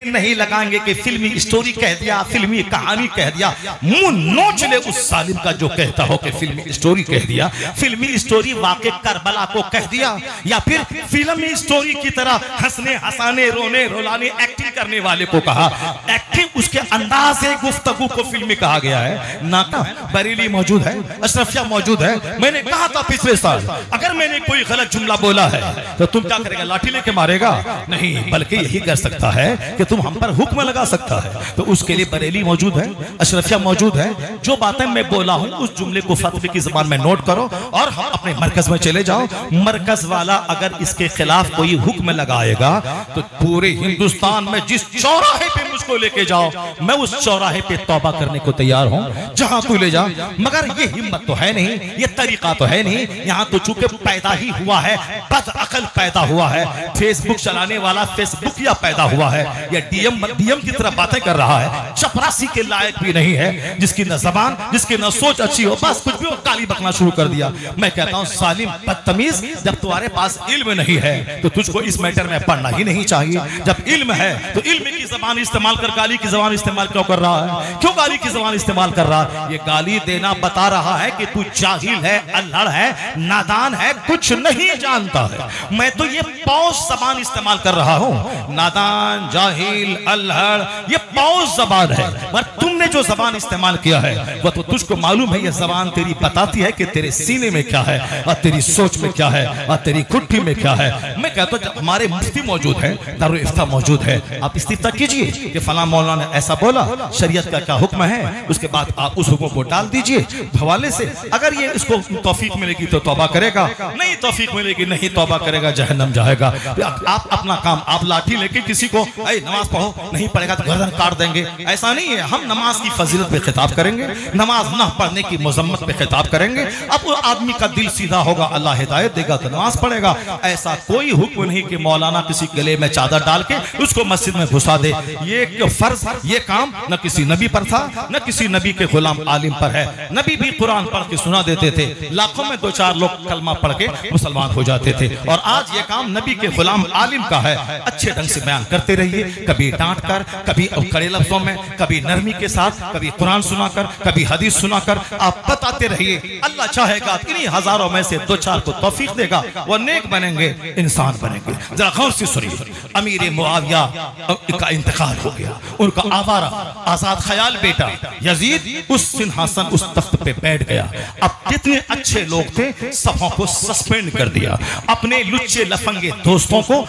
नहीं लगाएंगे कि फिल्मी स्टोरी कह दिया, फिल्मी कहानी कह दिया। मुंह नोच ले उस सालिम का जो कहता हो कि फिल्मी स्टोरी कह दिया। फिल्मी स्टोरी वाक़े करबला को कह दिया, या फिर फिल्मी स्टोरी की तरह हंसने हंसाने रोने रुलाने एक्टिंग करने वाले को कहा। एक्टिंग उसके अंदाज गुफ्तगू को फिल्मी कहा गया है। नाका बरेली मौजूद है, अशरफिया मौजूद है। मैंने कहा था पिछले साल, अगर मैंने कोई गलत जुमला बोला है तो तुम क्या करेगा? लाठी लेके मारेगा? नहीं, बल्कि यही कर सकता है कि तुम हम पर हुक्म लगा सकता है। तो उसके लिए बरेली मौजूद है, अशरफिया मौजूद है। जो बातें मैं बोला हूं उस जुमले को फतवे की जुबान में नोट करो और हम अपने मरकज में चले जाओ। मरकज वाला अगर इसके खिलाफ कोई हुक्म लगाएगा तो पूरे हिंदुस्तान में जिस चौराहे पे मुझको लेके जाओ, मैं उस चौराहे पे तौबा करने को तैयार हूं, जहां तू ले जा। मगर ये हिम्मत तो है नहीं, ये तरीका तो है नहीं। यहां तो चूंकि पैदा ही हुआ है, बदअकल पैदा हुआ है, फेसबुक चलाने वाला फेसबुकिया पैदा हुआ है, या डीएम की तरह बातें कर रहा है। चपरासी के लायक भी नहीं है, जिसकी न जबान, जिसकी न सोच अच्छी हो, बस कुछ भी वो गाली बकना शुरू कर दिया। मैं कहता हूं सालिम बदतमीज, जब तुम्हारे पास इल्म नहीं है तो तुझको इस मैटर में पढ़ना ही नहीं चाहिए। जब इल्म है तो इल्म की जबान इस्तेमाल कर, गाली की जबान इस्तेमाल क्यों कर रहा है? क्यों गाली की जबान इस्तेमाल कर रहा है? ये गाली देना बता रहा है कि तू जाहिल है, अल्हड़ है, नादान है, कुछ नहीं जानता है। मैं तो ये पौष जबान इस्तेमाल कर रहा हूं। नादान, जाहिल, अल्हड़, ये पौष जबान है। मगर तुमने जो जबान इस्तेमाल किया है वो तो तुझको मालूम है। ये जबान तेरी बताती है कि तेरे सीने में क्या है और तेरी सोच में क्या है और तेरी कुट्ठी में क्या है। मैं कहता हूं जब हमारे मुफ्ती मौजूद है, दारुल इफ्ता मौजूद है, आप इस्तिफ्ता कीजिए कि फला मौलाना ने ऐसा बोला, शरीयत का क्या हुक्म है, उसके बाद आप उस हुक्म को डाल दीजिए हवाले से। अगर ये इसको तौफीक मिलेगी तो तौबा करेगा, नहीं तौफीक मिलेगी नहीं तौबा करेगा, जहन्नम जाएगा। आप अपना काम, आप लाठी लेके किसी को नमाज पढ़ो, नहीं पढ़ेगा तो गर्दन काट देंगे, ऐसा नहीं है। हम नमाज की फजीलत पे खिताब करेंगे, नमाज ना पढ़ने की मजम्मत पे खिताब करेंगे। अब वो आदमी का दिल सीधा होगा, अल्लाह हिदायत देगा तो नमाज पढ़ेगा। ऐसा कोई हुक्म नहीं कि मौलाना किसी गले में चादर डाल के उसको मस्जिद में घुसा दे। ये फर्ज, ये काम न किसी नबी पर था, न किसी नबी के गुलाम आलिम पर है। नबी भी कुरान पढ़ के सुना देते थे, लाखों में 2-4 लोग कलमा पढ़ के मुसलमान हो जाते थे। और आज ये काम नबी के गुलाम आलिम का है। अच्छे ढंग से बयान करते रहिए, कभी डांट कर, कभी कड़े लफ्जों में, कभी नरमी के साथ, कभी कुरान सुनाकर, कभी हदीस सुनाकर आप बताते रहिए। अल्लाह चाहेगा इन्हीं हजारों में से 2-4 को तौफीक देगा, वो नेक बनेंगे, इंसान बनेंगे। जरा गौर से सुनिए, अमीर मुआविया का इंतकाल हो गया, उनका आवारा आजाद ख्याल बेटा यजीद उस सिंहासन, उस तख्त पे बैठ गया। अब कितने अच्छे लोग थे, सबों को सस्पेंड कर दिया, अपने लुच्चे लफंगे दोस्तों को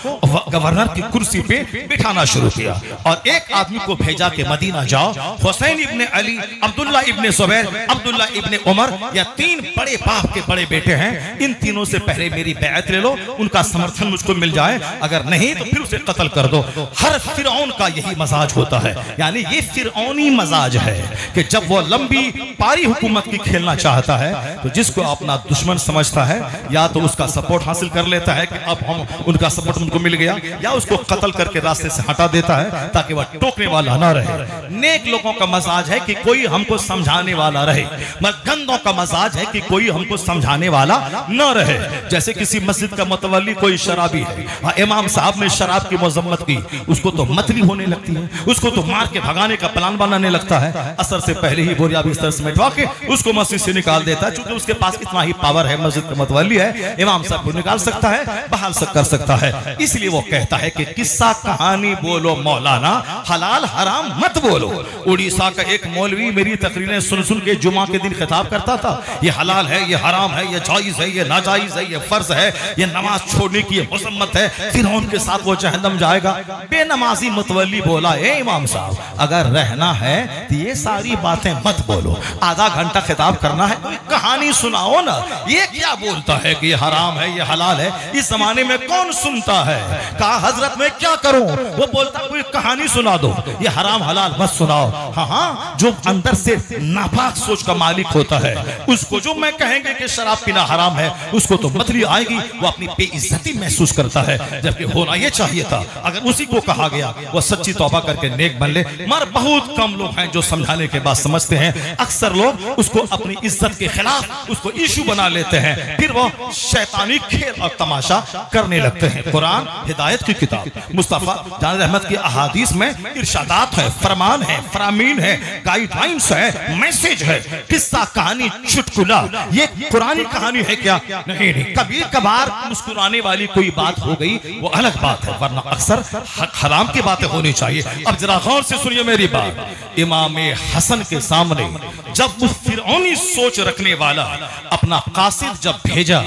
गवर्नर की कुर्सी पे बिठाना शुरू किया और एक आदमी को भेजा कि मदीना जाओ, हुसैन इब्ने अली, अब्दुल्ला इब्ने जुबैर, अब्दुल्ला इब्ने उमर, या 3 बड़े बाप के बड़े बेटे हैं, इन तीनों से पहले मेरी बैत ले लो, उनका समर्थन मुझको मिल जाए, अगर नहीं तो फिर उसे कत्ल कर दो। हर फिरौन का यही मजाज होता है, यानी ये फिरौनी मजाज है कि जब वो लंबी पारी हुकूमत की खेलना चाहता है तो जिसको अपना दुश्मन समझता है या तो उसका सपोर्ट हासिल कर लेता है कि अब हम उनका सपोर्ट उनको मिल गया, या उसको कत्ल करके रास्ते से हटा देता है ताकि वह टोकने वाला ना रहे। नेक लोगों का मजाज है कि कोई हमको समझाने वाला रहे, मगर गंदों का मजाज है कि कोई हमको समझाने वाला न रहे। जैसे किसी मस्जिद का मुतवल्ली कोई शराबी है, इमाम साहब ने शराब की मजम्मत की, उसको तो मतली होने लगती है, उसको तो मार के भगाने का प्लान बनाने लगता है। असर से पहले ही बोरिया बिस्तर समेटवा के उसको मस्जिद से निकाल देता है, क्योंकि उसके पास इतना ही पावर है, मस्जिद का मुतवल्ली है, इमाम साहब को निकाल सकता है, बहाल कर सकता है। इसलिए वो कहता है कि किस्सा कहानी बोलो मौलाना, हलाल हराम मत बोलो। उड़ीसा का एक मौलवी मेरी तकरीरें सुन सुन के जुमा के दिन खिताब करता था, ये हलाल है, ये हराम है, ये जायज है, ये नाजायज है, ये फर्ज है, ये नमाज छोड़ने की मजम्मत है, फिर उनके साथ वो जहन्नम जाएगा। बेनमाजी मुतवल्ली बोला, ए इमाम साहब अगर रहना है तो ये सारी बातें मत बोलो, आधा घंटा खिताब करना है, कोई कहानी सुनाओ ना। ये क्या बोलता है कि ये हराम है, ये हलाल है, इस जमाने में कौन सुनता है? कहा हजरत मैं क्या करूं? वो बोलता कोई कहानी सुना दो, ये हराम हलाल मत सुनाओ। हाँ, जो अंदर से नापाक सोच का मालिक होता है उसको जो मैं कहेंगे कि शराब पीना हराम है, उसको तो मतली आएगी, वो अपनी बेइज्जती महसूस करता है, जबकि होना ये चाहिए था। अगर उसी को कहा गया वो सच्ची तौबा करके नेक बन ले। मगर बहुत कम लोग हैं जो समझाने के बाद समझते हैं। अक्सर लोग उसको अपनी इज्जत के खिलाफ उसको इशू बना लेते हैं, फिर वो शैतानी खेल और तमाशा करने लगते हैं। कुरान हिदायत की किताब, मुस्तफा जान रहमत की अहादीस में इरशादात है, फरमान है, फरामीन है, गाइडलाइंस है, मैसेज है। किस्सा कहानी चुटकुला ये पुरानी कहानी है क्या? नहीं नहीं। कभी कभार मुस्कुराने वाली कोई बात हो गई वो अलग बात है, वरना अक्सर हक हराम की बातें होनी चाहिए। अब जरा गौर से सुनिए मेरी बात। इमाम हसन के सामने जब उस फिरौनी सोच रखने वाला अपना कासिद जब भेजा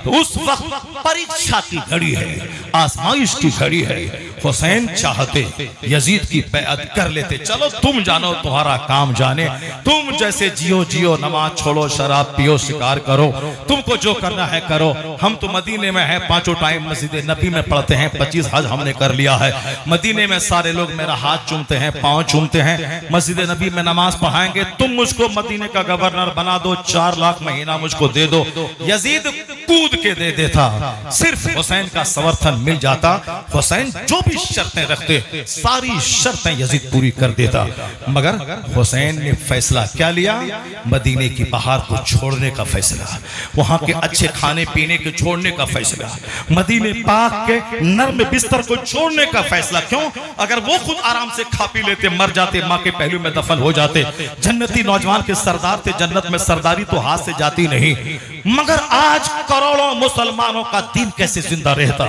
तो उस वक्त परीक्षा की घड़ी है, आजमाइश की घड़ी है। हुसैन चाहते यजीद की बैअत कर लेते, चलो तुम जानो तुम्हारा काम जाने, तुम जैसे जियो जियो, नमाज छोड़ो, शराब पियो, शिकार करो, तुमको जो करना है करो। हम तो मदीने में हैं, 5 टाइम मस्जिद नबी में पढ़ते हैं, 25 हज हमने कर लिया है। मदीने में सारे लोग मेरा हाथ चूमते हैं, पाँव चूमते हैं, मस्जिद नबी में नमाज पढ़ाएंगे। तुम मुझको मदीने का गवर्नर बना दो, 4 लाख महीना मुझको दे दो। यजीद कूद के दे देता, सिर्फ हुसैन का समर्थन मिल जाता। हुसैन जो भी शर्तें रखते सारी शर्तें यजीद पूरी कर देता। मगर हुसैन ने फैसला क्या लिया? मदीने की बहार को छोड़ने का फैसला, वहां के अच्छे खाने पीने के छोड़ने का फैसला, मदीने पाक के नर्म बिस्तर को छोड़ने का फैसला। क्यों? अगर वो खुद आराम से खा पी लेते, मर जाते, माँ के पहलू में दफन हो जाते। जन्नती नौजवान के सरदार थे, जन्नत में सरदारी तो हाथ से जाती नहीं। मगर आज करोड़ों मुसलमानों का दीन कैसे जिंदा रहता,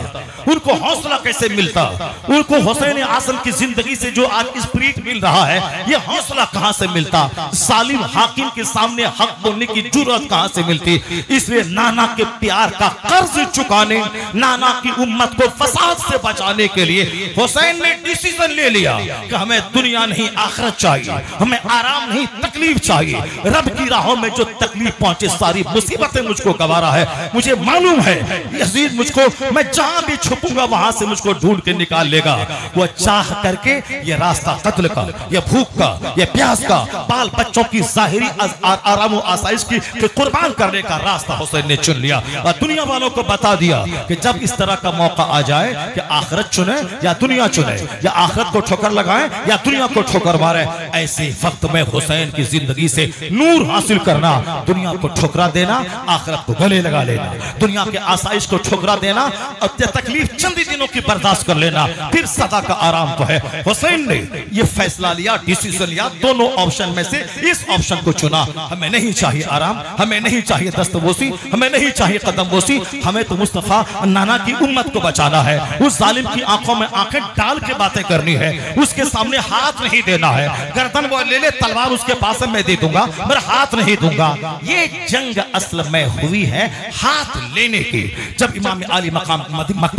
उनको हौसला कैसे मिलता, उनको हुसैन आज़म की जिंदगी से जो आज स्पिरिट मिल रहा है, ये हौसला कहां से मिलता? सालिम हाकिम के सामने हक बोलने की जुर्रत कहां से मिलती? इसलिए नाना के प्यार का कर्ज चुकाने, नाना की उम्मत को फसाद से बचाने के लिए हुसैन ने डिसीजन ले लिया कि हमें दुनिया नहीं आखिरत चाहिए, हमें आराम नहीं तकलीफ चाहिए। रब की राहों में जो तकलीफ पहुंचे, सारी मुसीबतें मुझको गवारा है। मुझे मालूम है यजीद मुझको, मैं जहां भी छुपूंगा वहां से मुझको ढूंढ के निकाल लेगा। वो चाह करके ये रास्ता कत्ल का, ये भूख का, ये प्यास का, बाल बच्चों की जाहिरी आराम और आसाइश की कुर्बान करने का रास्ता हुसैन ने चुन लिया। और दुनिया वालों को बता दिया कि जब इस तरह का मौका आ जाए कि आखिरत चुने या दुनिया चुने, या आखिरत को ठोकर लगाए या दुनिया को ठोकर मारे, ऐसे वक्त में हुसैन की जिंदगी से नूर हासिल करना, दुनिया को ठोकरा देना, आखिरत को गले लगा लेना, दुनिया के आसाइश को ठोकरा देना और तकलीफ चंद दिनों की बर्दाश्त कर लेना, फिर सदा का आराम तो है। हुसैन ने यह फैसला लिया, डिसीजन लिया, दोनों ऑप्शन में से इस ऑप्शन को चुना। हमें नहीं चाहिए आराम, हमें नहीं चाहिए दस्तबोसी, हमें नहीं चाहिए कदमबोसी, हमें तो मुस्तफा नाना की उम्मत को बचाना है। उस जालिम की आंखों में आंखें डाल के बातें करनी है, उसके सामने हाथ नहीं देना है। गर्दन वो ले ले, तलवार उसके पास मैं दे दूंगा, मगर हाथ नहीं दूंगा। ये जंग असल में हुई है हाथ लेने की। जब इमाम अली मकाम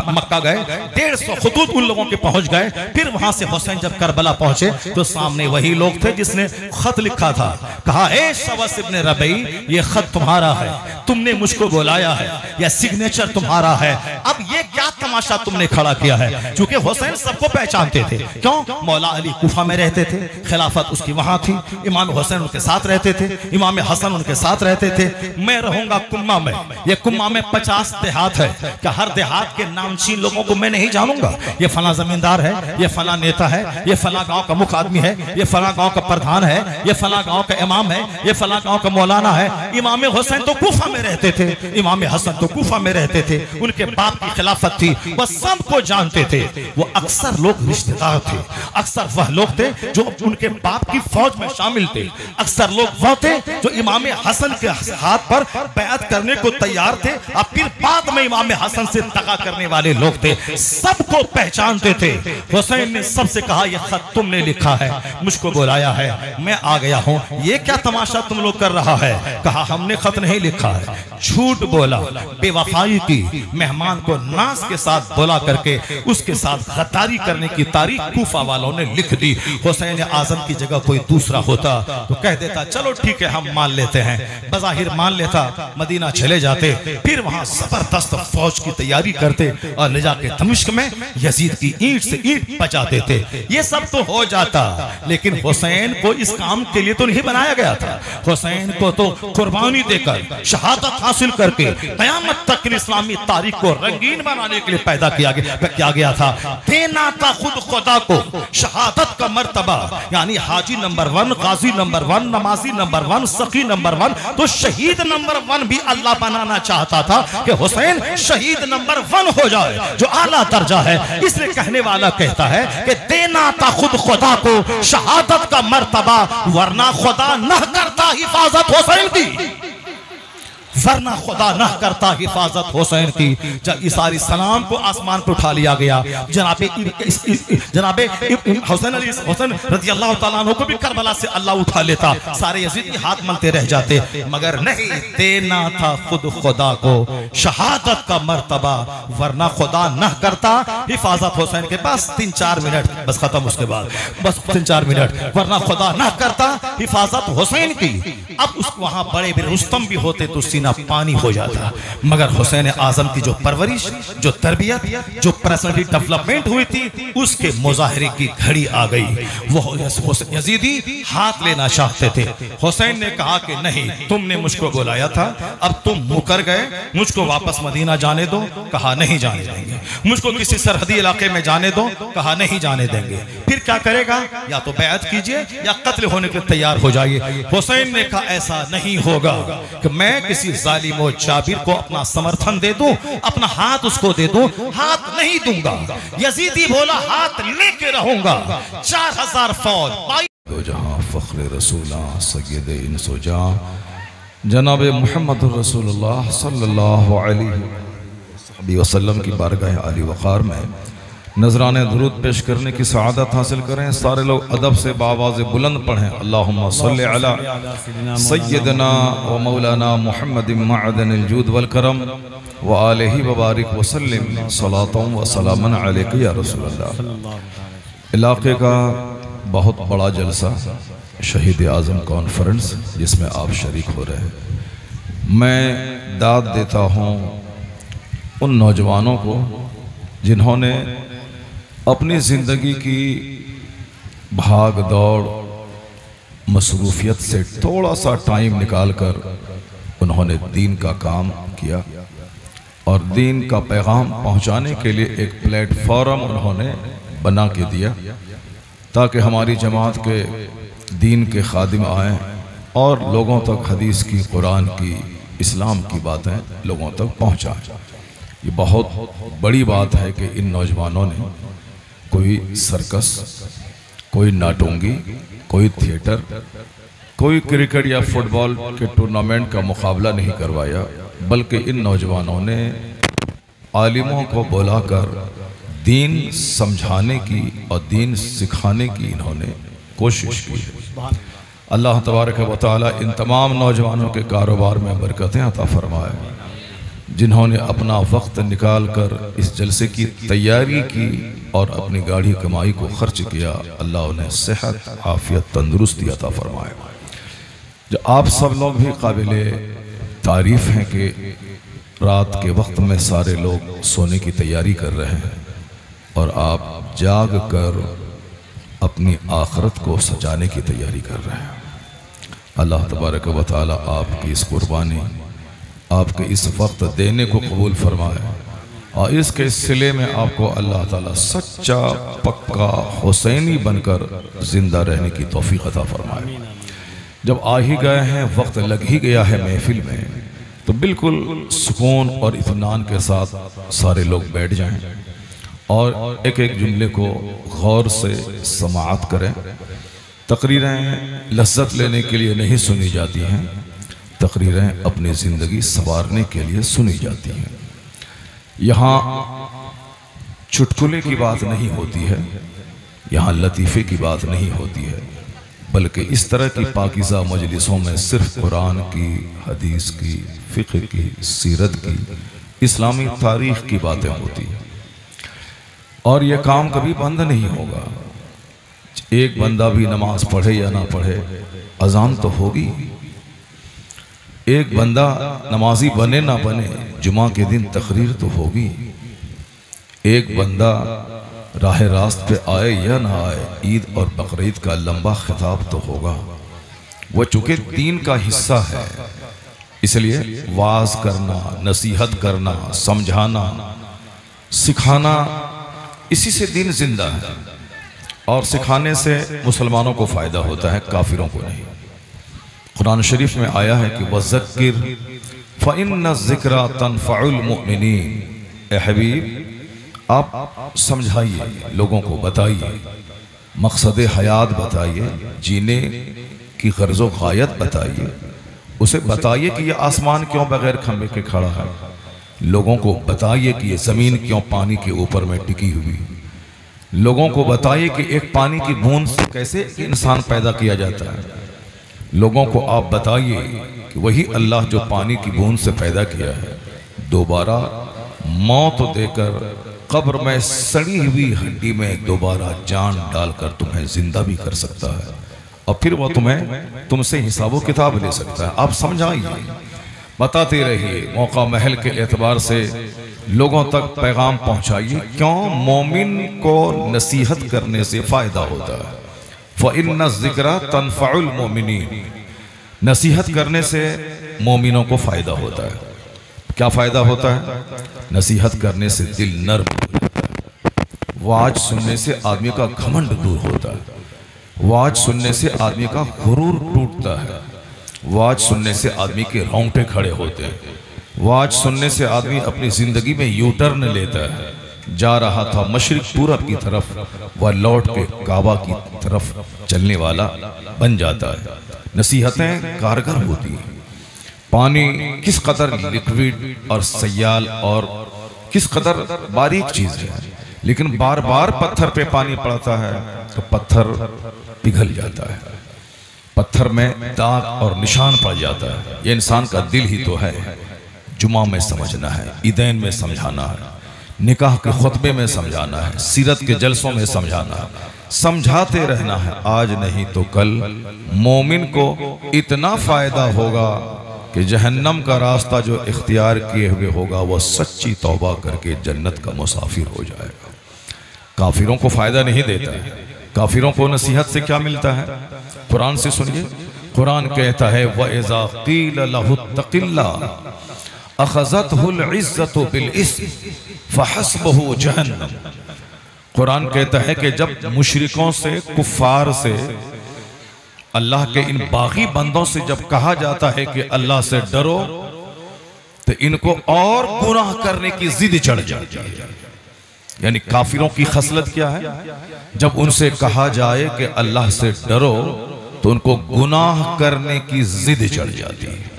मक्का गए, 150 खुतूत उन लोगों के पहुंच गए। फिर वहां से हुसैन जब करबला पहुंचे तो सामने वही लोग थे जिसने खत लिखा था, कहा ए शवस इब्न रबई, ये खत तुम्हारा है, तुमने मुझको बुलाया है, यह सिग्नेचर तुम्हारा है। अब ये क्या तमाशा तुमने खड़ा किया है? क्योंकि हुसैन सबको पहचानते थे। क्यों? मौला अली कुफा में रहते थे, खिलाफत उसकी वहां थी, इमाम हुसैन उनके साथ रहते थे, इमाम हसन उनके साथ रहते थे। मैं रहूंगा कुम्मा में, ये कुम्मा में 50 देहात है, क्या हर देहात के नामचीन लोगों को मैं नहीं जानूंगा? ये फला जमींदार है, ये फला नेता है, ये फला गांव का मुख्य आदमी है, ये फला गांव का प्रधान है, ये फला गांव का इमाम है, ये फला गांव का मौलाना है। इमाम हुसैन तो कुफा में रहते थे, इमाम हसन तो कुफा में रहते थे, उनके बाप की खिलाफत थी, वह सबको जानते थे। वो अक्सर लोग रिश्तेदार थे, अक्सर वह लोग थे जो उनके बाप की फौज में शामिल थे, अक्सर लोग वह थे जो इमाम हसन के हाथ पर बैअत करने को तैयार थे, और फिर बाद में इमाम हसन से दगा करने वाले लोग थे, सबको पहचानते थे। हुसैन ने सबसे कहा यह खत तुमने लिखा है, मुझको बुलाया है, मैं आ गया हूं, ये क्या तमाशा तुम लोग कर रहा है? कहा हमने खत नहीं लिखा है, झूठ बोला, बेवफाई की, मेहमान को नाज के साथ बुला करके उसके साथ गद्दारी करने की तारीख कूफा वालों ने लिख दी। हुसैन आजम की जगह कोई दूसरा होता तो कह देता चलो ठीक है हम मान लेते हैं, बज़ाहिर मान लेता, मदीना चले जाते, फिर वहां जबरदस्त फौज की तैयारी करते और ले जाके दमिश्क में यजीद की ईंट से ईंट बचा देते। ये सब तो हो जाता, लेकिन हुसैन को इस काम के लिए तो नहीं बनाया गया था। हुसैन को तो कुर्बानी देकर, शहादत हासिल करके, कयामत तक इस्लामी तारीख को रंगीन बनाने होने के लिए पैदा किया गया था। देना था खुद खुदा को शहादत का मर्तबा, यानी हाजी नंबर 1, गाजी नंबर 1, नमाजी नंबर 1, सखी नंबर 1, तो शहीद नंबर 1 भी अल्लाह बनाना चाहता था कि हुसैन शहीद नंबर 1 हो जाए, जो आला दर्जा है। इसलिए कहने वाला कहता है कि देना था खुद खुदा को शहादत का मर्तबा, वरना खुदा न करता हिफाजत हुसैन की, वरना खुदा न करता हिफाजत हुसैन की। जब इसारी सलाम को आसमान पर उठा लिया गया, जनाबे हुसैन रज़ी अल्लाह तआला अन्हु को भी करबला से अल्लाह उठा लेता, सारे यजीदी हाथ मलते रह जाते, मगर नहीं, देना था खुद खुदा को शहादत का मर्तबा, वरना खुदा न करता हिफाजत हुसैन के। पास 3-4 मिनट बस खत्म, उसके बाद बस 3-4 मिनट, वरना खुदा न करता हिफाजत हुसैन की। अब उस वहां बड़े बड़े रुस्तम भी होते तो सीना पानी हो जाता, मगर हुसैन आजम की जो परवरिश, जो तरबियत, जो पर्सनैलिटी डेवलपमेंट हुई थी, उसके मुजाहरे की घड़ी आ गई। वो यजीदी हाथ लेना चाहते थे। हुसैन ने कहा कि नहीं, तुमने मुझको बुलाया था, अब तुम मुकर गए, मुझको वापस मदीना जाने दो। कहा नहीं जाने देंगे। मुझको किसी सरहदी इलाके में जाने दो। कहा नहीं जाने देंगे। फिर क्या करेगा? या तो बैअत कीजिए या कत्ल होने के लिए तैयार हो जाइए। हुसैन ने कहा ऐसा नहीं होगा कि मैं किसी जालिम और जाबिर को अपना समर्थन दे दूं, अपना हाथ उसको दे दूं, हाथ नहीं दूंगा। यजीदी बोला हाथ लेके रहूंगा। 4000 फौज, दो जहां फख्र रसूला सय्यद इंसो जां जनाब मुहम्मद रसूलुल्लाह सल्लल्लाहु अलैहि वसल्लम की बारगाह आली वक़ार में नजराने दुरूद पेश करने की सआदत हासिल करें। सारे लोग अदब से बावाज़ बुलंद पढ़ें, अल्लाहुम्मा सल्लि अला सय्यदना व मौलाना मुहम्मद मअदनिल जूद वल करम व आलिहि व बारिक व सल्लिम सलातन व सलामन अलैका या रसूलल्लाह। इलाके का बहुत बड़ा जलसा, शहीद आज़म कॉन्फ्रेंस, जिसमें आप शरीक हो रहे हैं। मैं दाद देता हूँ उन नौजवानों को जिन्होंने अपनी ज़िंदगी की भाग दौड़ मसरूफियत से थोड़ा सा टाइम निकाल कर उन्होंने दीन का काम किया और दीन का पैगाम पहुंचाने के लिए एक प्लेटफॉर्म उन्होंने बना के दिया, ताकि हमारी जमात के दीन के खादिम आएँ और लोगों तक हदीस की, कुरान की, इस्लाम की बातें लोगों तक पहुँचाएँ। ये बहुत बड़ी बात है कि इन नौजवानों ने कोई सर्कस, कोई नाटोंगी, कोई थिएटर, कोई क्रिकेट या फुटबॉल के टूर्नामेंट का मुकाबला नहीं करवाया, बल्कि इन नौजवानों ने आलिमों को बुलाकर दीन समझाने की और दीन सिखाने की इन्होंने कोशिश की। अल्लाह तबारक व तआला इन तमाम नौजवानों के कारोबार में बरकतें अता फरमाए, जिन्होंने अपना वक्त निकाल कर इस जलसे की तैयारी की और अपनी गाढ़ी कमाई को खर्च किया। अल्लाह उन्हें सेहत, आफियत, तंदुरुस्ती अता फरमाए। जो आप सब लोग भी काबिले तारीफ़ हैं कि रात के वक्त में सारे लोग सोने की तैयारी कर रहे हैं और आप जाग कर अपनी आखिरत को सजाने की तैयारी कर रहे हैं। अल्लाह तबारक व तआला आपकी इस कुर्बानी, आपके इस वक्त देने को कबूल फरमाए और इसके सिले में आपको अल्लाह ताला सच्चा पक्का हुसैनी बनकर जिंदा रहने की तौफीक अता फरमाए। जब आ ही गए हैं, वक्त लग ही गया है महफिल में, तो बिल्कुल सुकून और इत्मीनान के साथ सारे लोग बैठ जाएं और एक एक जुमले को गौर से समाअत करें। तकरीरें लज्जत लेने के लिए नहीं सुनी जाती हैं, तकरीरें अपनी ज़िंदगी संवारने के लिए सुनी जाती हैं। यहाँ चुटकुले की बात नहीं होती है, यहाँ लतीफ़े की बात नहीं होती है, बल्कि इस तरह की पाकीज़ा मजलिसों में सिर्फ कुरान की, हदीस की, फ़िक़्ह की, सीरत की, इस्लामी तारीख़ की बातें होती हैं। और यह काम कभी बंद नहीं होगा। एक बंदा भी नमाज पढ़े या ना पढ़े, अजान तो होगी। एक बंदा नमाजी बने ना बने, जुमा के दिन तकरीर तो होगी। एक बंदा राह रास्त पे आए या ना आए, ईद और बकरीद का लंबा खिताब तो होगा। वह चूँकि दीन का हिस्सा है, इसलिए वाज करना, नसीहत करना, समझाना, सिखाना, इसी से दिन जिंदा है और सिखाने से मुसलमानों को फ़ायदा होता है, काफिरों को नहीं। कुरान शरीफ में आया है कि वज़क्किर फ़इन्न ज़िक्रा तनफ़उल मुमिनीन। ए हबीब आप समझाइए, लोगों को बताइए, मकसद हयात बताइए, जीने की गर्ज़ व गायत बताइए, उसे बताइए कि यह आसमान क्यों बगैर खंभे के खड़ा है, लोगों को बताइए कि यह ज़मीन क्यों पानी के ऊपर में टिकी हुई, लोगों को बताइए कि एक पानी की बूंद से कैसे इंसान पैदा किया जाता है, लोगों को आप बताइए कि वही अल्लाह जो पानी की बूंद से पैदा किया है दोबारा मौत देकर कब्र में सड़ी हुई हड्डी में दोबारा जान डालकर तुम्हें जिंदा भी कर सकता है और फिर वह तुमसे हिसाब किताब ले सकता है। आप समझाइए, बताते रहिए, मौका महल के एतबार से लोगों तक पैगाम पहुंचाइए। क्यों? मोमिन को नसीहत करने से फायदा होता है। फ़इन्न ज़िक्रा तनफ़उल मोमिनीन, नसीहत करने से मोमिनों को फायदा होता है। क्या फायदा होता है? नसीहत करने से दिल नर्म हो जाता है, वाज सुनने से आदमी का घमंड दूर होता है, वाज सुनने से आदमी का गुरूर टूटता है, वाज सुनने से आदमी के रोंगटे खड़े होते हैं, वाज सुनने से आदमी अपनी जिंदगी में यू टर्न लेता है। जा रहा था मशरिक पूरब की तरफ, वह लौट के काबा की तरफ चलने वाला बन जाता है। नसीहतें कारगर होती हैं। पानी किस कदर लिक्विड और सयाल और किस कदर बारीक चीज है, लेकिन बार बार पत्थर पे पानी पड़ता है तो पत्थर पिघल जाता है, पत्थर में दाग और निशान पड़ जाता है। ये इंसान का दिल ही तो है। जुमा में समझना है, ईदैन में समझाना है, निकाह के खुतबे में समझाना है, सीरत के जलसों में समझाना है, समझाते रहना है। आज नहीं तो कल मोमिन को इतना फायदा होगा कि जहन्नम का रास्ता जो इख्तियार किए हुए होगा वह सच्ची तौबा करके जन्नत का मुसाफिर हो जाएगा। काफिरों को फायदा नहीं देता है। काफिरों को नसीहत से क्या मिलता है? कुरान से सुनिए। कुरान कहता है वइज़ा क़ील लहु तक़िल्लाह अख़ज़तहुल इज़्ज़तु बिल इस्म फ़हस्बहु जहन्नम। कुरान कहता है कि जब मुशरिकों से, कुफ़ार से, अल्लाह के इन बागी बंदों से जब कहा जाता है कि अल्लाह से डरो, तो इनको और गुनाह करने की जिद चढ़ जाती है। यानी काफिरों की खसलत क्या है? जब उनसे कहा जाए कि अल्लाह से डरो तो उनको गुनाह करने की जिद चढ़ जाती है।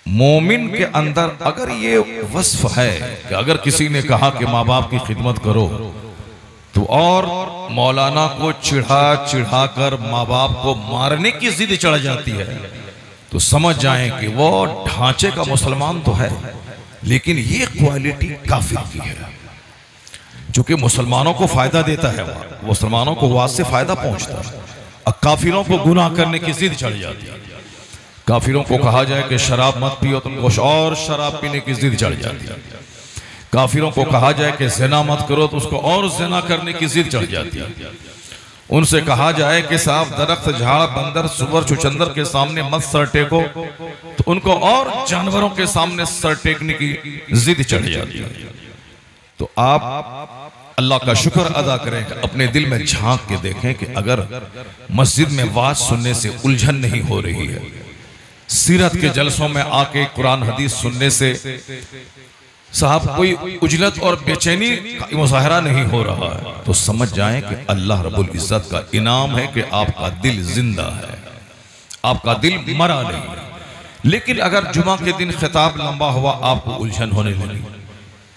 मोमिन के अंदर अगर ये वस्फ है कि अगर किसी ने कहा कि माँ बाप की खिदमत करो तो और मौलाना को चिढ़ा चिढ़ा कर माँ बाप को मारने की जिद चढ़ जाती है, तो समझ जाएं कि वो ढांचे का मुसलमान तो है, लेकिन ये क्वालिटी काफिर की है। चूंकि मुसलमानों को फायदा देता है, मुसलमानों को वाज से फायदा पहुंचता है, और काफिरों को गुनाह करने की जिद चढ़ जाती है। काफिरों को कहा जाए कि शराब मत पियो, तुमको और शराब पीने की जिद चढ़ जाती है। काफिरों को कहा जाए कि ज़िना मत करो तो उसको और ज़िना करने की जिद चढ़ जाती है। उनसे कहा जाए कि साहब दरख्त, झाड़, बंदर, सुअर, चुचंदर के सामने मत सर टेको, तो उनको और जानवरों के सामने सर टेकने की जिद चढ़ जाती है। तो आप अल्लाह का शुक्र अदा करें, अपने दिल में झांक के देखें कि अगर मस्जिद में वाज सुनने से उलझन नहीं हो रही है, सीरत के जलसों में आके कुरान हदीस सुनने से साहब कोई उजलत और बेचैनी का मुजाहरा नहीं हो रहा है, तो समझ जाएं कि अल्लाह रब्बुल इज्जत का इनाम है कि आपका दिल जिंदा है, आपका दिल मरा नहीं। लेकिन अगर जुमा के दिन खिताब लंबा हुआ, आपको उलझन होने लगी,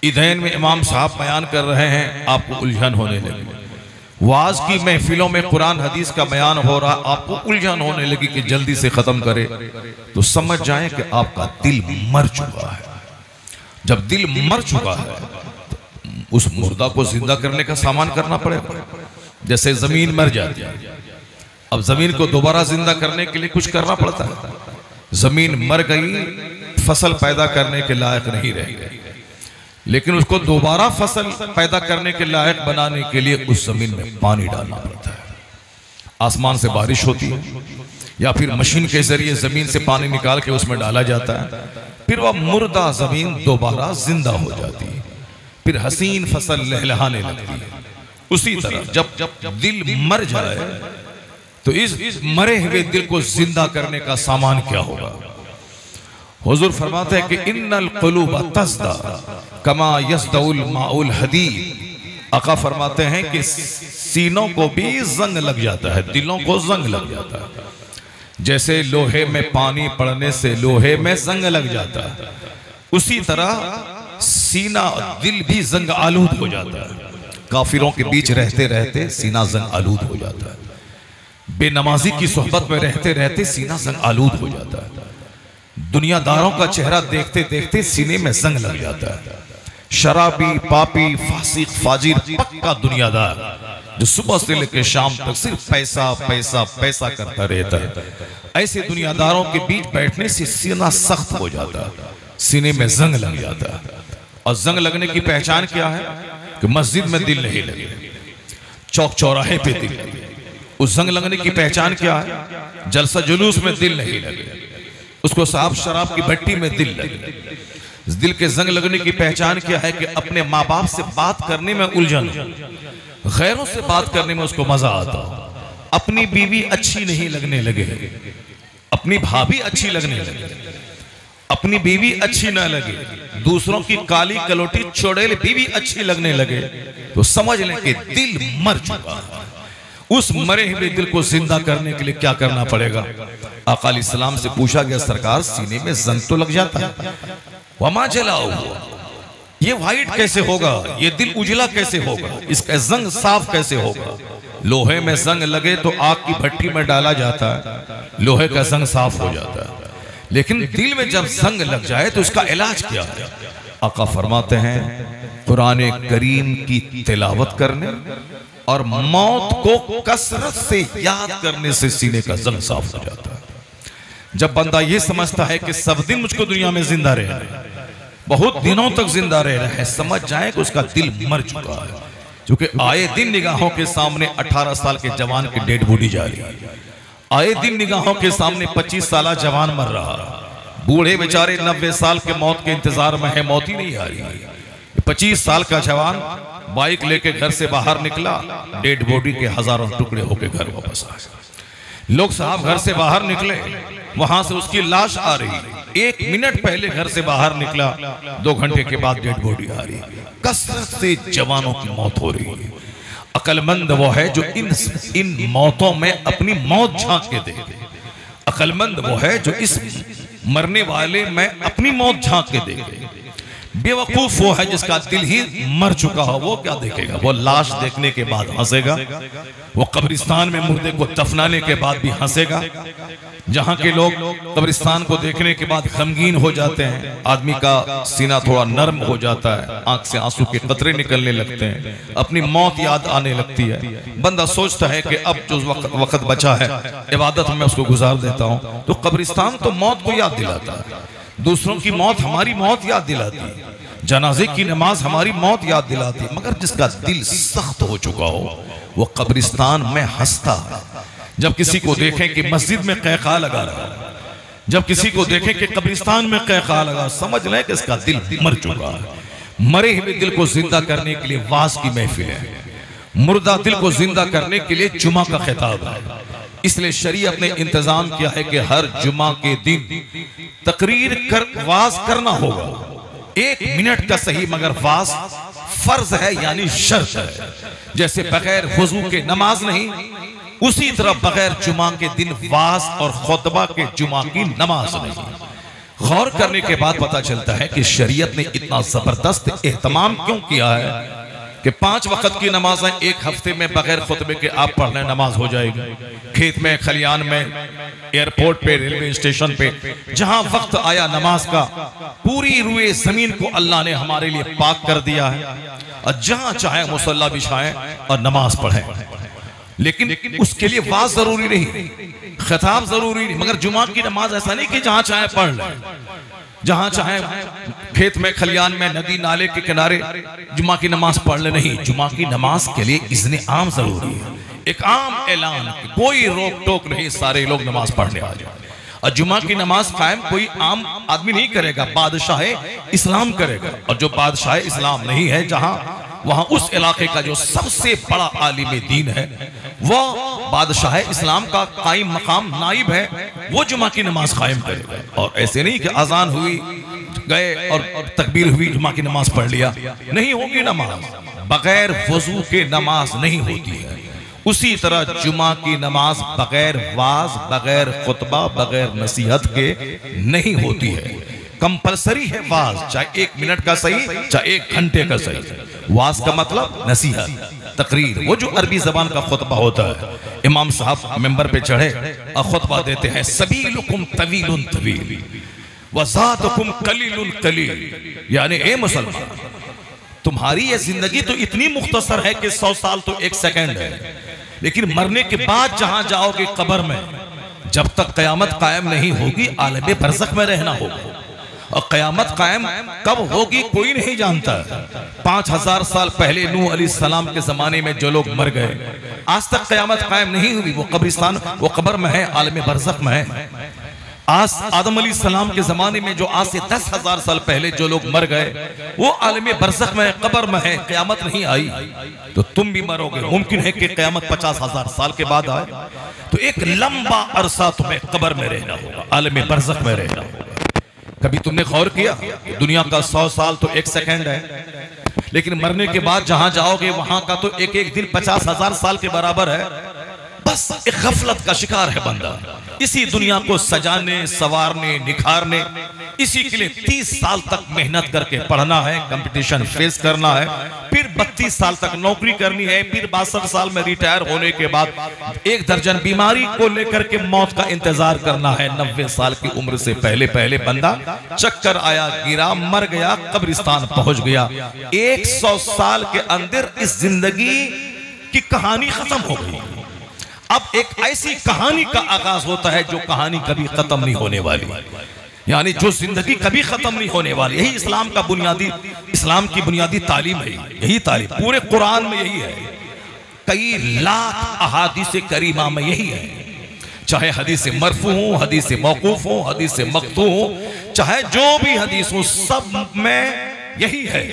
ईदैन में इमाम साहब बयान कर रहे हैं, आपको उलझन होने लगी, वाज की महफिलों में कुरान हदीस का बयान हो रहा, आपको उलझन होने लगी कि जल्दी से खत्म करे, तो समझ जाएं कि आपका दिल मर चुका है। जब दिल मर चुका है तो उस मुर्दा को जिंदा करने का सामान करना पड़ेगा। जैसे जमीन मर जाती है, अब जमीन को दोबारा जिंदा करने के लिए कुछ करना पड़ता है। जमीन मर गई, फसल पैदा करने के लायक नहीं रह गई, लेकिन उसको दोबारा फसल पैदा करने के लायक बनाने के लिए उस जमीन में पानी डालना पड़ता है। आसमान से बारिश होती है या फिर मशीन के जरिए जमीन से पानी निकाल के उसमें डाला जाता है, फिर वह मुर्दा जमीन दोबारा जिंदा हो जाती है। फिर हसीन फसल लहलहाने लगती है। उसी तरह जब दिल मर जाए तो इस मरे हुए दिल को जिंदा करने का सामान क्या होगा? हुजूर फरमाते हैं कि इन्नल क़ुलूब तज़दा कमा यज़दउल माउल हदीद। आका फरमाते हैं कि सीनों को भी जंग लग जाता है, दिलों को जंग लग जाता है। जैसे लोहे में पानी पड़ने से लोहे में जंग लग जाता है, उसी तरह सीना दिल भी जंग आलूद हो जाता है। काफिरों के बीच रहते रहते सीना जंग आलूद हो जाता है। बेनमाजी की सोहबत में रहते रहते सीना जंग आलूद हो जाता है। दुनियादारों का चेहरा देखते देखते सीने में जंग लग जाता है। शराबी, पापी, फासिक, फाजिर, पक्का दुनियादार जो सुबह से लेकर शाम तक सिर्फ पैसा पैसा पैसा करता रहता है, ऐसे दुनियादारों के बीच बैठने से सीना सख्त हो जाता है, सीने में जंग लग जाता है। और जंग लगने की पहचान क्या है? कि मस्जिद में दिल नहीं लगे, चौक चौराहे पे दिल लगे। उस जंग लगने की पहचान क्या है? जलसा जुलूस में दिल नहीं लगे, उसको साहब शराब की भट्टी में दिल लगे। दिल के जंग लगने की पहचान क्या है? कि अपने माँ बाप से बात करने में उलझन, गैरों से बात करने में उसको मजा आता, अपनी बीवी अच्छी नहीं लगने लगे, अपनी भाभी अच्छी लगने लगे, अपनी बीवी अच्छी ना लगे, दूसरों की काली कलोटी चुड़ैल बीवी अच्छी लगने लगे, तो समझ लें कि दिल मर चुका है। उस मरे हुए दिल को जिंदा करने के लिए क्या करना पड़ेगा? आका अलैहिस्सलाम से पूछा गया, सरकार सीने में जंग तो लग जाता है, वमा जलाओ, ये वाइट कैसे होगा? ये दिल उजला कैसे होगा? इसका जंग साफ कैसे होगा? लोहे में जंग लगे तो आग की भट्टी में डाला जाता है, लोहे का जंग साफ हो जाता है। लेकिन दिल में जब जंग लग जाए तो इसका इलाज क्या है? आका फरमाते हैं, कुरान करीम की तिलावत करने और मौत को कसरत से याद करने से सीने का जंग साफ हो जाता है। जब बंदा ये समझता है कि सब दिन मुझको दुनिया में जिंदा रहना है, बहुत दिनों तक जिंदा रहना है, समझ जाए कि उसका दिल मर चुका है। क्योंकि आए दिन निगाहों के सामने 18 साल के जवान की डेड बॉडी जा रही है, आए दिन निगाहों के सामने 25 साल जवान मर रहा है, बूढ़े बेचारे 90 साल के मौत के इंतजार में है, मौत ही नहीं आ रही। 25 साल का जवान बाइक लेके घर से बाहर निकला, डेड बॉडी के हजारों टुकड़े होके घर वापस आ गए। लोग साहब घर से बाहर निकले, वहां से उसकी लाश आ रही, 1 मिनट पहले घर से बाहर निकला, 2 घंटे के बाद डेड बॉडी आ रही। कसरत से जवानों की मौत हो रही है। अक्लमंद वो है जो इन मौतों में अपनी मौत झांक के देखे। अक्लमंद वो है जो इस मरने वाले में अपनी मौत झांक के देखे। बेवकूफ वो है जिसका दिल ही मर चुका हो, वो क्या देखेगा? वो लाश देखने के बाद हंसेगा, वो कब्रिस्तान में मुर्दे को दफनाने के बाद भी हंसेगा। जहां के लोग कब्रिस्तान को देखने के बाद गमगीन हो जाते हैं, आदमी का सीना थोड़ा नर्म हो जाता है, आंख से आंसू के कतरे निकलने लगते हैं, अपनी मौत याद आने लगती है। बंदा सोचता है कि अब जो वक्त बचा है इबादत में उसको गुजार देता हूं, तो कब्रिस्तान तो मौत को याद दिलाता है, दूसरों की मौत हमारी मौत याद दिलाती है, जनाजे की नमाज हमारी मौत याद दिलाती है। मगर जिसका दिल सख्त हो चुका हो वो कब्रिस्तान में हंसता है। जब किसी को देखें कि मस्जिद में क़हक़हा लगा रहा है, जब किसी को देखें कि कब्रिस्तान में क़हक़हा लगा, समझ लें कि इसका दिल मर चुका है। मरे हुए दिल को जिंदा करने के लिए वाज की महफिल है, मुर्दा दिल को जिंदा करने के लिए जुमा का खिताब है। इसलिए शरीयत ने इंतजाम किया है कि हर जुमा के दिन तकरीर कर वाज करना होगा, 1 मिनट का सही, मगर वाज फर्ज है यानी शर्त है। जैसे बगैर वजू के नमाज नहीं, उसी तरह बगैर जुमा के दिन वाज और खुतबा के जुमा की नमाज नहीं। गौर करने के बाद पता चलता है कि शरीयत ने इतना जबरदस्त एहतमाम क्यों किया है कि 5 वक्त की नमाजें 1 हफ्ते में बगैर खुतबे के आप पढ़ लें, नमाज हो जाएगी। खेत में, खलियान में, एयरपोर्ट पे, रेलवे स्टेशन पे, जहां वक्त आया नमाज का, पूरी रुए जमीन को अल्लाह ने हमारे लिए पाक कर दिया है, और जहां चाहे मुसल्ला बिछाएं और नमाज पढ़ें। लेकिन उसके लिए वाज जरूरी नहीं, खिताब जरूरी नहीं। मगर जुमा की नमाज ऐसा नहीं कि जहां चाहे पढ़ लें, जहां चाहे खेत में, खलियान में, नदी नाले के किनारे जुमा की नमाज पढ़ ले, नहीं। जुमा की नमाज के लिए इज़्ने आम जरूरी है, एक आम ऐलान, कोई रोक टोक नहीं, सारे लोग नमाज पढ़ने आ जाए। और जुमा की नमाज कायम कोई आम आदमी नहीं करेगा, बादशाह इस्लाम करेगा। और जो बादशाह इस्लाम नहीं है, जहां वहां उस इलाके का जो सबसे बड़ा आलिम दीन है, वो बादशाह इस्लाम का कायम मकाम नाइब है, वो जुमा की नमाज कायम करेगा। और ऐसे नहीं कि अजान हुई, गए और तकबीर हुई, जुमा की नमाज पढ़ लिया, नहीं होगी नमाज। बगैर वजू के नमाज नहीं होती है। उसी तरह जुमा की नमाज बगैर वाज, बगैर खुतबा, बगैर नसीहत के नहीं होती है। कंपलसरी है वाज, चाहे 1 मिनट का सही, चाहे 1 घंटे का सही। वाज का मतलब नसीहत, तकरीर, वो जो अरबी जबान का खुतबा होता है। इमाम साहब मेंबर पे चढ़े और खुतबा देते हैं, सबीलुकुम तवीलुन तवील वज़ातुकुम कलीलुन कलील, यानी ए मुसलमान, तुम्हारी ये जिंदगी तो इतनी मुख्तसर है कि 100 साल तो 1 सेकंड है, लेकिन मरने के बाद जहां जाओगे कब्र में, जब तक कयामत कायम नहीं होगी, आलम बरज़ख में रहना होगा। और कयामत कायम कब होगी कोई नहीं जानता। 5000 साल पहले नूह अलैहिस्सलाम के जमाने में जो लोग मर गए, आज तक कयामत कायम नहीं हुई, वो कब्रिस्तान, वो कब्र में है, आलम बरज़ख में है। आज आदम अलैहिस्सलाम के जमाने में जो आज से 10,000 साल पहले जो लोग मर गए, वो आलम बरज़ख में, कब्र में है, क़यामत नहीं आई। तो तुम भी मरोगे, मुमकिन है कि क़यामत 50,000 साल के बाद आए। तो एक लंबा अरसा तुम्हें कब्र में रहना होगा, आलम बरज़ख में रहना होगा। कभी तुमने गौर किया, दुनिया का 100 साल तो 1 सेकंड है, लेकिन मरने के बाद जहां जाओगे वहां का तो एक एक दिन 50,000 साल के बराबर है। बस एक गफलत का शिकार है बंदा, इसी दुनिया को सजाने, सवारने, निखारने, इसी के लिए 30 साल तक मेहनत करके पढ़ना है, कंपटीशन फेस करना है, फिर 32 साल तक नौकरी करनी है, फिर 62 साल में रिटायर होने के बाद 1 दर्जन बीमारी को लेकर के मौत का इंतजार करना है। 90 साल की उम्र से पहले पहले बंदा चक्कर आया, गिरा, मर गया, कब्रिस्तान पहुंच गया। 100 साल के अंदर इस जिंदगी की कहानी खत्म हो गई। अब एक ऐसी कहानी का आगाज होता है जो कहानी कभी खत्म नहीं होने वाली, यानी जो जिंदगी कभी खत्म नहीं होने वाली। यही इस्लाम का बुनियादी, इस्लाम की बुनियादी तालीम है, यही तालीम पूरे कुरान में यही है। कई लाख अहादीस करीमा में यही है, चाहे हदीस मरफू हो, हदीस मौकूफ हो, हदीस मक़तू हो, चाहे जो भी हदीस हो, सब में यही है।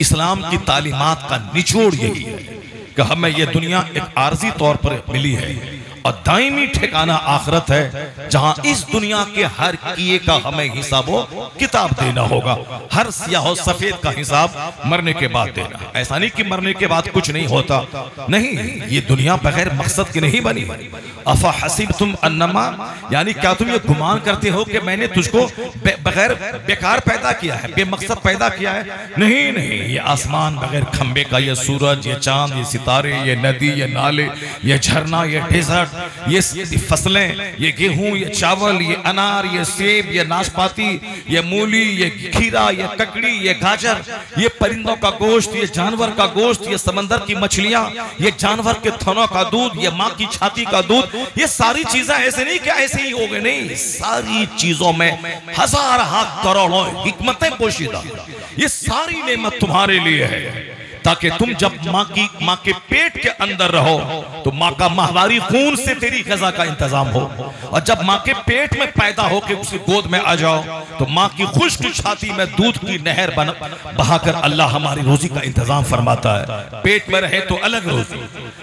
इस्लाम की तालीमात का निचोड़ यही है कि हमें यह दुनिया एक आर्जी तौर पर मिली है और दायमी ठिकाना आखिरत है, जहां इस दुनिया के हर किए का हमें हिसाब किताब देना होगा। हर स्याह सफेद का हिसाब मरने के बाद देना। ऐसा नहीं कि मरने के बाद कुछ नहीं होता, नहीं, ये दुनिया बगैर मकसद की नहीं बनी। अफा हसीब तुम अन्नमा, यानी क्या तुम ये गुमान करते हो कि मैंने तुझको बगैर बेकार पैदा किया है, बेमकसद पैदा किया है? नहीं नहीं, ये आसमान बगैर खंबे का, ये सूरज, ये चांद, ये सितारे, ये नदी, ये नाले, ये झरना, ये डेजर्ट, ये फसलें, ये गेहूं, ये चावल, ये अनार, ये सेब, ये नाशपाती, ये मूली, ये खीरा, ये ककड़ी, ये गाजर, ये परिंदों का गोश्त, ये जानवर का गोश्त, ये समंदर की मछलियां, ये जानवर के थनों का दूध, ये माँ की छाती का दूध, ये सारी चीजें ऐसे नहीं कि ऐसे ही हो गए, नहीं, सारी चीजों में हजार करोड़ों हिकमतें पोशीदा। ये सारी नेमत तुम्हारे लिए है ताकि तुम जब माँ के पेट के अंदर रहो तो माँ का माहवारी खून से तेरी ग़िज़ा का इंतजाम हो, और जब माँ के पेट में पैदा होकर उसकी गोद में आ जाओ तो माँ की खुश्क छाती में दूध की नहर बहाकर अल्लाह हमारी रोजी का इंतजाम फरमाता है। पेट में रहे तो अलग रोजी,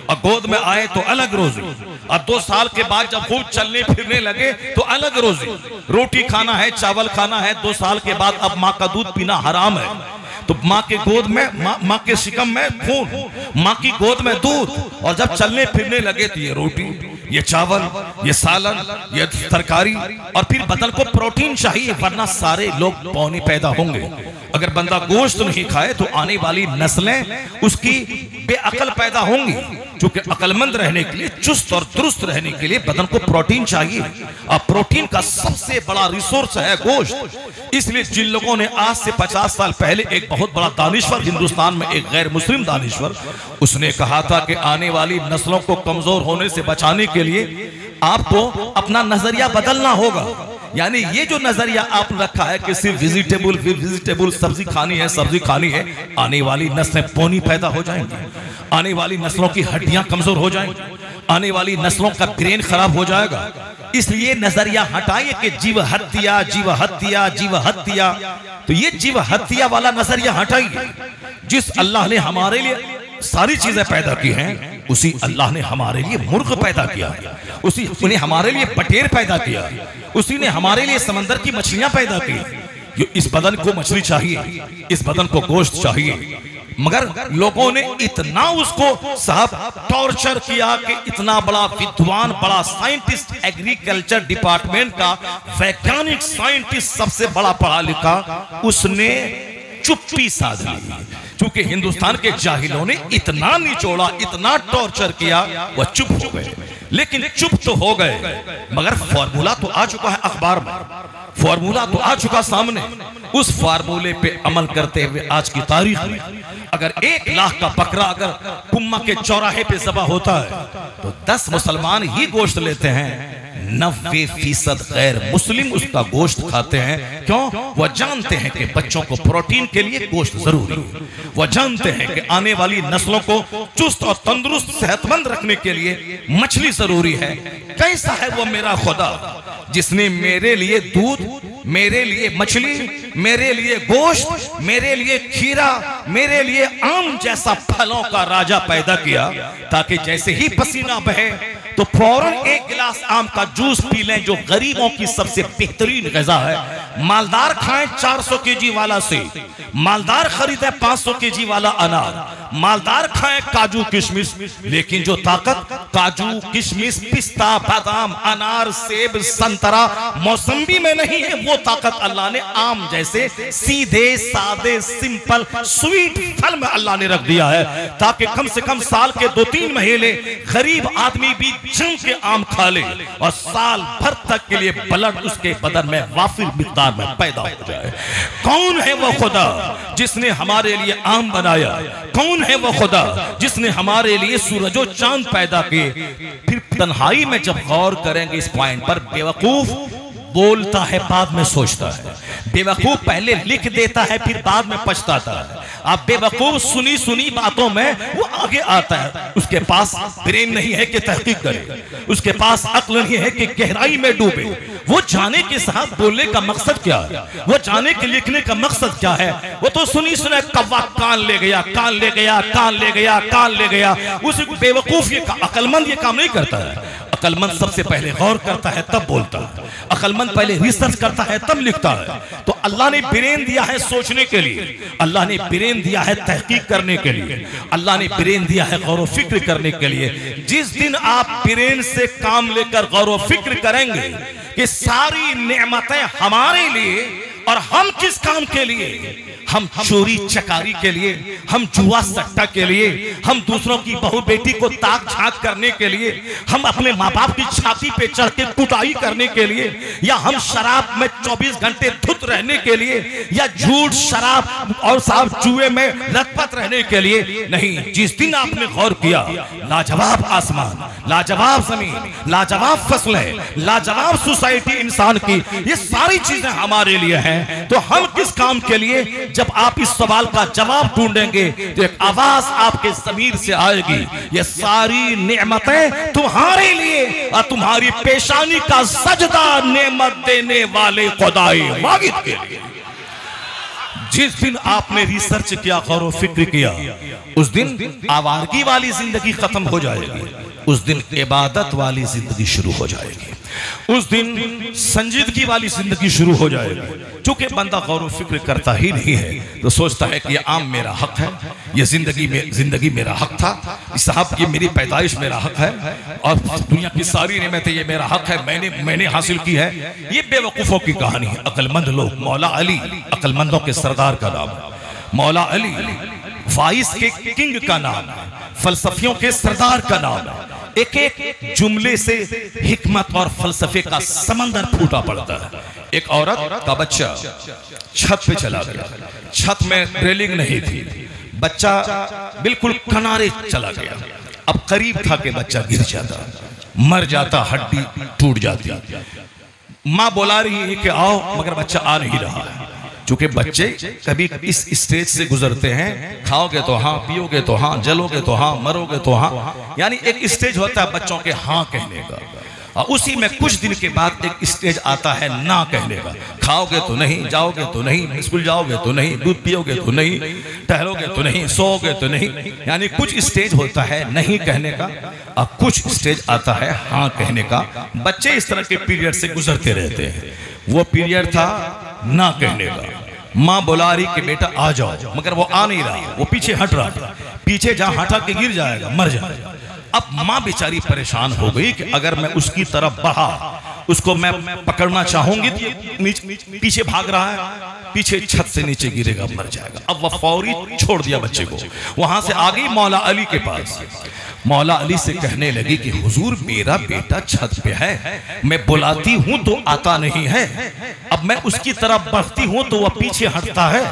और गोद में आए तो अलग रोजी, और 2 साल के बाद जब खूब चलने फिरने लगे तो अलग रोजी। रोटी खाना है, चावल खाना है, 2 साल के बाद अब माँ का दूध पीना हराम है, तो माँ के गोद में, माँ के शिकम में खून, माँ की गोद में दूध, और जब चलने फिरने लगे तो ये रोटी, ये चावल, ये सालन, ये तरकारी, और फिर बदन को प्रोटीन चाहिए, वरना सारे लोग पौने पैदा होंगे। अगर बंदा गोश्त नहीं खाए तो आने वाली नस्लें उसकी बेअकल पैदा होंगी, क्योंकि अकलमंद रहने के लिए, चुस्त और दुरुस्त रहने के लिए बदन को प्रोटीन चाहिए, और प्रोटीन का सबसे बड़ा रिसोर्स है गोश्त। इसलिए जिन लोगों ने आज से 50 साल पहले, एक बहुत बड़ा दानिश्वर हिंदुस्तान में, एक गैर मुस्लिम दानिश्वर, उसने कहा था कि आने वाली नस्लों को कमजोर होने से बचाने के लिए आपको अपना नजरिया बदलना होगा। यानी ये जो नजरिया आपने रखा है कि सिर्फ वेजिटेबल सब्जी खानी है, आने वाली नस्लें पौनी पैदा हो जाएंगी, आने वाली नस्लों की हड्डियां कमजोर हो जाएंगी, आने वाली नस्लों का ब्रेन खराब हो जाएगा। इसलिए नजरिया हटाइए कि जीव हत्या, जीव हत्या, जीव हत्या। तो ये जीव हत्या वाला नजरिया हटाइए। जिस अल्लाह ने हमारे लिए सारी चीजें पैदा की हैं, उसी अल्लाह ने हमारे लिए मुर्ग पैदा किया, उसी ने हमारे लिए बटेर पैदा किया, उसी ने हमारे लिए समंदर की मछलियां पैदा की। इस बदन को मछली चाहिए, इस बदन को गोश्त चाहिए, मगर लोगों ने इतना उसको साहब टॉर्चर किया कि इतना बड़ा विद्वान, बड़ा साइंटिस्ट, एग्रीकल्चर डिपार्टमेंट का वैज्ञानिक साइंटिस्ट, सबसे बड़ा पढ़ा लिखा, उसने चुप्पी साध ली। क्योंकि हिंदुस्तान के जाहिलों ने इतना निचोड़ा, इतना टॉर्चर किया, वह चुप हो गए। लेकिन चुप तो हो गए, मगर फॉर्मूला तो आ चुका है अखबार में, फॉर्मूला तो आ चुका सामने। उस फार्मूले पे अमल करते हुए आज की तारीख में अगर 1 लाख का बकरा अगर कुम्मा के चौराहे पे ज़बह होता है तो 10 मुसलमान ही गोश्त लेते हैं, 90% गैर मुस्लिम उसका गोश्त खाते हैं। क्यों? वह जानते हैं कि बच्चों को प्रोटीन के लिए गोश्त जरूरी है, वह जानते हैं कि आने वाली नस्लों को चुस्त और तंदुरुस्त सेहतमंद रखने के लिए मछली जरूरी है। कैसा है वो मेरा खुदा जिसने मेरे लिए दूध, मेरे लिए मछली, मेरे लिए गोश्त, मेरे लिए खीरा, मेरे लिए आम जैसा फलों का राजा पैदा किया, ताकि जैसे ही पसीना बहे तो फौरन 1 गिलास आम का जूस पी लें, जो गरीबों की सबसे बेहतरीन ग़िज़ा है। मालदार खाएं 400 केजी वाला सेब, मालदार खरीदे 500 केजी वाला अनार, मालदार खाएं काजू किशमिश, लेकिन जो ताकत काजू किशमिश, पिस्ता, बादाम, अनार, सेब, संतरा, मौसम्बी में नहीं है, वो ताकत अल्लाह ने आम जैसे सीधे सादे सिंपल स्वीट फल में अल्लाह ने रख दिया है, ताकि कम से कम साल के 2-3 महीने गरीब आदमी भी जम के आम खा ले और साल भर तक के लिए ब्लड उसके बदन में वाफिर मिकदार में पैदा हो जाए। कौन है वो खुदा जिसने हमारे लिए आम बनाया? कौन है वो खुदा जिसने हमारे लिए सूरजो चांद पैदा किए? फिर तन्हाई में जब गौर करेंगे इस पॉइंट पर, बेवकूफ बोलता है बाद में सोचता है, बेवकूफ पहले लिख देता है फिर बाद में पछताता है। अब बेवकूफ सुनी सुनी बातों में वो आगे आता है, उसके पास ब्रेन नहीं है कि तहकीक करे, उसके पास अक्ल नहीं है कि गहराई में डूबे। वो जाने के साथ बोलने का मकसद क्या है, वो जाने के लिखने का मकसद क्या है, वो तो सुनी सुना कौवा कान ले गया, कान ले गया, कान ले गया, कान ले गया। उस बेवकूफ ये अक्लमंद ये काम नहीं करता है। अक्लमंद सबसे पहले गौर करता है तब बोलता है, अक्लमंद पहले रिसर्च करता है तब लिखता है। तो अल्लाह ने ब्रेन दिया है सोचने के लिए, अल्लाह ने ब्रेन दिया है तहकीक करने के लिए, अल्लाह ने ब्रेन दिया है गौर व फिक्र करने के लिए। जिस दिन आप ब्रेन से काम लेकर गौर व फिक्र करेंगे कि सारी नेमतें हमारे लिए और हम किस काम के लिए, हम चोरी चकारी के लिए, हम जुआ सट्टा के लिए, हम दूसरों की बहू बेटी को ताक झांक करने के लिए, हम अपने माँ बाप की छाती पे चढ़ के कुटाई करने के लिए, या हम शराब में 24 घंटे धुत रहने के लिए, या झूठ शराब और साहब जुए में लथपथ रहने के लिए नहीं। जिस दिन आपने गौर किया, लाजवाब आसमान, लाजवाब जमीन, लाजवाब फसलें, लाजवाब सोसाइटी इंसान की, ये सारी चीजें हमारे लिए हैं, तो हम किस काम के लिए? जब आप इस सवाल का जवाब ढूंढेंगे तो एक आवाज आपके ज़मीर से आएगी, ये सारी नेमतें तुम्हारे लिए और तुम्हारी पेशानी का सजदा नेमत देने वाले खुदाए वाहिद के लिए। जिस दिन आपने रिसर्च किया, गौर व फिक्र किया, उस दिन आवारगी वाली जिंदगी खत्म हो जाएगी, उस दिन इबादत वाली जिंदगी शुरू हो जाएगी, उस दिन संजीदगी वाली जिंदगी शुरू हो जाएगी। चूंकि बंदा गौर व फिक्र करता ही नहीं है तो सोचता है कि ये आम मेरा हक है, ये जिंदगी मेरा हक था, साहब ये मेरी पैदाइश मेरा हक है, और दुनिया की सारी नेमतें ये मेरा हक है, मैंने हासिल की है। ये बेवकूफों की कहानी है। अक्लमंद लोग, मौला अली अक्लमंदों के सरदार का नाम है, मौला अली वाइस के किंग का नाम है, फलसफियों के सरदार का नाम है। एक एक जुमले से हिकमत और फलसफे का समंदर फूटा पड़ता है। एक औरत का बच्चा छत पे चला गया, छत में रेलिंग नहीं थी, बच्चा बिल्कुल किनारे चला गया। अब करीब था कि बच्चा गिर जाता, मर जाता, हड्डी टूट जाती। माँ बुला रही है कि आओ, मगर बच्चा आ नहीं रहा है। चूंकि बच्चे कभी इस स्टेज से गुजरते हैं, खाओगे तो हाँ, पियोगे तो हाँ, जलोगे तो हाँ, मरोगे तो हाँ, यानी एक स्टेज होता है बच्चों के हाँ कहने का, और उसी में कुछ दिन के बाद एक स्टेज आता है ना कहने का। खाओगे तो नहीं, जाओगे तो नहीं, स्कूल जाओगे तो नहीं, दूध पियोगे तो नहीं, टहलोगे तो नहीं, सोओगे तो नहीं, यानी कुछ स्टेज होता है नहीं कहने का और कुछ स्टेज आता है हाँ कहने का। बच्चे इस तरह के पीरियड से गुजरते रहते हैं। वो पीरियड था ना कहने का। माँ बुला रही कि बेटा आ जाओ, मगर वो आ नहीं रहा, वो पीछे हट रहा, पीछे जहां हटा के गिर जाएगा, मर जाएगा। अब माँ बेचारी परेशान हो गई कि अगर मैं उसकी तरफ बढ़ा, उसको मैं पकड़ना चाहूंगी तो पीछे भाग रहा है, पीछे छत से नीचे गिरेगा, मर जाएगा। अब वह फौरी छोड़ दिया बच्चे को, वहां से आ गई मौला अली के पास। मौला अली से कहने लगी कि हुजूर मेरा बेटा छत पे है, मैं बुलाती हूं तो आता नहीं है, अब मैं उसकी तरफ बढ़ती हूं तो वह पीछे हटता है,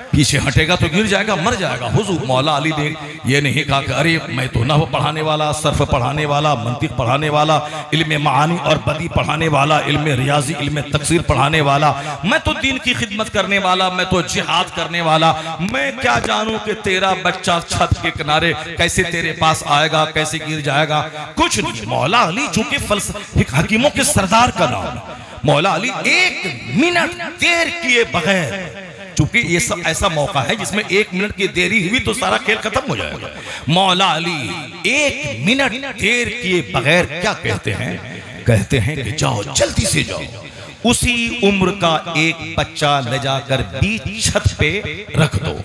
पीछे हटेगा तो गिर जाएगा, मर जाएगा। हुजूर मौला अली ने ये नहीं कहा कि अरे मैं तो नहव पढ़ाने वाला, सर्फ पढ़ाने वाला, मंतिक पढ़ाने वाला, इल्म मानी और बदी पढ़ाने वाला, इल्म रियाजी, इल्म तफसीर पढ़ाने वाला, मैं तो दीन की खिदमत करने वाला, मैं तो जिहाद करने वाला, मैं क्या जानूं कि तेरा बच्चा छत के किनारे कैसे तेरे पास आएगा, कैसे गिर जाएगा, कुछ नहीं। मौला अली चूंकि हकीमों के सरदार का नाम, मौला अली 1 मिनट देर किए बगैर, चूंकि ये सब ऐसा मौका है जिसमें 1 मिनट की देरी हुई तो सारा खेल खत्म हो जाएगा। मौला अली 1 मिनट देर किए बगैर क्या कहते हैं? कहते हैं कि जाओ, जल्दी से जाओ, उसी उम्र का एक बच्चा ले जाकर बीच छत पे रख दो।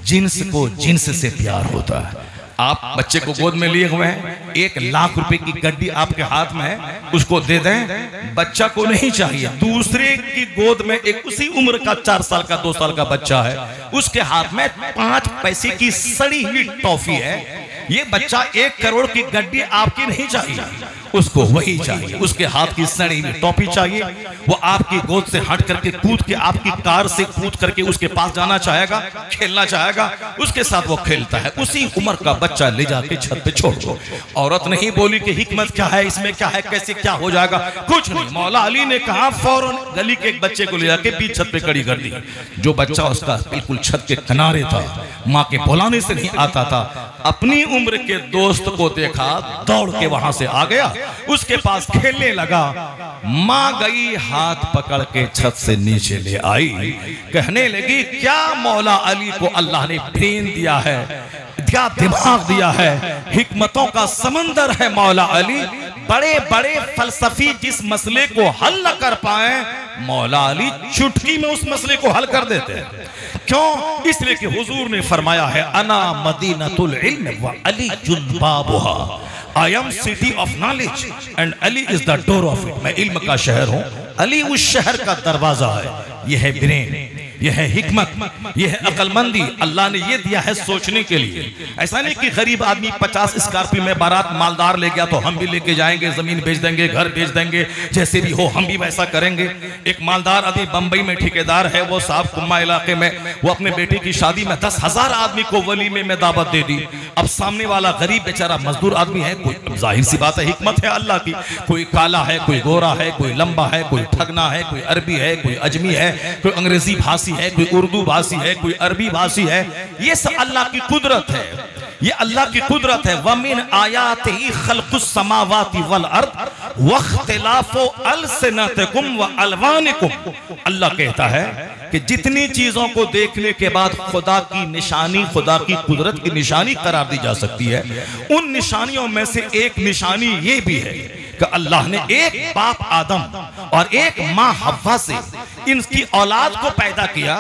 जिन्स को जिन्स से प्यार होता है। आप बच्चे को गोद में लिए हुए हैं, 1 लाख रुपए की गड्डी आपके हाथ में है, उसको दे दें, बच्चा को नहीं चाहिए। दूसरे की गोद में एक उसी उम्र का 4 साल का 2 साल का बच्चा है, उसके हाथ में 5 पैसे की सड़ी हुई टॉफी है। ये बच्चा 1 करोड़ की गड्डी आपकी नहीं चाहिए, उसको वही चाहिए, उसके हाथ की सड़ी हुई टॉफी चाहिए। वो आपकी गोद से हट करके कूद के आपकी कार से कूद करके उसके पास जाना चाहेगा, खेलना चाहेगा, उसके साथ वो खेलता है। उसी उम्र का बच्चा ले जाके छत पे छोड़ दो। औरत नहीं बोली कि हिकमत क्या है, इसमें क्या है, कैसे क्या हो जाएगा, कुछ नहीं। मौला अली ने कहा फौरन गली के एक बच्चे को ले जाके बीच छत पे खड़ी कर दी। जो बच्चा उसका बिल्कुल छत के किनारे था, माँ के बुलाने से नहीं आता था, अपनी उम्र के दोस्त को देखा, दौड़ के वहां से आ गया, उसके पास खेलने लगा। मां गई, हाथ पकड़ के छत से नीचे ले आई, कहने लगी क्या मौला अली को अल्लाह ने ब्रेन दिया है, क्या दिमाग दिया है, हिकमतों का समंदर है मौला अली। बड़े बड़े फलसफी जिस मसले को हल न कर पाए, मौला अली चुटकी में उस मसले को हल कर देते हैं। क्यों? इसलिए कि हुजूर ने फरमाया है अना मदीनतुल इल्म व अली जुनबाबुहा, I am city of knowledge and Ali is the door of it. मैं इल्म का शहर हूं, अली उस शहर का दरवाजा है। यह है ब्रेन, यह है हिकमत, यह है अकलमंदी। अल्लाह ने यह दिया है सोचने के लिए। ऐसा नहीं कि गरीब आदमी 50 स्कॉर्पियो में बारात मालदार ले गया तो हम भी लेके जाएंगे, जमीन बेच देंगे, घर बेच देंगे, जैसे भी हो हम भी वैसा करेंगे। एक मालदार आदमी बंबई में ठेकेदार है, वो साहब कुम्मा इलाके में, वो अपने बेटे की शादी में 10,000 आदमी को वलीमे में दावत दे दी। अब सामने वाला गरीब बेचारा मजदूर आदमी है, कोई जाहिर सी बात है हिकमत है अल्लाह की, कोई काला है, कोई गोरा है, कोई लंबा है, कोई ठगना है, कोई अरबी है, कोई अजमी है, कोई अंग्रेजी भाषी है, कोई उर्दू भाषी है, कोई अरबी भाषी है। ये सब अल्लाह की कुदरत है, ये अल्लाह की कुदरत है। वमिन आयातिही खल्कुस समावाति वल अर्द वख्तिलाफु अलसिनतिकुम व अलवानिकुम। अल्लाह कहता है कि जितनी चीजों को देखने के बाद खुदा की निशानी, खुदा की कुदरत की निशानी करार दी जा सकती है, उन निशानियों में से एक निशानी ये भी है कि अल्लाह ने एक बाप आदम और एक माँ हव्वा से इनकी औलाद को पैदा किया।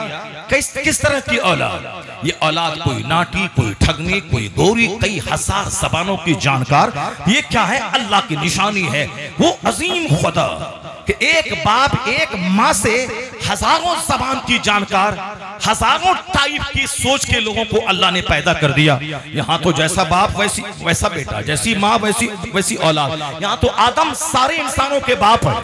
किस तरह की औलाद? ये औलाद कोई नाटी, कोई ठगनी, कोई गोरी, कई हजार जबानों की जानकार। ये क्या है? अल्लाह की निशानी है। वो अजीम खुदा कि एक बाप एक माँ से हजारों जबान की जानकार, हजारों टाइप की सोच के लोगों को अल्लाह ने पैदा कर दिया। यहाँ तो जैसा बाप वैसा बेटा, जैसी माँ वैसी औलाद। यहाँ तो आदम सारे इंसानों के बाप है,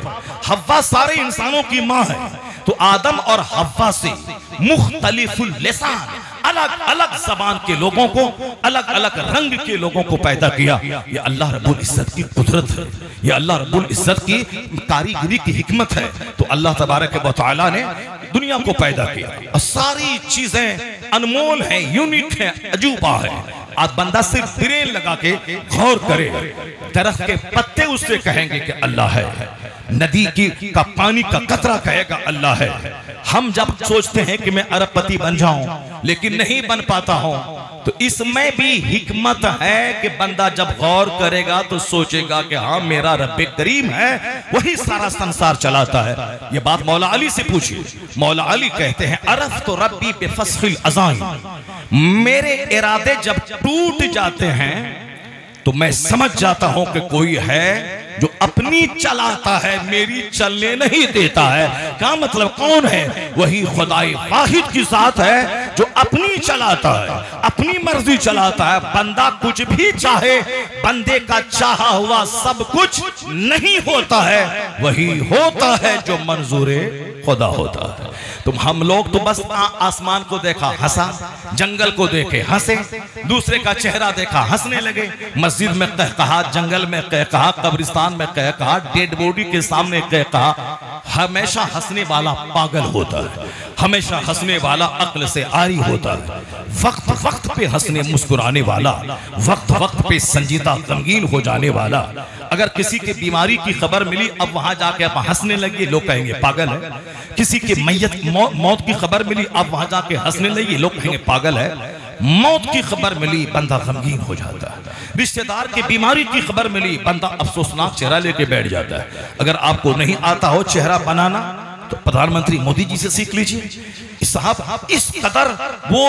हव्वा सारे इंसानों की माँ है। तो आदम और हव्वा से मुख्तलिफुल लिसान, अलग अलग जबान के लोगों को, अलग अलग रंग के लोगों को पैदा किया। ये अल्लाह रब्बुल इज्जत की कुदरत है, ये अल्लाह रब्बुल इज्जत की कारीगरी की हिकमत है। तो अल्लाह तबारक व तआला ने दुनिया को पैदा किया और सारी चीजें अनमोल हैं, यूनिक हैं, अजूबा है। आज बंदा सिर्फ ब्रेन लगा के गौर करे, दरख्त के पत्ते उससे कहेंगे कि अल्लाह है, नदी का पानी का कतरा कहेगा अल्लाह है। हम जब सोचते हैं कि मैं अरबपति बन जाऊं लेकिन नहीं बन पाता हूं, तो इसमें भी हिकमत है कि बंदा जब गौर करेगा तो सोचेगा कि हाँ मेरा रब्बे करीम है, वही सारा संसार चलाता है। ये बात मौला अली से पूछिए। मौला अली कहते हैं अरफ तो रब्बी पे फस्खिल अज़ाइन, मेरे इरादे जब टूट जाते हैं तो मैं समझ जाता हूं कि कोई है जो अपनी चलाता है, मेरी चलने नहीं देता है। क्या मतलब? कौन है? वही खुदाई वाहिद की जात है जो अपनी चलाता है, अपनी मर्जी चलाता है। बंदा कुछ भी चाहे, बंदे का चाहा हुआ सब कुछ नहीं होता है, वही होता है जो मंजूरे खुदा होता है। तुम हम लोग तो बस आसमान को देखा हंसा, जंगल को देखे हंसे, दूसरे का चेहरा देखा हंसने लगे, मस्जिद में कहकहा, जंगल में कहकहा, कब्रिस्तान में कहकहा, डेड बॉडी के सामने कहकहा। हमेशा हंसने वाला पागल होता है, हमेशा हंसने वाला अक्ल से आरी होता है। वक्त वक्त पे हंसने मुस्कुराने वाला, वक्त वक्त पे संजीदा गमगीन हो जाने वाला। अगर किसी की बीमारी की खबर मिली, अब वहां जाके आप हंसने लगे, लोग कहेंगे पागल है। किसी की मैयत मौत की खबर मिली, अब वहां जाके हंसने लगे, लोग कहेंगे पागल है। मौत की खबर मिली, बंदा गमगीन हो जाता है। रिश्तेदार की बीमारी की खबर मिली, बंदा अफसोसनाक चेहरा लेके बैठ जाता है। अगर आपको नहीं आता हो चेहरा बनाना तो प्रधानमंत्री मोदी जी से सीख लीजिए। साहब इस कदर वो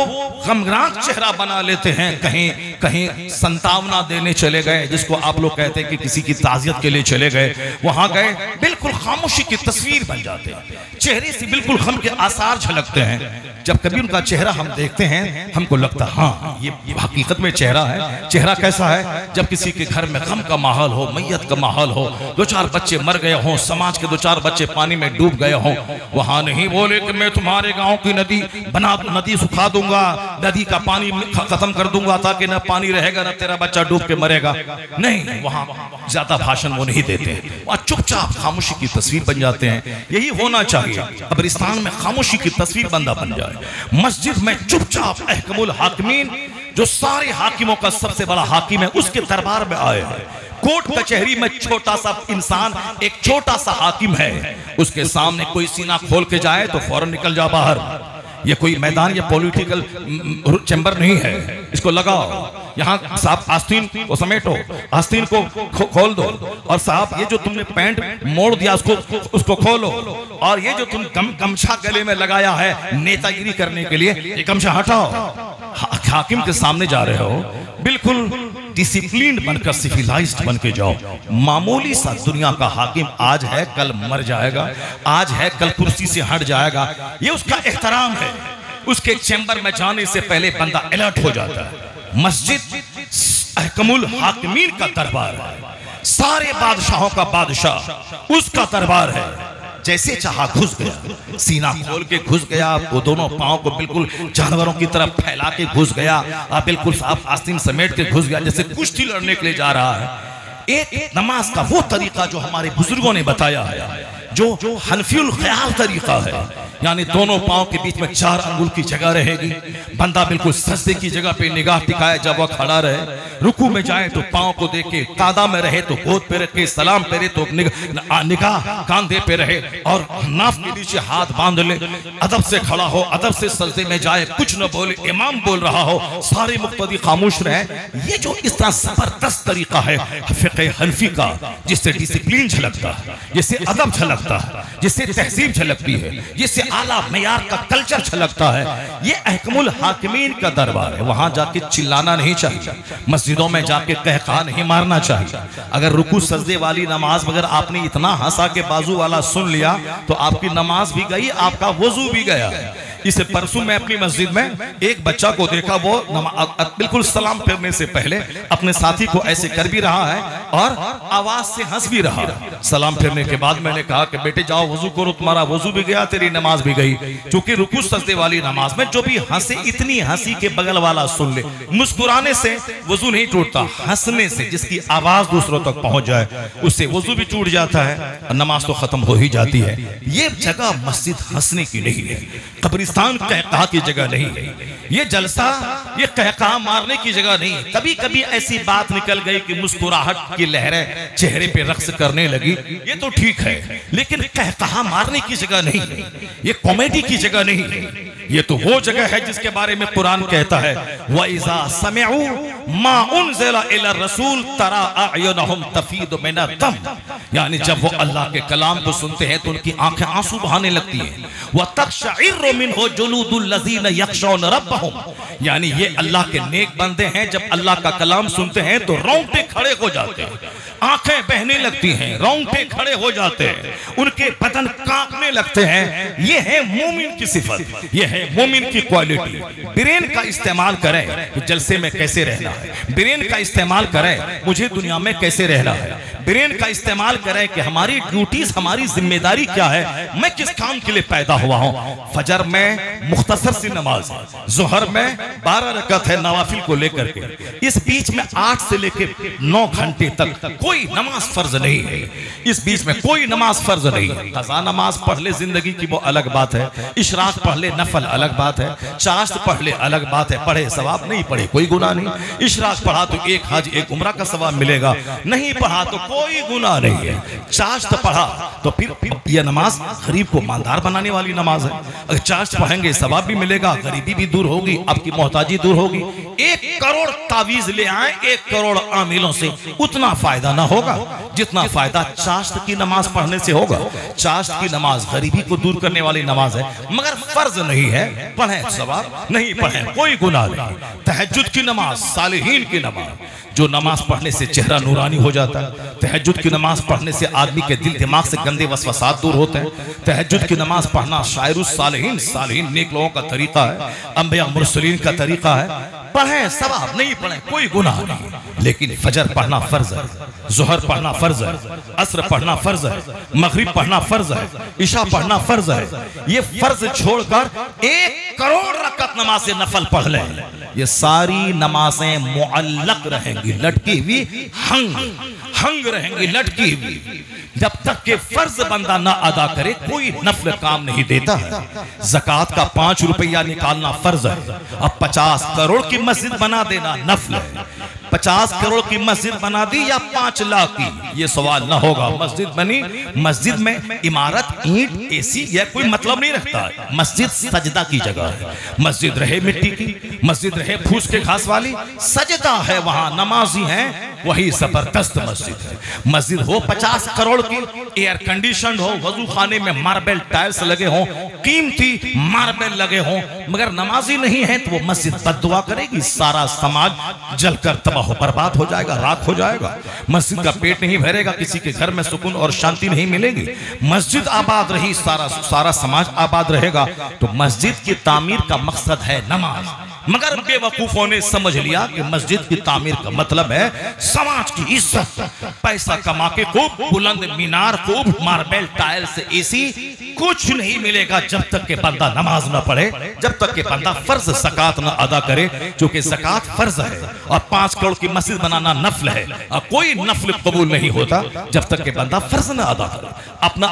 गमगनाक चेहरा बना लेते हैं। कहीं कहीं संतावना देने चले गए, जिसको आप लोग कहते हैं कि किसी की ताज़ियत के लिए चले गए, वहां गए, बिल्कुल खामोशी की तस्वीर बन जाते हैं, चेहरे से बिल्कुल गम के आसार झलकते हैं। जब कभी उनका चेहरा हम देखते हैं, हमको लगता है हाँ ये हकीकत में चेहरा है। चेहरा कैसा है? जब किसी के घर में गम का माहौल हो, मैयत का माहौल हो, दो चार बच्चे मर गए हों, समाज के दो चार बच्चे पानी में डूब गए हों, वहां नहीं बोले कि मैं तुम्हारे गांव की नदी बना, नदी सुखा दूंगा, नदी का पानी खत्म कर दूंगा ताकि न पानी रहेगा न तेरा बच्चा डूब के मरेगा। नहीं, वहां ज्यादा भाषण वो नहीं देते, वहां चुपचाप खामोशी की तस्वीर बन जाते हैं। यही होना चाहिए। कब्रिस्तान में खामोशी की तस्वीर बंदा बन जाए, मस्जिद में चुपचाप अहकमुल हाकिमीन, जो सारे हाकिमों का सबसे बड़ा हाकिम है, उसके दरबार में आए हैं। कोर्ट कचहरी में छोटा सा इंसान, एक छोटा सा हाकिम है, उसके सामने कोई सीना खोल के जाए तो फौरन निकल जा बाहर। ये कोई मैदान या पॉलिटिकल चैम्बर नहीं है, इसको लगाओ यहाँ। साहब आस्तीन को समेटो, आस्तीन को खोल दो, और साहब ये जो तुमने पैंट मोड़ दिया उसको खोलो, और ये जो तुम गमछा गले में लगाया है नेतागिरी करने के लिए, ये गमछा हटाओ। हाकिम के सामने जा रहे हो, बिल्कुल डिसिप्लिन्ड बनकर, सिविलाइज्ड बन के जाओ। मामूली सा दुनिया का हाकिम आज है कल मर जाएगा, आज है कल कुर्सी से हट जाएगा, ये उसका एहतराम है। उसके चैम्बर में जाने से पहले बंदा अलर्ट हो जाता है। मस्जिद अहकमुल हाकिमीन का दरबार है, सारे बादशाहों का बादशाह उसका दरबार है। जैसे चाहा घुस गया, सीना खोल के घुस गया, वो दोनों पांव को बिल्कुल जानवरों की तरफ फैला के घुस गया, आप बिल्कुल साफ आस्तीन समेट के घुस गया, जैसे कुश्ती लड़ने के लिए जा रहा है। एक नमाज का वो तरीका जो हमारे बुजुर्गों ने बताया है, जो हनफियुल ख्याल तरीका है, यानी दोनों पांव के बीच में 4 अंगुल की जगह रहेगी, बंदा बिल्कुल सजदे की जगह पे निगाह टिकाए, जब वह खड़ा रहे, रुकू में जाए तो पांव को देखे, कादा में रहे तो गोद पे रखे, सलाम पेरे तो निगाह कांधे पे रहे, और नाफ के नीचे हाथ बांध ले, अदब से खड़ा हो, अदब से सजदे में जाए, कुछ न बोले, इमाम बोल रहा हो, सारे मुक्तदी खामोश रहे। ये जो इस तरह जबरदस्त तरीका है फिक़्ह हनफी का, जिससे डिसिप्लिन झलकता है, जिससे अदब झलकता है, जिससे तहजीब झलकती है, जिससे आला मेयार का कल्चर छलकता है, ये अहकमुल हाकिमीन का दरबार है। वहां जाके चिल्लाना नहीं चाहिए, मस्जिदों में जाके कहका नहीं मारना चाहिए। अगर रुकू सजदे वाली नमाज मगर आपने इतना हंसा के बाजू वाला सुन लिया तो आपकी नमाज भी गई, आपका वजू भी गया। इसे परसों मैं अपनी मस्जिद में एक बच्चा को देखा, वो बिल्कुल सलाम फेरने से पहले अपने साथी को ऐसे कर भी रहा है और आवाज से हंस भी रहा है। सलाम फेरने के बाद मैंने कहा कि बेटे जाओ वजू करो, तुम्हारा वजू भी गया, तेरी नमाज भी गई। क्योंकि रुकू सजदे वाली नमाज में जो भी हंसे, इतनी हंसी के बगल वाला सुन ले। मुस्कुराने से वजू नहीं टूटता, हंसने से जिसकी आवाज दूसरों तक पहुंच जाए उससे वजू भी टूट जाता है और नमाज तो खत्म हो ही जाती है। ये जगह मस्जिद हंसने की नहीं है, कब्रिस्तान कहकहा की जगह नहीं है, ये जलसा ये कहकहा मारने की जगह नहीं है। कभी कभी ऐसी बात निकल गई कि मुस्कुराहट की लहरें चेहरे पे रक्स करने लगी, ये तो ठीक है, लेकिन कहकहा मारने की जगह नहीं है, ये कॉमेडी की जगह नहीं है। ये तो वो जगह है जिसके बारे में कुरान कहता है वइज़ा समिअू मा उनज़िला इला रसूल तरा अयुनहुम तफीदु मिनद दम, यानी जब वो अल्लाह के कलाम को सुनते हैं तो उनकी आंखें आंसू बहाने लगती हैं। व तक़शइरु मिनहु जुलूदुल लज़ीना यख़शौन रब्बहुम, यानी ये अल्लाह के नेक बंदे हैं, जब अल्लाह का कलाम सुनते हैं तो रोंगटे खड़े हो जाते हैं, आंखें बहने लगती हैं, रोंगटे खड़े हो जाते हैं, उनके बदन कांपने लगते हैं। ये है मोमिन की सिफत, ये है मोमिन की क्वालिटी। ब्रेन का इस्तेमाल करें कि जलसे में कैसे रहना है, ब्रेन का इस्तेमाल करें मुझे दुनिया में कैसे रहना है, ब्रेन का इस्तेमाल करें कि हमारी ड्यूटीज, हमारी जिम्मेदारी क्या है, मैं किस काम के लिए पैदा हुआ हूं। फजर में मुख्तसर सी नमाज, जोहर में 12 रकात है नवाफिल को लेकर के, इस बीच में 8 से लेकर 9 घंटे तक कोई नमाज फर्ज नहीं है, इस बीच में कोई नमाज फर्ज नहीं है। कज़ा नमाज पढ़ ले जिंदगी की वो अलग बात है, इशराक पढ़ ले नफल अलग बात है, चाश्त पढ़ ले अलग बात है, पढ़े सवाब, नहीं पढ़े कोई गुनाह नहीं। इशराक पढ़ा तो एक हज एक उम्रा का सवाब मिलेगा, नहीं पढ़ा तो कोई गुनाह नहीं है। चाश्त पढ़ा तो फिर यह नमाज गरीब को मालदार बनाने वाली नमाज है, अगर चाश्त पढ़ेंगे सवाब भी मिलेगा, गरीबी भी दूर होगी, आपकी मोहताजी दूर होगी। 1 करोड़ तावीज ले आए 1 करोड़ आमिलों से, उतना फायदा ना होगा जितना फायदा चाश्त की नमाज पढ़ने से होगा। चाश्त की नमाज गरीबी को दूर करने वाली नमाज है, मगर फर्ज नहीं है, पढ़े सवाब, नहीं पढ़े कोई गुनाह नहीं। तहज्जुद की नमाज सालिहीन की नमाज, जो नमाज पढ़ने से चेहरा नूरानी हो जाता है, तहज्जुद की नमाज पढ़ने से आदमी के दिल दिमाग से गंदे वसवसात दूर होते हैं। तहज्जुद की नमाज पढ़ना शायरुस सालिहीन, सालिहीन नेक लोगों का तरीका है, अंबिया मुरसलीन का तरीका है। पढ़े सवाब, नहीं पढ़े कोई गुनाह नहीं, लेकिन फजर पढ़ना फर्ज है, जोहर पढ़ना फर्ज है, असर पढ़ना फर्ज है, मगरिब पढ़ना फर्ज है, इशा पढ़ना फर्ज है। ये फर्ज छोड़कर 1 करोड़ रकात नमाज से नफल पढ़ ले, ये सारी नमाजें मुअल्लक रहेंगी, लटकी हुई, हंग रहेंगी, लटकी हुई। जब तक के फर्ज बंदा ना अदा करे कोई नफल काम नहीं देता है। ज़कात का 5 रुपया निकालना फर्ज है, अब 50 करोड़ की मस्जिद बना देना नफल है। 50 करोड़ की मस्जिद बना दी या 5 लाख की, ये सवाल ना होगा। मस्जिद बनी, मस्जिद में इमारत, ईंट, एसी यह कोई मतलब नहीं रखता है। मस्जिद सजदा की जगह है, मस्जिद रहे मिट्टी की, मस्जिद रहे फूस के घास वाली, सजदा है वहां, नमाजी हैं, वही जबरदस्त मस्जिद है। मस्जिद हो 50 करोड़ की, एयर कंडीशन हो, वजू खाने में मार्बल टाइल्स लगे हों, कीमती मार्बल लगे हों, मगर नमाजी नहीं है तो वो मस्जिद बद्दुआ करेगी, सारा समाज जलकर तबाह बर्बाद हो जाएगा, राख हो जाएगा। मस्जिद का पेट नहीं भरेगा, किसी के घर में सुकून और शांति नहीं मिलेगी। मस्जिद आबाद रही, सारा समाज आबाद रहेगा। तो मस्जिद की तामीर का मकसद है नमाज, मगर बेवकूफों ने समझ लिया कि मस्जिद की तामीर का मतलब है समाज की इज्जत, पैसा कमा के खूब बुलंद मीनार, खूब मार्बल टाइल्स, एसी, कुछ नहीं मिलेगा जब तक के बंदा नमाज ना पढ़े, जब तक के बंदा फर्ज ज़कात ना अदा करे, क्योंकि ज़कात फर्ज है और 5 करोड़ की मस्जिद बनाना नफल है, और कोई नफल कबूल नहीं होता जब तक के बंदा फर्ज ना अदा करे।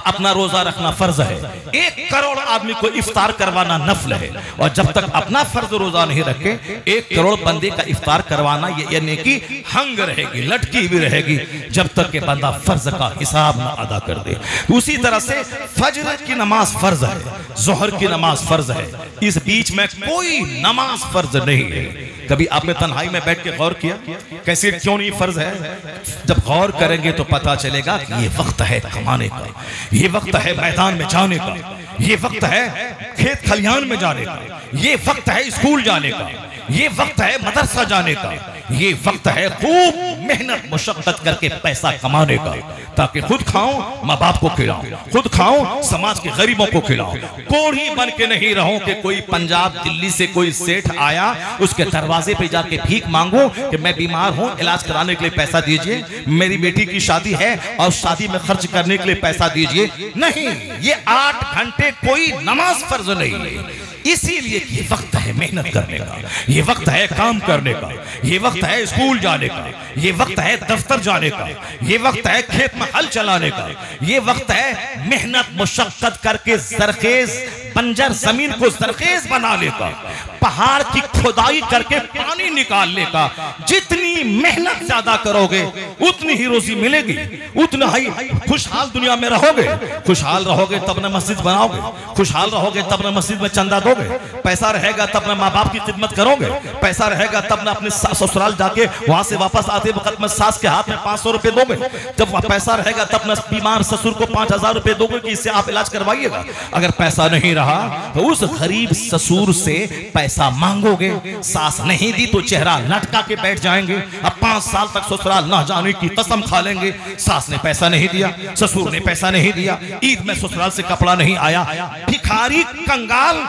अपना रोजा रखना फर्ज है, 1 करोड़ आदमी को इफ्तार करवाना नफल है, और जब तक अपना फर्ज रोजा नहीं रखे 1 करोड़ बंदे का इफ्तार करवाना यानी कि हंग रहेगी, लटकी भी रहेगी जब तक के बंदा फर्ज का हिसाब ना अदा कर दे। उसी तरह से फजर की नमाज फर्ज है, जोहर की नमाज फर्ज है, इस बीच में कोई नमाज फर्ज नहीं है। कभी आपने तन्हाई में बैठ के गौर किया कैसे क्यों नहीं फर्ज है? जब गौर करेंगे तो पता चलेगा कि ये वक्त है कमाने का, ये वक्त है मैदान में जाने का, ये वक्त है खेत खलिहान में जाने का, ये वक्त है स्कूल जाने का, ये वक्त है मदरसा जाने का, ये वक्त है खूब मेहनत मुशक्कत करके पैसा कमाने का, ताकि खुद खाऊं, माँ बाप को खिलाऊं, खुद खाऊं, समाज के गरीबों को खिलाऊं। कोढ़ी बन के नहीं रहूं कि कोई पंजाब दिल्ली से कोई सेठ आया उसके दरवाजे पे जाके भीख मांगू कि मैं बीमार हूं, इलाज कराने के लिए पैसा दीजिए, मेरी बेटी की शादी है और शादी में खर्च करने के लिए पैसा दीजिए। नहीं, ये 8 घंटे कोई नमाज फर्ज नहीं है। इसीलिए ये वक्त है मेहनत करने का, ये वक्त है काम करने का, ये वक्त है स्कूल जाने का, ये वक्त है दफ्तर जाने का, ये वक्त है खेत में हल चलाने का, ये वक्त है मेहनत मुशक्कत करके जरखेज बंजर जमीन को जरखेज बनाने का, पहाड़ की खुदाई करके पानी निकालने का। जितनी मेहनत ज्यादा करोगे उतनी ही रोजी मिलेगी, उतना ही खुशहाल दुनिया में रहोगे। खुशहाल रहोगे तब न मस्जिद बनाओगे, खुशहाल रहोगे तब न मस्जिद में चंदा दोगे, पैसा रहेगा तब न माँ बाप की खिदमत करोगे, पैसा रहेगा तब न अपने ससुराल जाके वहां से वापस आते वक्त में सास के हाथ में 500 रुपए दोगे, जब पैसा रहेगा तब न बीमार ससुर को 5000 रुपए दोगे कि इससे आप इलाज करवाइएगा। अगर पैसा नहीं रहा तो उस गरीब ससुर से पैसा मांगोगे, सास नहीं दी तो चेहरा लटका के बैठ जाएंगे, अब 5 साल तक ससुराल ना जाने की कसम खा लेंगे। सास ने पैसा नहीं दिया, ससुर ने पैसा नहीं दिया, ईद में ससुराल से कपड़ा नहीं आया, भिखारी कंगाल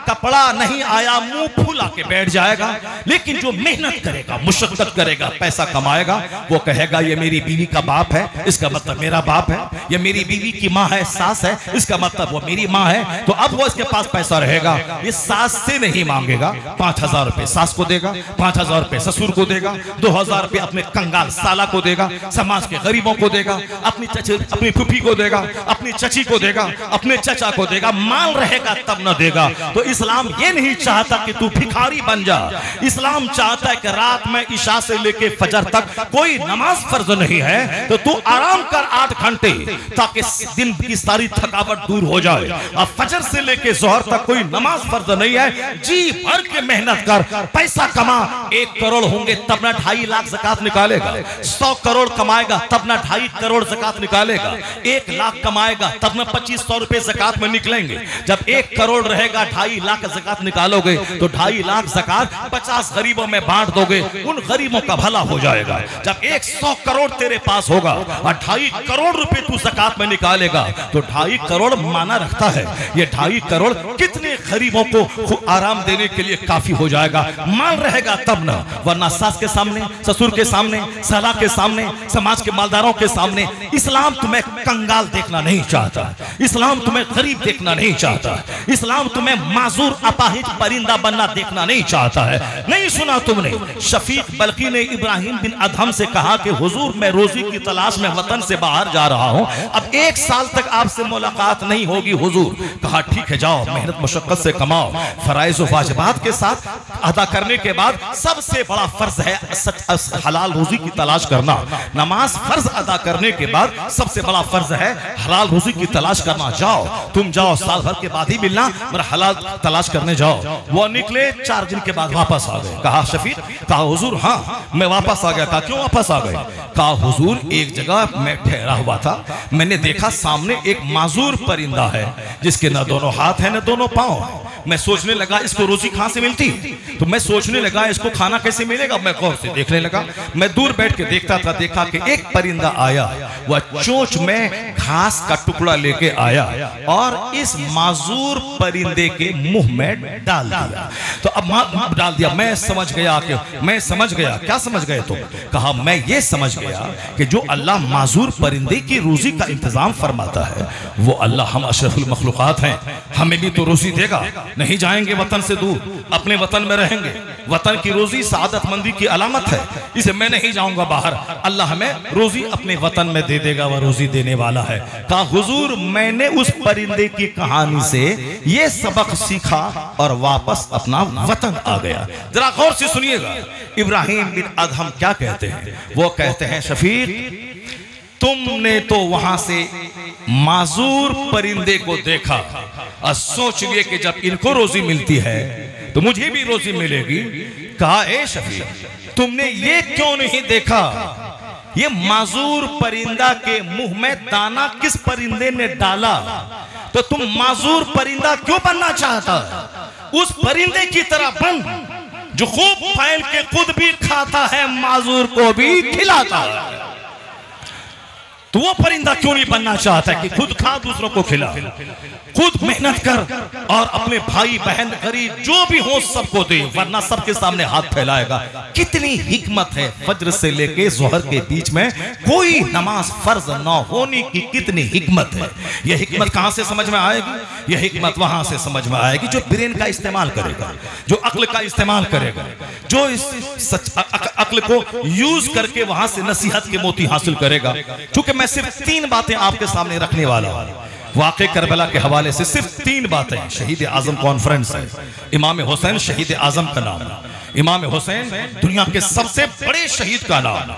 कपड़ा नहीं आया मुंह फूला के बैठ जाएगा। लेकिन जो मेहनत करेगा, मुशक्कत करेगा, पैसा कमाएगा, वो कहेगा ये मेरी बीवी का बाप है, इसका मतलब मेरा बाप है, ये मेरी बीवी की माँ है, सास है, इसका मतलब वो मेरी माँ है। तो अब वो इसके पास पैसा रहेगा, ये सास से नहीं मांगेगा, 5000 रुपए सास को देगा, 5000 रुपए ससुर को देगा, 2000 रुपए अपने कंगाल साला को देगा, समाज के गरीबों को देगा, अपनी फूफी को देगा, अपनी चची को देगा, अपने चचा को देगा। माल रहेगा तब न देगा। तो इस्लाम ये नहीं चाहता कि तू भिखारी बन जा। इस्लाम चाहता है कि रात में इशा से लेके फजर तक कोई नमाज फर्ज नहीं है तो तू आराम कर 8 घंटे, ताकि दिन की सारी थकावट दूर हो जाए। और फजर से लेके जोहर तक कोई नमाज फर्ज नहीं है, जी भर के मेहनत कर, पैसा कमा। 1 करोड़ होंगे तब ना 2.5 लाख ज़कात निकालेगा, 100 करोड़ कमाएगा तब ना 2.5 करोड़ ज़कात निकालेगा, 1 लाख कमाएगा तब ना 2500 रुपए ज़कात में निकलेंगे। जब 1 करोड़ रहेगा 2.5 लाख ज़कात निकालोगे तो 2.5 लाख ज़कात 50 गरीबों में बांट दोगे, उन गरीबों का भला हो जाएगा। जब 100 करोड़ तेरे पास होगा और 2.5 करोड़ रुपए तू ज़कात में निकालेगा तो 2.5 करोड़ माना रखता है। ये 2.5 करोड़ कितने गरीबों को आराम देने के लिए काफी हो जाएगा। माल रहेगा तब ना, वरना सास के सामने, ससुर के सामने, साला के सामने, समाज के मालदारों के सामने इस्लाम तुम्हें कंगाल देखना नहीं चाहता, इस्लाम तुम्हें गरीब देखना नहीं चाहता, इस्लाम तुम्हें माजूर अपाहिज परिंदा बनना देखना नहीं चाहता है। नहीं सुना तुमने शफीक बल्कि ने इब्राहिम बिन अदहम से कहा कि हुजूर मैं रोजी की तलाश में वतन से बाहर जा रहा हूं, अब 1 साल तक आपसे मुलाकात नहीं होगी हुजूर। कहा ठीक है जाओ, मेहनत मुशक्कत से कमाओ, फराइज और वाजिबात के साथ अदा करने के बाद सबसे बड़ा फर्ज है हलाल रोजी की तलाश करना। नमाज फर्ज अदा करने के बाद सबसे बड़ा फर्ज है हलाल रोजी की तलाश करना। जाओ तुम जाओ, साल भर के बाद ही मिलना, मगर हलाल तलाश करने जाओ। वो निकले, 4 दिन के बाद वापस आ गए। कहा शफीक, कहा हुजूर हाँ मैं वापस आ गया। कहा क्यों वापस आ गए? कहा हुजूर एक जगह मैं ठहरा हुआ था, मैंने देखा सामने एक माजूर परिंदा है जिसके न दोनों हाथ है न दोनों पांव। मैं सोचने लगा इसको रोजी कहां से मिलती, तो मैं सोचने लगा इसको खाना कैसे मिलेगा। मैं गौर से देखने लगा, मैं दूर बैठ के देखता था, देखा कि एक परिंदा आया, वह चोंच में घास का टुकड़ा लेके आया और इस माजूर परिंदे के मुंह में डाल दिया। तो अब डाल दिया, मैं समझ गया कि क्या समझ गए तुम? कहा मैं ये समझ गया कि जो अल्लाह माजूर परिंदे की रोजी का इंतजाम फरमाता है वो अल्लाह, हम अशरफुल मखलूकात हैं, हमें भी तो रोजी देगा। नहीं जाएंगे वतन से दूर, अपने वतन में रहेंगे। वतन की रोजी सादतमंदी की अलामत है, इसे मैं नहीं जाऊंगा बाहर, अल्लाह हमें रोजी अपने वतन में दे देगा, वह रोजी देने वाला है। कहा हुजूर मैंने उस परिंदे की कहानी से ये सबक सीखा और वापस अपना वतन आ गया। जरा गौर से सुनिएगा इब्राहिम बिन अदहम क्या कहते हैं। वो कहते हैं शफीक तुमने तो वहां से माजूर परिंदे को देखा और सोच लिए कि जब इनको रोजी मिलती है तो मुझे भी रोजी मिलेगी। कहा ए शफीक तुमने ये क्यों नहीं देखा, ये माजूर परिंदा के मुंह में दाना किस परिंदे ने डाला, तो तुम माजूर परिंदा क्यों बनना चाहता? उस परिंदे की तरह बन जो खूब फैल के खुद भी खाता है, माजूर को भी खिलाता है। तो वो परिंदा क्यों नहीं बनना चाहता कि खुद खा दूसरों को खिला, खुद मेहनत कर और अपने भाई बहन गरीब जो भी हो सबको दे, वरना सबके सामने हाथ फैलाएगा। कितनी हिकमत है फज्र से लेके ज़ोहर के बीच में कोई नमाज फर्ज ना होने की, कितनी हिकमत है। यह हिकमत कहां से समझ में आएगी? यह हिकमत वहां से समझ में आएगी जो ब्रेन का इस्तेमाल करेगा, जो अक्ल का इस्तेमाल करेगा, जो इस अक्ल को यूज करके वहां से नसीहत के मोती हासिल करेगा। क्योंकि मैं सिर्फ 3 बातें आपके सामने रखने वाला हूं वाक़े करबला के हवाले से, सिर्फ 3 बातें। शहीद आजम कॉन्फ्रेंस है, इमाम हुसैन शहीद आजम का नाम, इमाम हुसैन दुनिया के सबसे बड़े शहीद का नाम,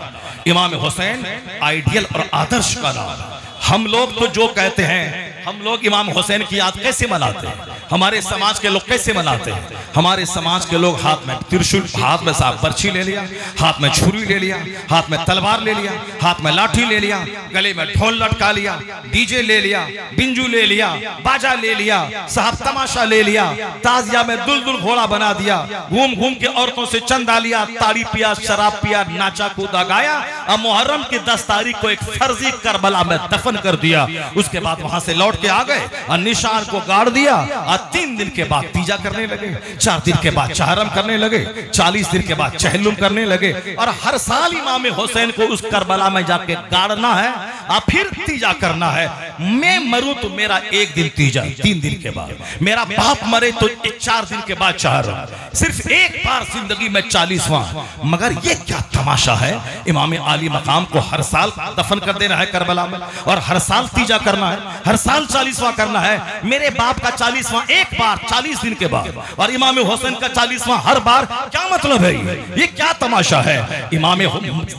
इमाम हुसैन आइडियल और आदर्श का नाम। हम लोग तो जो कहते हैं, हम लोग इमाम हुसैन की याद कैसे मनाते हैं? हमारे समाज के लोग कैसे मनाते हैं? हमारे समाज के लोग हाथ में त्रिशूल, हाथ में साहब बर्छी ले लिया, हाथ में छुरी ले लिया, हाथ में तलवार ले लिया, हाथ में लाठी ले लिया, गले में ढोल लटका लिया, डीजे ले लिया, बिंजू ले लिया, बाजा ले लिया, साहब तमाशा ले लिया, ताजिया में दुलदुल घोड़ा बना दिया, घूम घूम के औरतों से चंदा लिया, ताड़ी पिया, शराब पिया, नाचा कूदा गाया, और मुहर्रम की 10 तारीख को एक फर्जी करबला में दफन कर दिया। उसके बाद वहां से लौट के आ गए और निशान को गाड़ दिया, और 3 दिन के बाद तीजा करने लगे, 4 दिन के बाद चहरम करने लगे, 40 दिन के बाद चहलुम करने लगे। और हर साल इमाम हुसैन को उस करबला में जाके गाड़ना है और फिर तीजा करना है। मैं मरूं तो मेरा 1 दिन तीजा, 3 दिन के बाद मेरा बाप मरे तो 4 दिन के बाद चहरम, सिर्फ एक बार जिंदगी में 40वां। मगर ये क्या तमाशा है? इमाम आली मकाम को हर साल दफन कर देना है करबला में, और हर साल तीजा करना है, हर साल 40वां करना है। मेरे बाप का 40वां एक बार 40 दिन के बाद, और इमाम हुसैन का 40वां हर बार। क्या मतलब है ये क्या तमाशा है? इमाम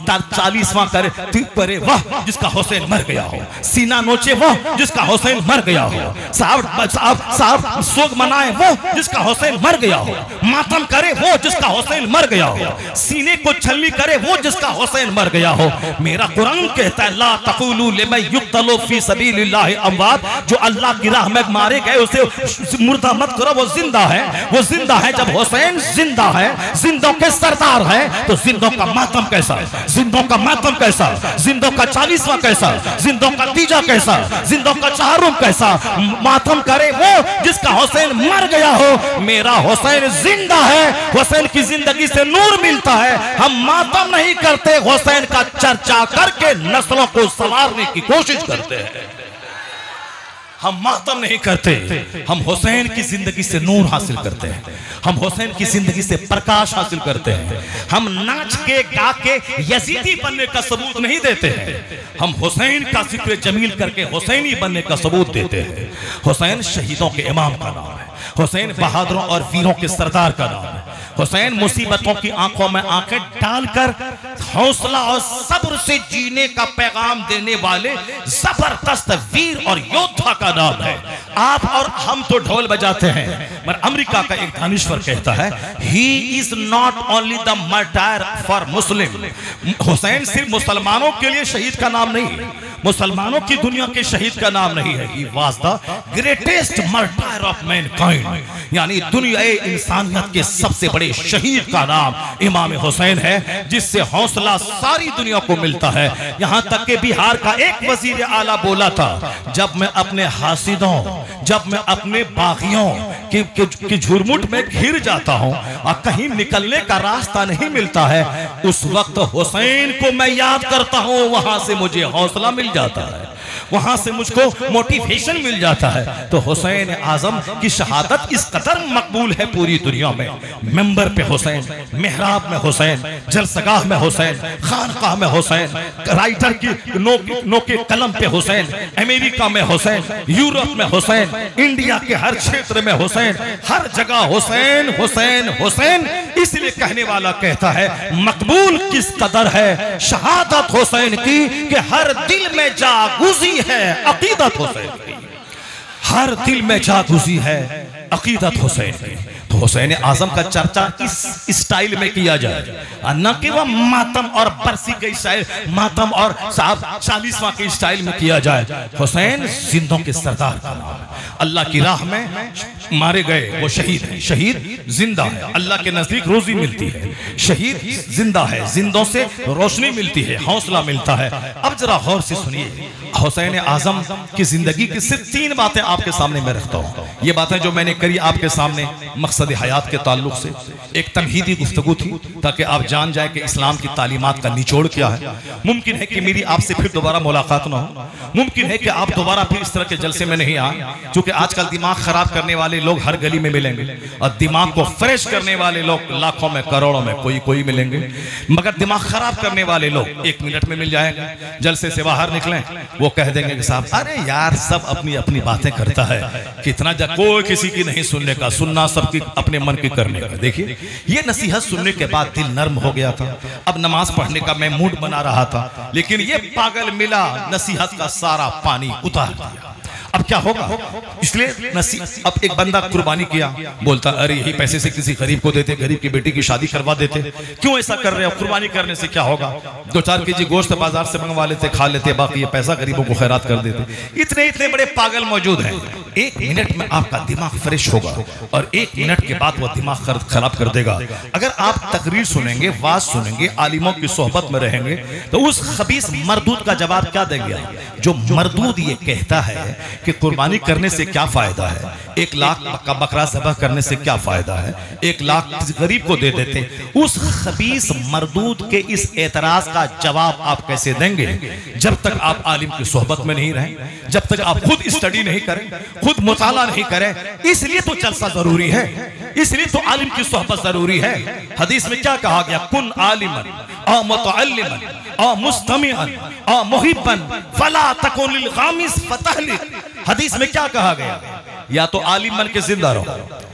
40वां करे वाह जिसका हुसैन मर गया हो, सीना नोचे वो जिसका हुसैन मर गया हो, साहब सोग मनाए वो जिसका हुसैन मर गया हो, मातम करे वो जिसका हुसैन मर गया हो, सीने को छलनी करे वो जिसका हुसैन मर गया हो। मेरा कुरान कहता है ला तक़ूलू लिमन युक़्तलू फी सबीलिल्लाहि अमवात, जो अल्लाह की राह में मारे गए उसे मुर्दा मत करो, वो जिंदा है, वो जिंदा है। जब हुसैन जिंदा है, जिंदों के सरदार है, तो जिंदों का मातम कैसा, जिंदों का मातम कैसा, जिंदों का 40वां कैसा, जिंदों का तीजा कैसा, जिंदों का चहरुम कैसा। मातम करे वो जिसका हुसैन मर गया हो। मेरा हुसैन जिंदा है, हुसैन की जिंदगी से नूर मिलता है। हम मातम नहीं करते, हुसैन का चर्चा करके नस्लों को संवारने की कोशिश करते हैं। हम मातम नहीं करते, हम हुसैन की जिंदगी से नूर हासिल करते हैं, हम हुसैन की जिंदगी से प्रकाश हासिल करते हैं। हम नाच के गा के यजीदी बनने का सबूत नहीं देते हैं, हम हुसैन का जिक्र जमील करके हुसैनी बनने का सबूत देते हैं। हुसैन शहीदों के इमाम का नाम है, हुसैन बहादुरों और वीरों के सरदार का नाम है। हुसैन मुसीबतों की आंखों में आंखें डालकर हौसला और सब्र से जीने का पैगाम देने वाले जबरदस्त वीर और योद्धा का नाम है। आप और हम तो ढोल बजाते हैं, मगर अमेरिका का एक दानिश्वर कहता है he is not only the martyr for Muslim. Hussain सिर्फ मुसलमानों के लिए शहीद का नाम नहीं, मुसलमानों की दुनिया के शहीद का नाम नहीं है। He was the greatest martyr of mankind, यानी दुनिया इंसानियत के सबसे बड़े शहीद का नाम इमाम हुसैन है, जिससे हौसला सारी दुनिया को मिलता है। यहां तक कि बिहार का एक वजीर आला बोला था, जब मैं अपने हासिदों, जब मैं अपने बागियों की झुरमुट में घिर जाता हूं और कहीं निकलने का रास्ता नहीं मिलता है, उस वक्त हुसैन को मैं याद करता हूं, वहां से मुझे हौसला मिल जाता है, वहां से मुझको मोटिवेशन मिल जाता है। तो हुसैन आजम की शहादत इस कदर मकबूल है पूरी दुनिया में। मेंबर पे हुसैन, मेहराब में हुसैन, जलसगाह में हुसैन, खानकाह में हुसैन, राइटर की नोके कलम पे हुसैन, अमेरिका में हुसैन, यूरोप में हुसैन, इंडिया के हर क्षेत्र में हुसैन, हर जगह हुसैन हुसैन हुसैन। इसलिए कहने वाला कहता है मकबूल किस कदर है शहादत हुसैन की कि हर दिल में जागुजी है अकीदत हुसैन की, हर दिल में जागुजी है अकीदत हुसैन की। तो हुसैन आजम का चर्चा इस स्टाइल में किया जाए, न कि वह मातम और बरसी के स्टाइल, मातम और 40वां के स्टाइल में किया जाए। हुसैन जिंदों के सरदार का नाम है। अल्लाह की राह में मारे गए वो शहीद है, शहीद जिंदा है, अल्लाह के नजदीक रोजी मिलती है, शहीद जिंदा है, जिंदों से रोशनी मिलती है, हौसला मिलता है। अब जरा गौर से सुनिए, हुसैन आजम की जिंदगी की सिर्फ 3 बातें आपके सामने मैं रखता हूँ। ये बातें जो मैंने करी आपके सामने मकसद हयात के ताल्लुक से एक तमहीदी गुफ्तगू थी, ताकि आप जान जाए कि इस्लाम की तालीमात का निचोड़ क्या है। मुमकिन है कि मेरी आपसे फिर दोबारा मुलाकात ना हो, मुमकिन है कि आप दोबारा फिर इस तरह के जलसे में नहीं आए, क्योंकि आजकल दिमाग खराब करने वाले लोग हर गली में मिलेंगे और दिमाग को फ्रेश करने वाले लोग लाखों में करोड़ों में कोई मिलेंगे, मगर दिमाग खराब करने वाले लोग 1 मिनट में मिल जाएंगे। जलसे से बाहर निकलें वो कह देंगे कि साहब अरे यार सब अपनी अपनी बातें करता है, कितना कोई किसी की नहीं सुनने का, सुनना सबकी अपने मन की करने का। देखिए ये नसीहत सुनने के बाद दिल नर्म हो गया था, अब नमाज पढ़ने का मैं मूड बना रहा था, लेकिन ये पागल मिला नसीहत का सारा पानी उतार दिया। अब क्या होगा? इसलिए अब एक बंदा कुर्बानी किया, बोलता अरे यही पैसे से किसी गरीब को देते, गरीब की बेटी की शादी करवा देते, क्यों ऐसा कर रहे हो? कुर्बानी करने से क्या होगा? 2-4 केजी गोश्त बाजार से मंगवा लेते, खा लेते, बाकी ये पैसा गरीबों को खैरात कर देते। इतने बड़े पागल मौजूद हैं। 1 मिनट में आपका दिमाग फ्रेश होगा और 1 मिनट के बाद वह दिमाग खराब कर देगा। अगर आप तकरीर सुनेंगे, वाज सुनेंगे, आलिमों की सोहबत में रहेंगे, तो उस खबीस मरदूद का जवाब क्या देंगे? जो मरदूद ये कहता है कि कुर्बानी करने से क्या फायदा है, 1 लाख का बकरा ज़बह करने से क्या फायदा है, 1 लाख गरीब को दे देते, उस खबीस मरदूद के इस एतराज का जवाब आप कैसे देंगे? जब तक आप आलिम की सोहबत में नहीं रहें, जब तक आप खुद स्टडी नहीं करें, खुद मुताला नहीं करें। इसलिए तो जलसा जरूरी है, इसलिए तो आलिम की सोहबत जरूरी है। हदीस में क्या कहा गया? कुन आलिमन औ मुतअल्लिमन औ मुस्तमिअन औ मुहिब्बन फला तकुन लिल गामिस फतहलिक। हदीस में क्या कहा गया? या तो आलिम बन के जिंदा रहो,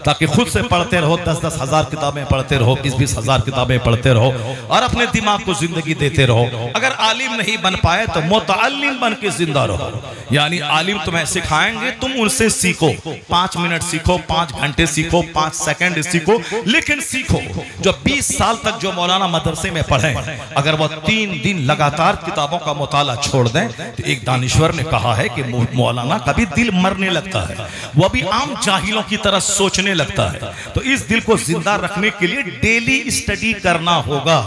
ताकि खुद से पढ़ते रहो, 10-10 हज़ार किताबें पढ़ते रहो, 20-20 हज़ार किताबें पढ़ते रहो और अपने दिमाग को जिंदगी देते रहो। अगर आलिम नहीं बन पाए तो मुतअल्लिम बन के जिंदा रहो, यानी आलिम तुम्हें सिखाएंगे, तुम उनसे सीखो, 5 मिनट सीखो, 5 घंटे सीखो, 5 सेकंड सीखो, लेकिन सीखो। जो 20 साल तक जो मौलाना मदरसे में पढ़े, अगर वो 3 दिन लगातार किताबों का मुताला छोड़ दें, तो एक दानिश्वर ने कहा है कि मौलाना कभी दिल मरने लगता है, वह भी आम जाहिलों की तरह सोचने लगता है। तो इस दिल को जिंदा रखने के लिए डेली स्टडी करना होगा।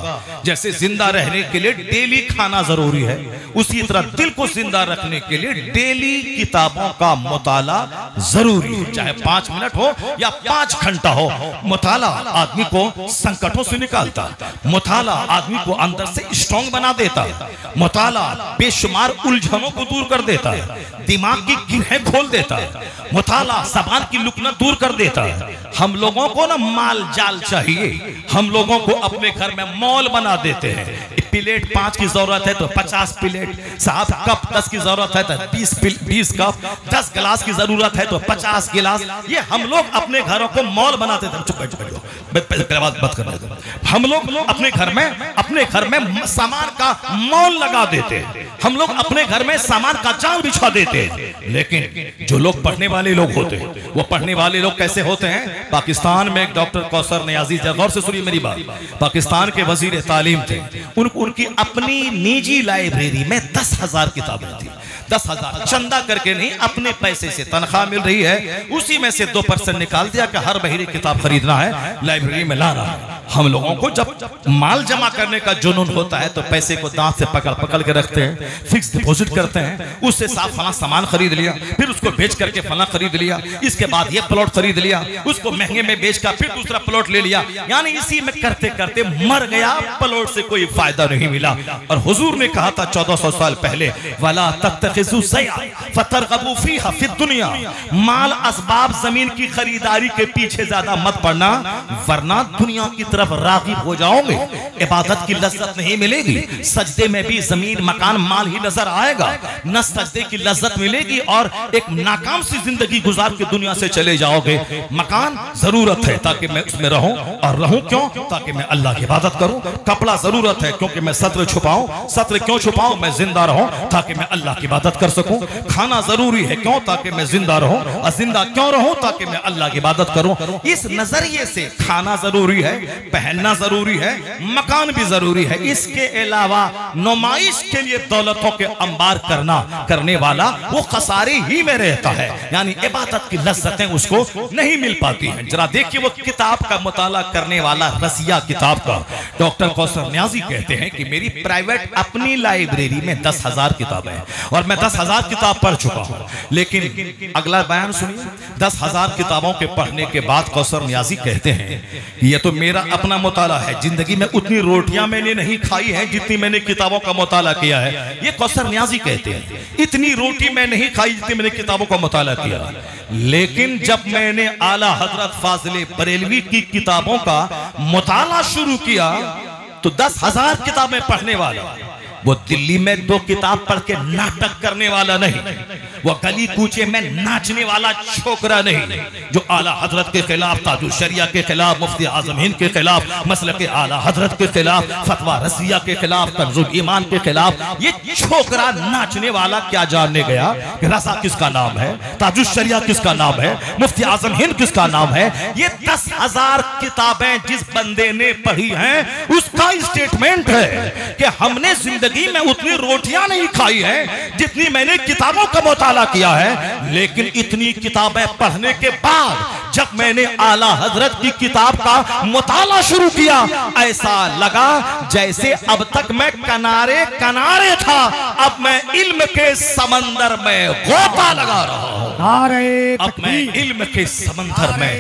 जैसे जिंदा रहने के लिए डेली खाना जरूरी है, उसी तरह दिल को जिंदा रखने के लिए डेली किताबों का मुताला जरूरी है, चाहे 5 मिनट हो या 5 घंटा हो। मुताला आदमी को संकटों से निकालता है, मुताला आदमी को अंदर से स्ट्रॉन्ग बना देता है, मुताला बेशुमार उलझनों को दूर कर देता है, दिमाग की गिरहें खोल देता है, मुताला ज़बान की लुकना दूर कर देता है। हम लोगों को ना माल जाल चाहिए, हम लोगों को अपने घर में मॉल बना देते हैं। प्लेट 5 की जरूरत है तो 50 प्लेट, साहब कप 10 की जरूरत है तो 20 कप, 10 गिलास की जरूरत है तो 50 गिलास। ये हम लोग अपने घरों को मॉल बनाते थे। चुप बात कर रहे थे। हम लोग अपने घर में सामान का मॉल लगा देते हैं, हम लोग अपने घर में सामान का जाल बिछा देते हैं। लेकिन जो लोग पढ़ने वाले लोग होते हैं, वो पढ़ने वाले लोग कैसे होते हैं? पाकिस्तान में एक डॉक्टर कौसर नियाजी, गौर से सुनिए मेरी बात, पाकिस्तान के वजीर तालीम थे, उनकी अपनी निजी लाइब्रेरी में 10,000 किताबें थी। 10,000 चंदा करके नहीं, अपने पैसे से तनख्वाह मिल रही है, उसी में से 2% निकाल दिया कि हर महीने किताब खरीदना है, लाइब्रेरी में लाना है। हम लोगों को जब माल जमा करने का जुनून होता है तो पैसे को दांत से पकड़ के रखते हैं, फिक्स डिपॉजिट करते हैं, उससे साफ फला सामान खरीद लिया, फिर उसको बेच करके फला खरीद लिया, इसके बाद ये प्लॉट खरीद लिया, उसको महंगे में बेच कर फिर दूसरा प्लॉट ले लिया, यानी इसी में करते करते मर गया, प्लॉट से कोई फायदा नहीं मिला। और हुजूर ने कहा था 1400 साल पहले, वला तत्तखिजू ज़ैआ फतरगबू फीहा फिद दुनिया, माल असबाब जमीन की खरीदारी के पीछे ज्यादा मत पड़ना, वरना दुनिया की तरफ तरफ राग़िब हो जाओगे, इबादत की लज्जत नहीं मिलेगी, सजदे में भी जमीन मकान माल ही नजर आएगा, न सजदे की लज्जत मिलेगी और एक नाकाम सी जिंदगी गुजार के दुनिया से चले जाओगे। मकान जरूरत है ताकि मैं उसमें रहूं, और रहूं क्यों? ताकि मैं अल्लाह की इबादत करूं। कपड़ा जरूरत है क्योंकि मैं सत्र छुपाऊं। सत्र क्यों छुपाऊं? मैं जिंदा रहूं ताकि मैं अल्लाह की इबादत कर सकूं। खाना जरूरी है क्यों? ताकि मैं जिंदा रहूं। और जिंदा क्यों रहूं? ताकि मैं अल्लाह की इबादत करूं। इस नजरिए से खाना जरूरी है, पहनना जरूरी है, मकान भी जरूरी है। इसके अलावा नुमाइश के लिए दौलतों के अंबार करने वाला वो खसारे ही में रहता है, यानी इबादत की लज्जतें उसको नहीं मिल पाती हैं। जरा देखिए वो किताब का मुताला करने वाला रसिया किताब का डॉक्टर कौसर न्याजी कहते हैं कि मेरी प्राइवेट अपनी लाइब्रेरी में 10,000 किताबें हैं और मैं 10,000 किताब पढ़ चुका हूं। लेकिन अगला बयान सुनिए, 10,000 किताबों के पढ़ने के बाद कौसर न्याजी कहते हैं कि यह तो मेरा अपना मुताला है, जिंदगी में उतनी रोटियां मैंने नहीं खाई है जितनी मैंने किताबों का मुताला किया है। ये कौसर न्याजी कहते हैं इतनी रोटी मैं नहीं खाई जितनी मैंने किताबों का मुताला किया। लेकिन जब मैंने आला हजरत फाजिले बरेलवी की किताबों का मुताला शुरू किया तो 10,000 किताबें पढ़ने वाला वो दिल्ली में 2 किताब पढ़ के नाटक करने वाला नहीं, वो गली कूचे में नाचने वाला छोकरा नहीं, जो आला हजरत के खिलाफ, ताजुल शरिया के खिलाफ, मुफ्ती आजम हिंद के खिलाफ, मसलक आला हजरत के खिलाफ, फतवा रसिया के खिलाफ, कंजुल ईमान के खिलाफ, ये छोकरा नाचने वाला क्या जानने गया कि रजा किसका नाम है, ताजुल शरिया किसका नाम है, मुफ्ती आजम हिंद किसका नाम है। ये 10,000 किताबें जिस बंदे ने पढ़ी हैं उसका स्टेटमेंट है कि हमने जिंदगी में उतनी रोटियां नहीं खाई है जितनी मैंने किताबों का मुताला किया है। लेकिन इतनी किताबें पढ़ने के बाद जब मैंने आला हजरत की किताब का मुताला शुरू किया, ऐसा लगा जैसे अब तक मैं किनारे किनारे था, अब मैं इल्म के समंदर में गोता लगा रहा हूं। अब मैं इल्म के समंदर में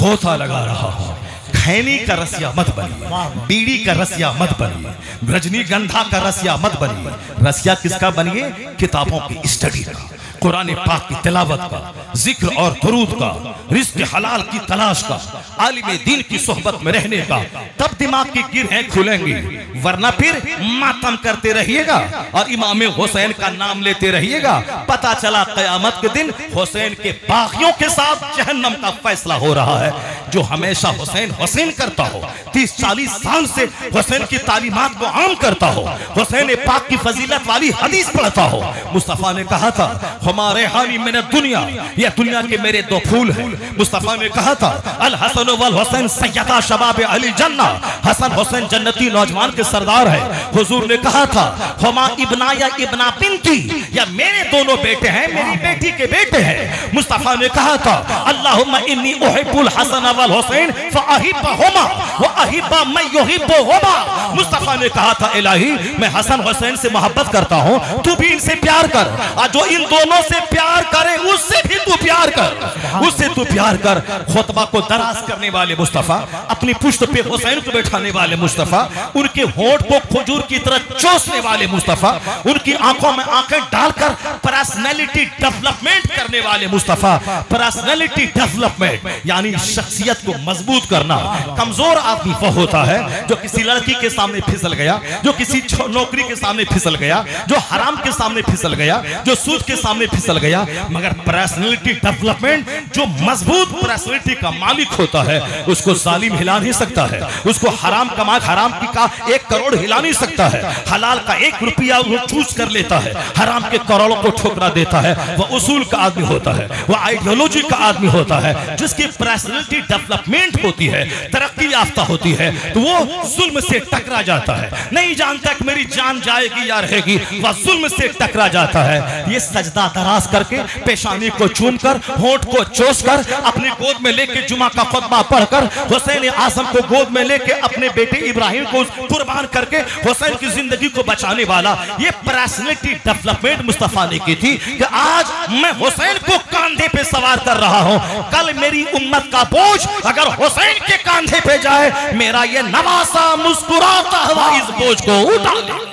गोता लगा रहा हूं। खैनी का रसिया मत बनिए, बीड़ी का रसिया मत बनिए, रजनीगंधा का रसिया मत बनिए। रसिया किसका बनिए? किताबों की स्टडी का, कुरान पाक की तिलावत का, जिक्र और दुरूद का, रिज़्क़ हलाल की तलाश का, आलिम दीन की सोहबत में रहने का। तब दिमाग की गिरहें खुलेंगी, वरना फिर मातम करते रहिएगा और इमाम हुसैन का नाम लेते रहिएगा। पता चला क़यामत के दिन हुसैन के बागियों के साथ जहन्नम का फैसला हो रहा है। जो हमेशा हुसैन हुसैन करता हो, 30-40 साल से हुसैन की तालीमात को आम करता हो, हुसैन पाक की फजीलत वाली हदीस पढ़ता हो। मुस्तफ़ा ने कहा था हमारे हानी मैंने दुनिया, ये दुनिया के मेरे 2 फूल हैं। मुस्तफ़ा ने कहा था अल हसन वल हुसैन सय्यदा शबाब अहली जन्ना, हसन हुसैन जन्नती नौजवान के सरदार है। हुजूर ने कहा था हमा इब्ना या इब्ना बिनती, या मेरे दोनों बेटे हैं, मेरी बेटी के बेटे हैं। मुस्तफ़ा ने कहा था अल्लाहुम्मा इन्नी उहिब्बुल हसन वल हुसैन फअहिब्बहुमा व अहिब्बा मैं युहिब्बुहुमा। मुस्तफ़ा ने कहा था इलाही मैं हसन हुसैन से मोहब्बत करता हूं, तू भी इनसे प्यार कर, और जो इन दोनों से प्यार करे उससे भी तू प्यार कर, उससे तू प्यार कर। खुतबा को दराज करने वाले मुस्तफ़ा, अपनी पुश्त पे हुसैन को बैठाने वाले मुस्तफ़ा, उनके होंठ को खजूर की तरह चूसने वाले मुस्तफ़ा, उनकी आंखों में आंखें डालकर पर्सनैलिटी डेवलपमेंट करने वाले मुस्तफ़ा। पर्सनैलिटी डेवलपमेंट यानी शख्सियत को मजबूत करना। कमजोर आदमी वो होता है जो किसी लड़की के सामने फिसल गया, जो किसी नौकरी के सामने फिसल गया, जो हराम के सामने फिसल गया, जो सूद के सामने फिसल गया। मगर पर्सनैलिटी डेवलपमेंट, जो मजबूत पर्सनैलिटी का मालिक होता है उसको जालिम हिला नहीं सकता है, उसको हराम कमा हराम की का 1 करोड़ हिला नहीं सकता है, हलाल का 1 रुपया वो चूज कर लेता है, हराम के करोड़ों को ठुकरा देता है। वह उसूल का आदमी होता है, वह आइडियोलॉजी का आदमी होता है, जिसकी पर्सनैलिटी डेवलपमेंट होती है, तरक्की याफ्ता होती है, तो वो जुल्म से टकरा जाता है। नहीं जानता कि मेरी जान जाएगी या रहेगी, वह जुल्म से टकरा जाता है। ये सजदा दराज करके, पेशानी को चूमकर, होंठ को चूसकर, अपनी गोद में लेके जुमा का खुतबा पढ़कर, हुसैन आजम को गोद में लेके अपने बेटे इब्राहिम को कुर्बान करके हुसैन की जिंदगी को बचाने वाला, ये पर्सनैलिटी डेवलपमेंट मुस्तफा ने की थी कि आज मैं हुसैन को कांधे पे सवार कर रहा हूं। कल मेरी उम्मत का बोझ अगर हुसैन के कांधे पे जाए, मेरा ये नवासा मुस्कुराता हुआ इस बोझ को उठा ले।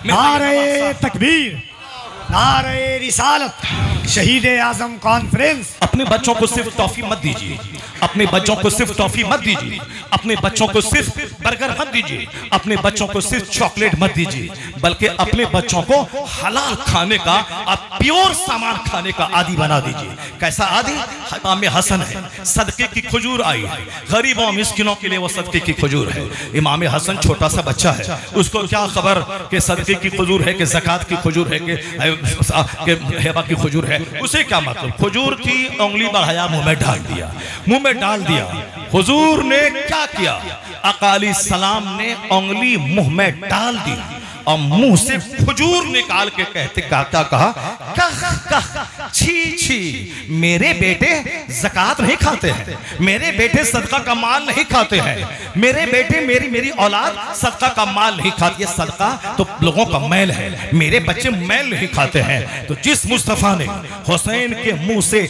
नारे तकबीर, नारे रिसालत, शहीद आजम कॉन्फ्रेंस। अपने बच्चों को सिर्फ टॉफी मत दीजिए, अपने बच्चों को सिर्फ टॉफी मत दीजिए, अपने बच्चों को सिर्फ बर्गर मत दीजिए, अपने बच्चों को सिर्फ चॉकलेट मत दीजिए, बल्कि अपने बच्चों को हलाल खाने का और प्योर सामान खाने का आदी बना दीजिए। कैसा आदी? इमाम हसन है, सदके की खजूर आई है, गरीबों मिस्किनों के लिए वो सदके की खजूर है। इमाम हसन छोटा सा बच्चा है, उसको क्या खबर कि सदके की खजूर है कि ज़कात की खजूर है कि हेबा की खजूर है, उसे क्या मतलब? खजूर थी, उंगली बढ़ाया, मुंह में डाल दिया, मुंह में डाल दिया। हुजूर ने क्या किया? आका अलैहिस्सलाम ने उंगली मुंह में डाल दी और मुंह से खजूर निकाल के कहते क्या कहा? छी छी, मेरे बेटे ज़कात नहीं खाते हैं, मेरे बेटे सदका का माल नहीं खाते हैं, मेरे बेटे मेरी औलाद सदका का माल नहीं खाती है। सदका तो लोगों का मैल है, मेरे बच्चे मैल नहीं खाते हैं। तो जिस मुस्तफ़ा ने हुसैन के मुंह से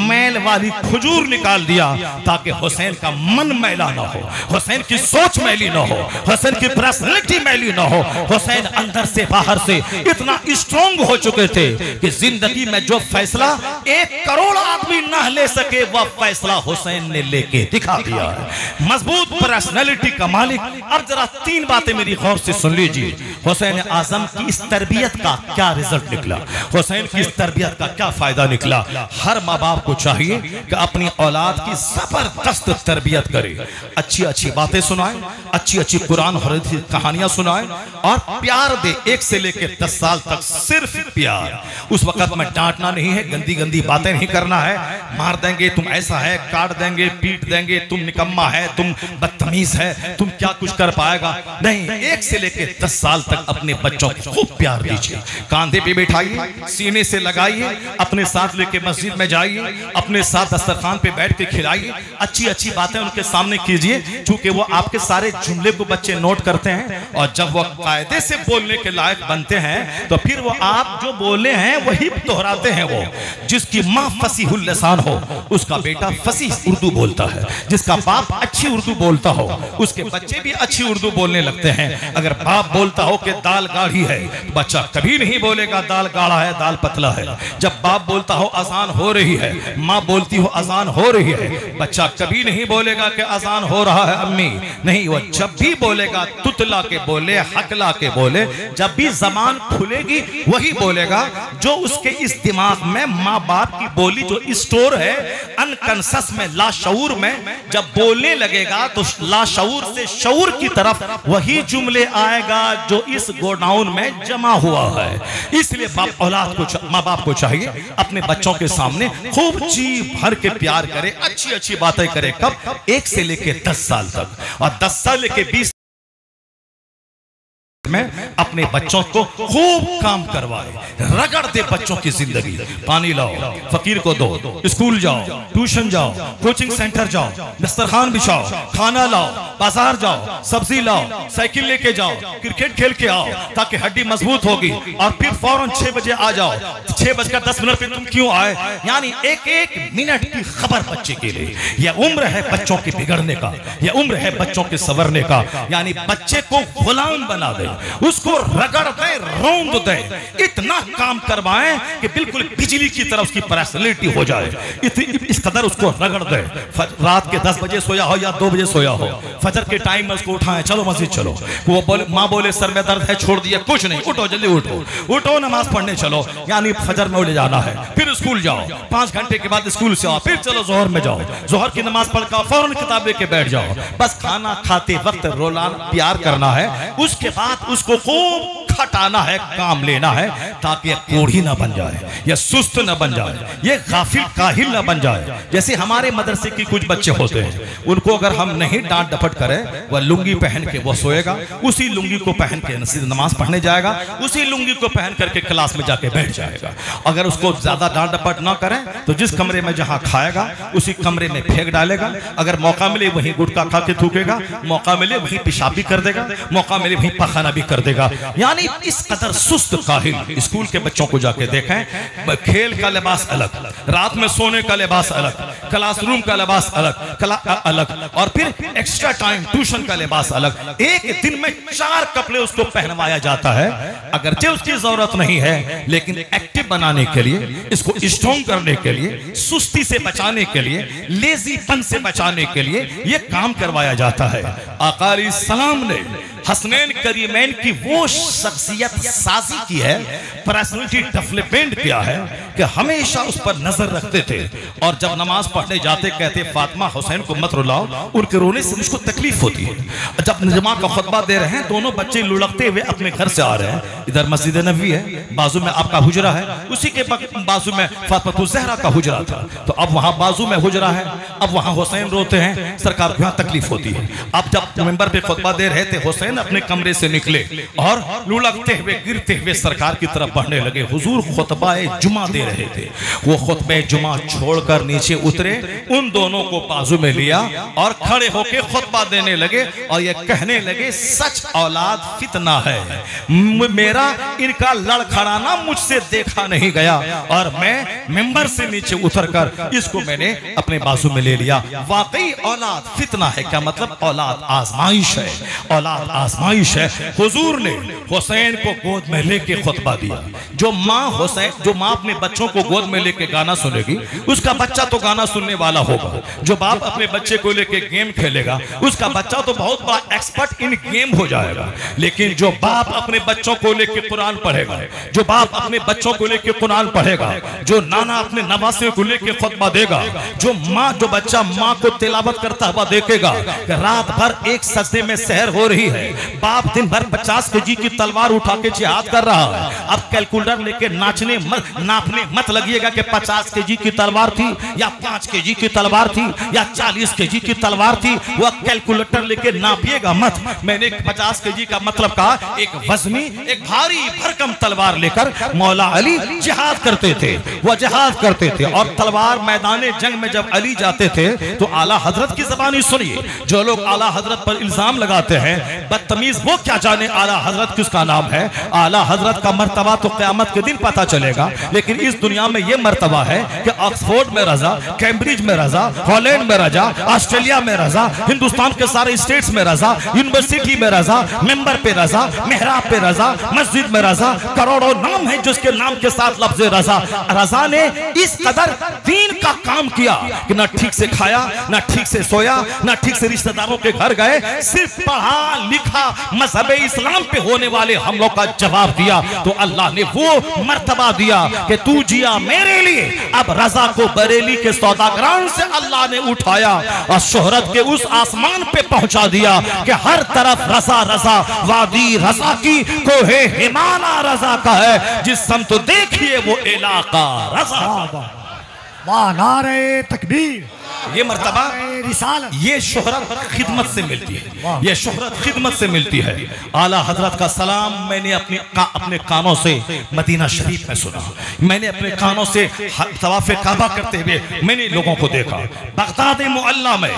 मैल वाली खजूर निकाल दिया ताकि हुसैन का मन मैला ना हो, हुसैन की सोच मैली ना हो, हुसैन की पर्सनैलिटी मैली ना हो, हुसैन अंदर से बाहर से इतना स्ट्रॉन्ग हो चुके थे कि जिंदगी में जो फैसला 1 करोड़ आदमी ना ले सके वह फैसला हुसैन ने लेके दिखा दिया है। मजबूत पर्सनैलिटी का मालिक। अब जरा 3 बातें मेरी गौर से सुन लीजिए। हुसैन आजम की इस तरबियत का क्या रिजल्ट निकला, हुसैन की इस तरबियत का क्या फायदा निकला। हर माँ बाप को चाहिए कि अपनी औलाद की जबरदस्त तरबियत करे, अच्छी अच्छी बातें सुनाए, अच्छी अच्छी कुरान और कहानियां सुनाए और प्यार दे। 1 से लेकर 10 साल तक सिर्फ प्यार। उस वक्त में डांटना नहीं है, गंदी गंदी बातें नहीं करना है, मार देंगे तुम, ऐसा है, काट देंगे, पीट देंगे, तुम निकम्मा है, तुम बदतमीज है, तुम क्या कुछ कर पाएगा, नहीं। 1 से लेकर 10 साल तक अपने बच्चों को खूब प्यार दीजिए, कांधे पे बैठाइए, सीने से लगाइए, अपने साथ लेके मस्जिद में जाइए, अपने साथ दस्तरखान पे बैठ के खिलाइए, अच्छी अच्छी बातें उनके सामने कीजिए, क्योंकि वो आपके सारे जुमले को बच्चे नोट करते हैं और जब वो कायदे से बोलने के लायक बनते हैं तो फिर वो आप जो बोले हैं वही दोहराते हैं। वो जिसकी माँ फसीहुल लसान हो उसका बेटा फसीह उर्दू बोलता है, जिसका बाप अच्छी उर्दू बोलता हो उसके बच्चे भी अच्छी उर्दू बोलने लगते हैं। अगर बाप बोलता हो कि दाल गाढ़ी है तो बच्चा कभी नहीं बोलेगा दाल गाढ़ा है, दाल पतला है। जब बाप बोलता हो अजान हो रही है, माँ बोलती हो अजान हो रही है, बच्चा कभी नहीं बोलेगा कि अजान हो रहा है अम्मी, नहीं। वो जब भी बोलेगा तुतला के बोले, हकला के बोले, जब भी जबान खुलेगी वही बोलेगा जो उसके इस दिमाग में माँ बाप की बोली जो स्टोर है अनकॉन्शियस में, लाशऊर में, जब बोलने लगेगा तो लाशऊर से शऊर की तरफ वही जुमले आएगा जो इस गोडाउन में जमा हुआ है। इसलिए औलाद को, माँ बाप को चाहिए अपने बच्चों के सामने खूब जी भर के प्यार करे, अच्छी अच्छी बातें करे। कब? 1 से लेकर 10 साल तक, और 10 साल लेके 20 में अपने बच्चों को खूब काम करवाए, रगड़ दे बच्चों की जिंदगी। पानी लाओ, फकीर को दो, स्कूल जाओ, ट्यूशन जाओ, कोचिंग सेंटर जाओ, दस्तरखान बिछाओ, खाना लाओ, बाजार जाओ, सब्जी लाओ, साइकिल लेके जाओ, क्रिकेट खेल के आओ ताकि हड्डी मजबूत होगी, और फिर फौरन 6 बजे आ जाओ। 6:10 पे तुम क्यों आए? यानी 1-1 मिनट की खबर बच्चे के लिए। यह उम्र है बच्चों के बिगड़ने का, यह उम्र है बच्चों के संवरने का। यानी बच्चे को गुलाम बना दे, उसको रगड़ दे, रौंद दे, इतना काम करवाएं कि बिल्कुल बिजली की तरह उसकी पर्सनैलिटी हो जाए। इस कदर उसको रगड़ दे। रात के 10 बजे सोया हो या 2 बजे सोया हो, फजर के टाइम में उसको उठाएं, चलो मस्जिद चलो। वो बोले, माँ बोले सर में दर्द है, छोड़ दिया, कुछ नहीं, उठो जल्दी उठो, उठो नमाज पढ़ने चलो। यानी फजर में उठ जाना है, फिर स्कूल जाओ, 5 घंटे के बाद स्कूल से आओ, फिर चलो जोहर में जाओ, जोहर की नमाज पढ़कर फौरन किताब लेके बैठ जाओ। बस खाना खाते वक्त रोलान प्यार करना है, उसके बाद उसको खूब खटाना है, काम लेना है ताकि कोढ़ी ना बन जाए, या सुस्त ना बन जाए, ये गाफिल काहिल ना बन जाए। जैसे हमारे मदरसे के कुछ बच्चे होते हैं, उनको अगर हम नहीं डांट डपट करें, वह लुंगी पहन के वो सोएगा, उसी लुंगी को पहन के नमाज पढ़ने जाएगा, उसी लुंगी को पहन करके क्लास में जाके बैठ जाएगा। अगर उसको ज्यादा डांट डपट ना करें तो जिस कमरे में जहां खाएगा उसी कमरे में फेंक डालेगा। अगर मौका मिले वहीं गुटखा खा के थूकेगा, मौका मिले वहीं पेशाब भी कर देगा, मौका मिले वहीं पखाना भी कर देगा। यानी इस कदर सुस्त काहिल। स्कूल के बच्चों को जाके देखें, खेल का लिबास अलग, रात में सोने का लिबास अलग, क्लासरूम का लिबास अलग, और फिर एक्स्ट्रा टाइम ट्यूशन का लिबास अलग। एक दिन में 4 कपड़े उसको पहनवाया जाता है। अगरचे उसकी जरूरत नहीं है, लेकिन एक्टिव बनाने के लिए, इसको स्ट्रॉन्ग करने के लिए, सुस्ती से बचाने के लिए, लेजीपन से बचाने के लिए यह काम करवाया जाता है। आका अलैहिस्सलाम ने हसनैन करीमैन की वो शख्सियत साजी की है, पर्सनैलिटी डेवलपमेंट किया है कि हमेशा उस पर नजर रखते थे। और जब नमाज पढ़ने जाते कहते फातिमा हुसैन को मत रुलाओ, उनके रोने से मुझको तकलीफ होती है। जब जुमा का खुतबा दे रहे हैं, दोनों बच्चे लुढ़कते हुए अपने घर से आ रहे हैं। इधर मस्जिद नबवी है, बाजू में आपका हुजरा है, उसी के बाजू में फातिमा ज़हरा का हुजरा था। तो अब वहां बाजू में हुजरा है, अब वहां हुसैन रोते हैं, सरकार को तकलीफ होती है। अब जब मेंबर पे खुतबा दे रहे थे, हुसैन अपने कमरे से निकले और लुढ़कते हुए गिरते हुए सरकार की तरफ बढ़ने लगे। हुजूर खुतबा-ए जुमा दे रहे थे, वो खुतबा जुमा छोड़कर नीचे उतरे, उन दोनों को बाजू में लिया और खड़े होकर खुतबा देने लगे और ये कहने लगे, सच औलाद फितना है, मेरा इनका लड़खड़ाना मुझसे देखा नहीं गया और मैं मेंबर से नीचे उतरकर इसको मैंने अपने बाजू में ले लिया। वाकई औलाद फितना है। क्या मतलब? औलाद आजमाइश है, औलाद आजमाइश है। हुजूर ने हुसैन को गोद में लेके खुतबा दिया। जो माँ अपने बच्चों को गोद में लेके गाना सुनेगी, उसका बच्चा तो गाना सुनने वाला होगा। जो बाप अपने बच्चे को लेके गेम खेलेगा, उसका बच्चा तो बहुत बड़ा एक्सपर्ट इन गेम हो जाएगा। लेकिन जो बाप अपने बच्चों को लेके कुरान पढ़ेगा, जो बाप अपने बच्चों को लेके कुरान पढ़ेगा, जो नाना अपने नवासे को लेके खुतबा देगा, जो बच्चा माँ को तिलावत करता हुआ देखेगा, रात भर एक सजदे में सहर हो रही है, बाप दिन भर 50 केजी की तलवार उठा के जिहाद कर रहा है। अब कैलकुलेटर लेके नापने मत लगिएगा कि 50 केजी की तलवार थी या 5 केजी की तलवार थी या 40 केजी की तलवार थी। वह कैलकुलेटर लेके नापिएगा मत। मैंने 50 केजी का मतलब कहा, एक वजनी, एक भारी भरकम तलवार लेकर मौला अली जिहाद करते थे। वह जिहाद करते थे और तलवार मैदान जंग में जब अली जाते थे तो आला हजरत की ज़बानी सुनिए। जो लोग आला हजरत पर इल्जाम लगाते हैं, बदतमीज, वो क्या जाने आला हजरत किसका नाम है। आला हजरत का मर्तबा तो क़यामत के दिन पता चलेगा, लेकिन इस दुनिया में यह मर्तबा है कि ऑक्सफोर्ड में रजा, कैम्ब्रिज में रजा, हॉलैंड में रजा, ऑस्ट्रेलिया में रजा, हिंदुस्तान के सारे स्टेट्स में रजा, यूनिवर्सिटी में रजा, मेंबर पे रजा, मेहराब पे रजा, मस्जिद में रजा, करोड़ों नाम है जिसके नाम के साथ लफ्ज़ रजा। रजा ने इस कदर दीन का काम किया कि ना ठीक से खाया, ना ठीक से सोया, ना ठीक से रिश्तेदारों के घर गए, सिर्फ पढ़ा लिखा मजहब इस्लाम पे होने वाले हमलों का जवाब दिया। तो अल्लाह ने वो मर्तबा दिया कि तू जिया मेरे लिए। अब रजा को बरेली के सौदागरान से अल्लाह ने उठाया और शोहरत के उस आसमान पे पहुंचा दिया कि हर तरफ रजा रजा, वादी रजा की, कोहे हिमाना रजा का है, जिस समत देखिए वो इलाका रजा। वाह, नारे तकबीर। ये मर्तबा, रिसालत, ये शोहरत खिदमत से मिलती है, ये शोहरत खिदमत से मिलती है। आला हजरत का सलाम मैंने अपने कानों से मदीना शरीफ में सुना, मैंने अपने कानों से तवाफ़े काबा करते हुए मैंने लोगों को देखा। बगदाद मुअल्ला में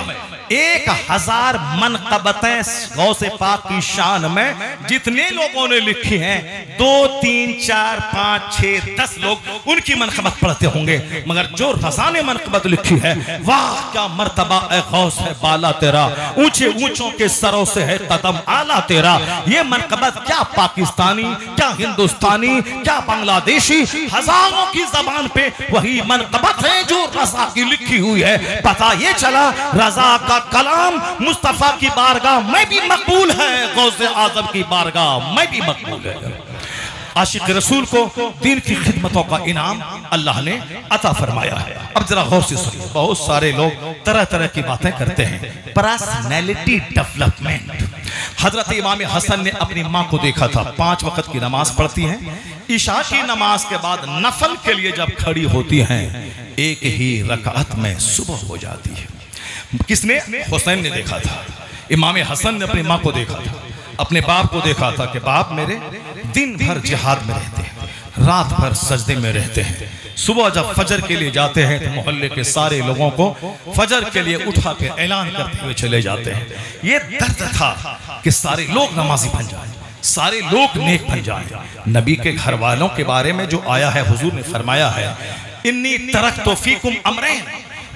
1000 मनक़बतें गौसे पाक की शान में जितने लोगों ने लिखी हैं, 2 3 4 5 6 10 लोग उनकी मनक़बत पढ़ते होंगे, मगर जो रज़ा ने मनक़बत लिखी है, वाह क्या मर्तबा ए गौस है बाला तेरा, ऊंचे ऊंचों के सरों से है कदम आला तेरा। ये मनक़बत क्या पाकिस्तानी, क्या हिंदुस्तानी, क्या बांग्लादेशी, हजारों की जबान पे वही मनक़बत है जो रज़ा की लिखी हुई है। पता ये चला रज़ा का कलाम मुस्तफा की बारगाह में भी मकबूल है, गौसे आजम की बारगाह में भी मकबूल है। आशिक रसूल को दीन की खिदमतों का इनाम अल्लाह ने अता फरमाया है। अब जरा गौर से सुनिए, बहुत सारे लोग तरह तरह की बातें करते हैं। Personality development. हजरत इमाम हसन ने अपनी माँ को देखा था, 5 वक्त की नमाज पढ़ती हैं, ईशा की नमाज के बाद नफल के लिए जब खड़ी होती हैं, एक ही रकात में सुबह हो जाती है। किसने? हुसैन ने देखा था। इमाम हसन ने अपनी माँ को देखा था, अपने बाप को देखा था कि बाप मेरे दिन भर जिहाद में रहते हैं, रात भर सजदे में रहते हैं, सुबह जब फजर के लिए जाते हैं तो मोहल्ले के सारे लोगों को फजर के लिए उठा के ऐलान करते हुए चले जाते हैं। ये दर्द था कि सारे लोग नमाजी बन जाए, सारे लोग नेक बन जाए। नबी के घर वालों के बारे में जो आया है, हुजूर ने फरमाया है, इन्नी तरक्तु फीकुम अमरैन,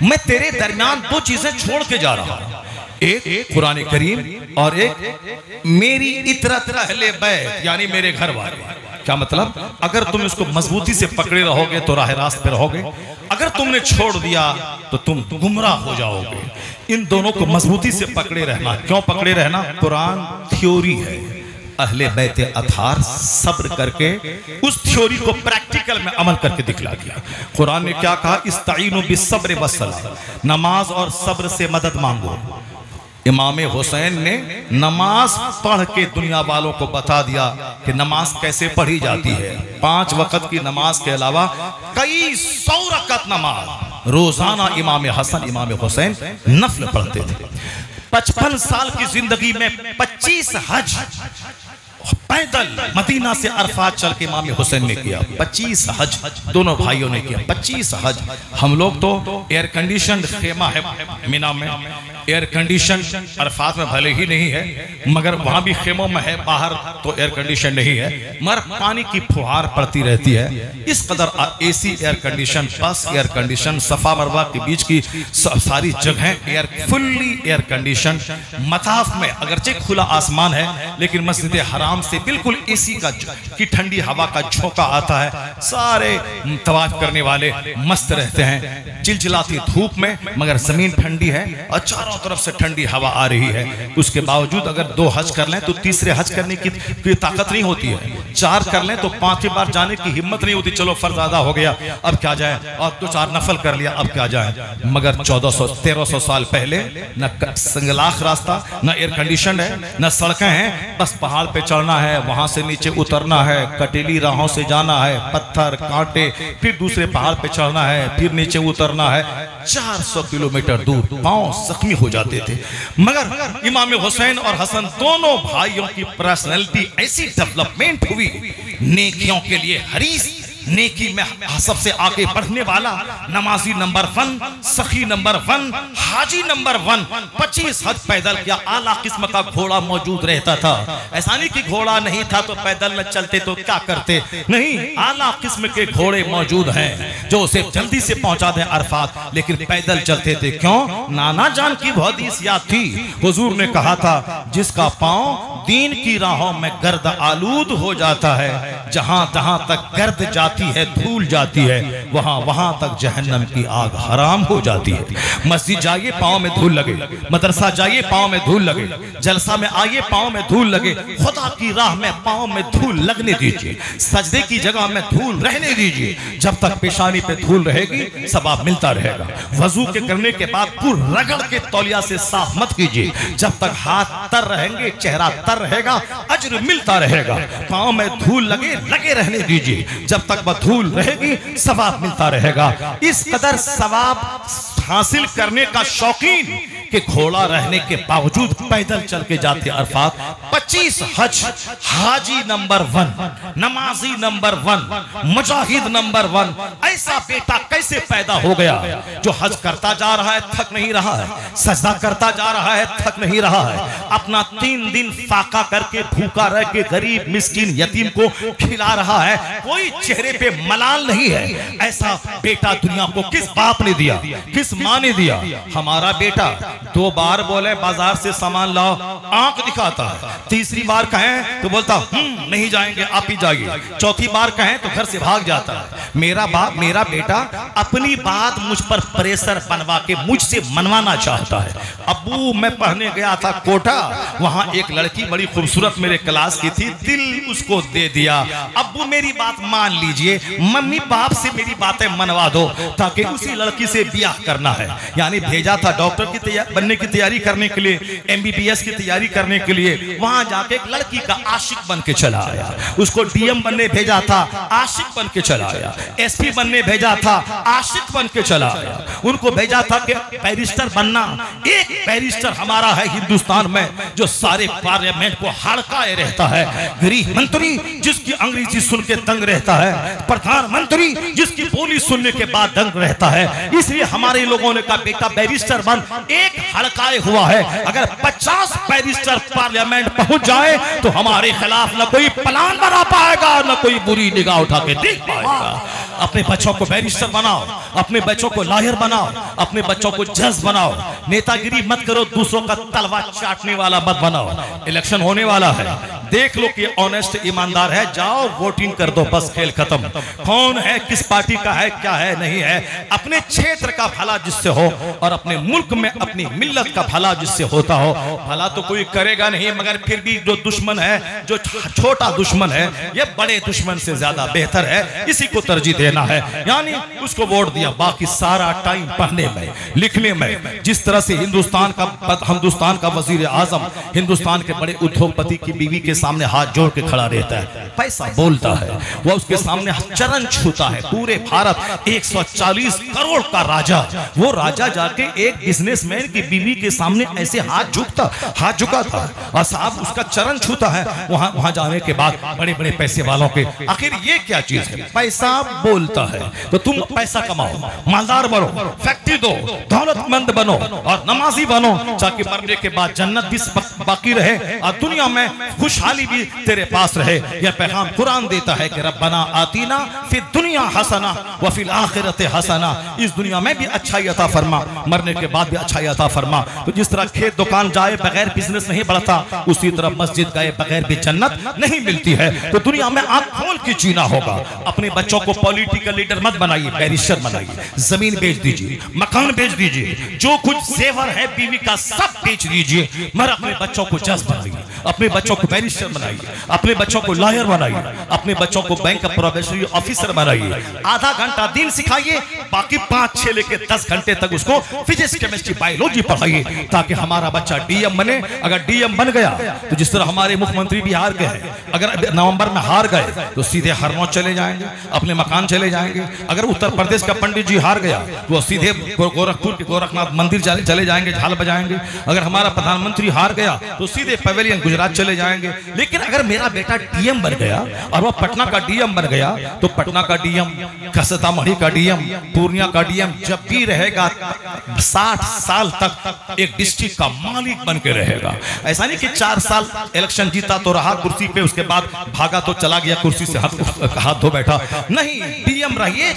मैं तेरे दरमियान दो चीजें छोड़ के जा रहा हूं, एक कुरान करीम और एक मेरी इतरत अहले बैत, यानी मेरे घर वाले। क्या मतलब? अगर तुम इसको मजबूती से पकड़े रहोगे तो राह रास्त पे रहोगे, अगर तुमने छोड़ दिया तो तुम गुमराह हो जाओगे। इन दोनों को मजबूती से पकड़े रहना। क्यों पकड़े रहना? कुरान थ्योरी है, अहले बैत अथार सब्र करके उस थ्योरी को प्रैक्टिकल में अमल करके दिखला दिया। कुरान ने क्या कहा? इस्ताईनु बिस्सब्र वस्सलाह, नमाज और सब्र से मदद मांगो। इमाम हुसैन ने नमाज पढ़ के दुनिया वालों को बता दिया कि नमाज कैसे पढ़ी जाती है। 5 वक्त की नमाज के अलावा कई 100 रकत नमाज रोजाना इमाम हसन इमाम हुसैन नफल पढ़ते थे। 55 साल की जिंदगी में 25 हज पैदल मदीना से अरफात चल के इमाम हुसैन ने किया। 25 हज दोनों भाइयों ने किया। 25 हज। हम लोग तो एयर कंडीशन खेमा है मीना में, एयर कंडीशन अरफात में भले ही नहीं है मगर वहां भी खेमों में है, बाहर तो एयर कंडीशन नहीं है, मगर पानी की फुहार पड़ती रहती है। इस कदर एसी एयर कंडीशन, बस एयर कंडीशन, सफा मरवा के बीच की सारी जगह फुल्ली एयर कंडीशन। मताफ में अगरचे खुला आसमान है लेकिन मस्जिद हराम से बिल्कुल एसी की ठंडी हवा का झोंका आता है। सारे तवाफ करने वाले मस्त रहते हैं चिलचिलाती धूप में, मगर जमीन ठंडी है और चारों तरफ से ठंडी हवा आ रही है। उसके बावजूद अगर 2 हज कर लें तो तीसरे हज करने की ताकत नहीं होती है। 4 कर लें तो 5वीं बार जाने की हिम्मत नहीं होती। चलो फर्ज अदा हो गया, अब क्या जाए, और 2-4 नफल कर लिया, अब क्या जाए। मगर 1400-1300 साल पहले न संगलाख रास्ता, न एयर कंडीशन है, न सड़कें हैं, बस पहाड़ पे चढ़ना है, वहां से नीचे उतरना है, कटीली राहों से जाना है, पत्थर कांटे, फिर दूसरे पहाड़ पे चढ़ना है, फिर नीचे उतरना है। 400 किलोमीटर दूर पांव जख्मी हो जाते थे। मगर इमाम हुसैन और हसन दोनों भाइयों की पर्सनैलिटी ऐसी डेवलपमेंट हुई, नेकियों के लिए हरीस, नेकी में सबसे आगे बढ़ने वाला, नमाजी नंबर 1, सखी नंबर 1, हाजी नंबर 1। 25 हज पैदल किया। आला किस्म का घोड़ा मौजूद रहता था। ऐसा नहीं कि घोड़ा नहीं था तो पैदल न चलते तो क्या करते, नहीं, आला किस्म के घोड़े मौजूद हैं जो उसे जल्दी से पहुंचा दें अरफात, लेकिन पैदल चलते थे। क्यों? नाना जान की हदीस याद थी। हुजूर ने कहा था, जिसका पांव दीन की राहों में गर्द आलूद हो जाता है, जहां जहां तक गर्द जाती है, धूल जाती है, वहां वहां तक जहन्नम की आग हराम हो जाती है। मस्जिद जाइए पांव में धूल लगे, मदरसा जाइए पांव में धूल लगे, जलसा में आइए पांव में धूल लगे, खुदा की राह में पांव में धूल लगने दीजिए, सजदे की जगह में धूल रहने दीजिए। जब तक पेशानी पे धूल रहेगी सवाब मिलता रहेगा। वजू के करने के बाद पूरा रगड़ के तौलिया से साफ मत कीजिए। जब तक हाथ तर रहेंगे, चेहरा तर रहेगा, अज्र मिलता रहेगा। पांव में धूल लगे रहने दीजिए। जब तक धूल रहेगी सवाब मिलता रहेगा। इस कदर सवाब हासिल करने का शौकीन कि घोड़ा रहने के बावजूद पैदल चल के जाते अरफात। 25 हज, हाजी नंबर 1, नमाजी नंबर 1, मुजाहिद नंबर 1। ऐसा बेटा कैसे पैदा हो गया जो हज करता जा रहा है, थक नहीं रहा है, सजदा करता जा रहा है, थक नहीं रहा है, अपना 3 दिन फाका करके भूखा रह के गरीब मिस्किन यतीम को खिला रहा है, कोई चेहरे पे मलाल नहीं है। ऐसा बेटा दुनिया को किस बाप ने दिया, किस माँ ने दिया? हमारा बेटा 2 बार बोले बाजार से सामान लाओ, आंख दिखाता है। तीसरी बार कहें तो बोलता नहीं जाएंगे, आप ही जाइए। चौथी बार कहें तो घर से भाग जाता है। मेरा बेटा अपनी बात मुझ पर प्रेशर बनवा के मुझसे मनवाना चाहता है। अब्बू, मैं पढ़ने गया था कोटा, वहां एक लड़की बड़ी खूबसूरत मेरे क्लास की थी, दिल उसको दे दिया। अब्बू मेरी बात मान लीजिए, मम्मी बाप से मेरी बातें मनवा दो ताकि उसी लड़की से ब्याह करना है। यानी भेजा था डॉक्टर की बनने की तैयारी करने के लिए, MBBS की तैयारी करने के लिए। वहां जाके एक लड़की का आशिक बन के चला आया। उसको DM बनने भेजा था, आशिक बन के चला आया। SP बनने ने भेजा था, आशिक बन के चला गया। उनको भेजा था कि बैरिस्टर बनना। एक बैरिस्टर हमारा है हिंदुस्तान में जो सारे पार्लियामेंट को हड़काए रहता है, गृह मंत्री जिसकी अंग्रेजी सुन के दंग रहता है, प्रधानमंत्री जिसकी बोली सुनने के बाद दंग रहता है। इसलिए हमारे लोगों ने कहा बेटा बैरिस्टर बन। एक हड़काए हुआ है, अगर 50 बैरिस्टर पार्लियामेंट पहुंच जाए तो हमारे खिलाफ न कोई प्लान बना पाएगा, न कोई बुरी निगाह उठा के देख पाएगा। अपने बच्चों को बैरिस्टर बनाओ, अपने बच्चों को लॉयर बनाओ, अपने बच्चों को जज बनाओ। नेतागिरी मत करो, दूसरों का तलवार चाटने वाला मत बनाओ। इलेक्शन होने वाला है, देख लो कि ऑनेस्ट ईमानदार है, जाओ वोटिंग कर दो, बस खेल खत्म। कौन है, किस पार्टी का है, क्या है, नहीं है, अपने क्षेत्र का भला जिससे हो और अपने मुल्क में अपनी मिल्लत का भला जिससे होता हो। भला तो कोई करेगा नहीं, मगर फिर भी जो दुश्मन है, जो छोटा दुश्मन है, ये बड़े दुश्मन से ज्यादा बेहतर है, इसी को तरजीह देना है, यानी उसको वोट दिया। बाकी सारा टाइम पढ़ने में, लिखने में। जिस तरह से हिंदुस्तान का वजीर आजम हिंदुस्तान के बड़े उद्योगपति की बीवी के सामने हाथ जोड़ के खड़ा रहता है, पैसा बोलता है, वह उसके सामने चरण छूता है। पूरे भारत 140 करोड़ का राजा, वो राजा जाके एक बिजनेसमैन की बीवी के सामने ऐसे हाथ झुका था और साहब उसका चरण छूता है। वहां जाने के बाद बड़े बड़े पैसे वालों के, आखिर ये क्या चीज है, पैसा बोलता है। तो तुम पैसा कमाओ, मालदार बनो, फैक्ट्री दो, दौलतमंद बनो और नमाजी बनो, ताकि मरने के बाद जन्नत भी बाकी रहे और दुनिया में खुशहाली भी तेरे पास रहे। यह पैगाम कुरान देता है कि रब्बना आतीना फिर दुनिया हसना व फिल आखिरते हसना, इस दुनिया में भी अच्छाई अता फरमा, मरने के बाद भी अच्छाई अता फरमा। तो जिस तरह खेत दुकान जाए बगैर बिजनेस नहीं बढ़ता, उसी तरह मस्जिद गए बगैर भी जन्नत नहीं मिलती है। तो दुनिया में आंख खोल के जीना होगा। अपने बच्चों को पॉलिटिकल लीडर मत बनाइए, बैरिस्टर बनाइए। जमीन बेच दीजिए, मकान बेच दीजिए, जो कुछ जेवर है बीवी का सब बेच दीजिए, मगर अपने बच्चों को जज बनाइए, अपने बच्चों को बैरिस्टर बनाइए, अपने बच्चों को लॉयर बनाइए, अपने बच्चों को बैंक का प्रोबेशनरी ऑफिसर बनाइए। आधा घंटा दिन सिखाइए, बाकी 5-6 लेके 10 घंटे तक उसको फिजिक्स, केमिस्ट्री, बायोलॉजी पढ़ाइए, ताकि हमारा बच्चा डीएम बने। अगर डीएम बन गया तो जिस तरह हमारे मुख्यमंत्री भी हार गए, अगर नवंबर में हार गए तो सीधे हरनौत चले जाएंगे, अपने मकान चले जाएंगे। अगर उत्तर प्रदेश का पंडित जी हार गया तो सीधे गोरखपुर के गोरखनाथ मंदिर चले जाएंगे, झाल बजाएंगे। अगर हमारा प्रधानमंत्री हार गया तो सीधे पवेलियन गुजरात चले जाएंगे। लेकिन अगर मेरा बेटा डीएम बन गया और वह पटना का डीएम बन गया तो पटना का डीएम, सीतामढ़ी का डीएम, पूर्णिया का डीएम जब भी रहेगा 60 साल तक एक डिस्ट्रिक्ट का मालिक बन के रहेगा। ऐसा नहीं कि 4 साल इलेक्शन जीता तो रहा कुर्सी पे, उसके बाद भागा तो चला गया कुर्सी से हाथ धो बैठा। नहीं, डीएम रहिए,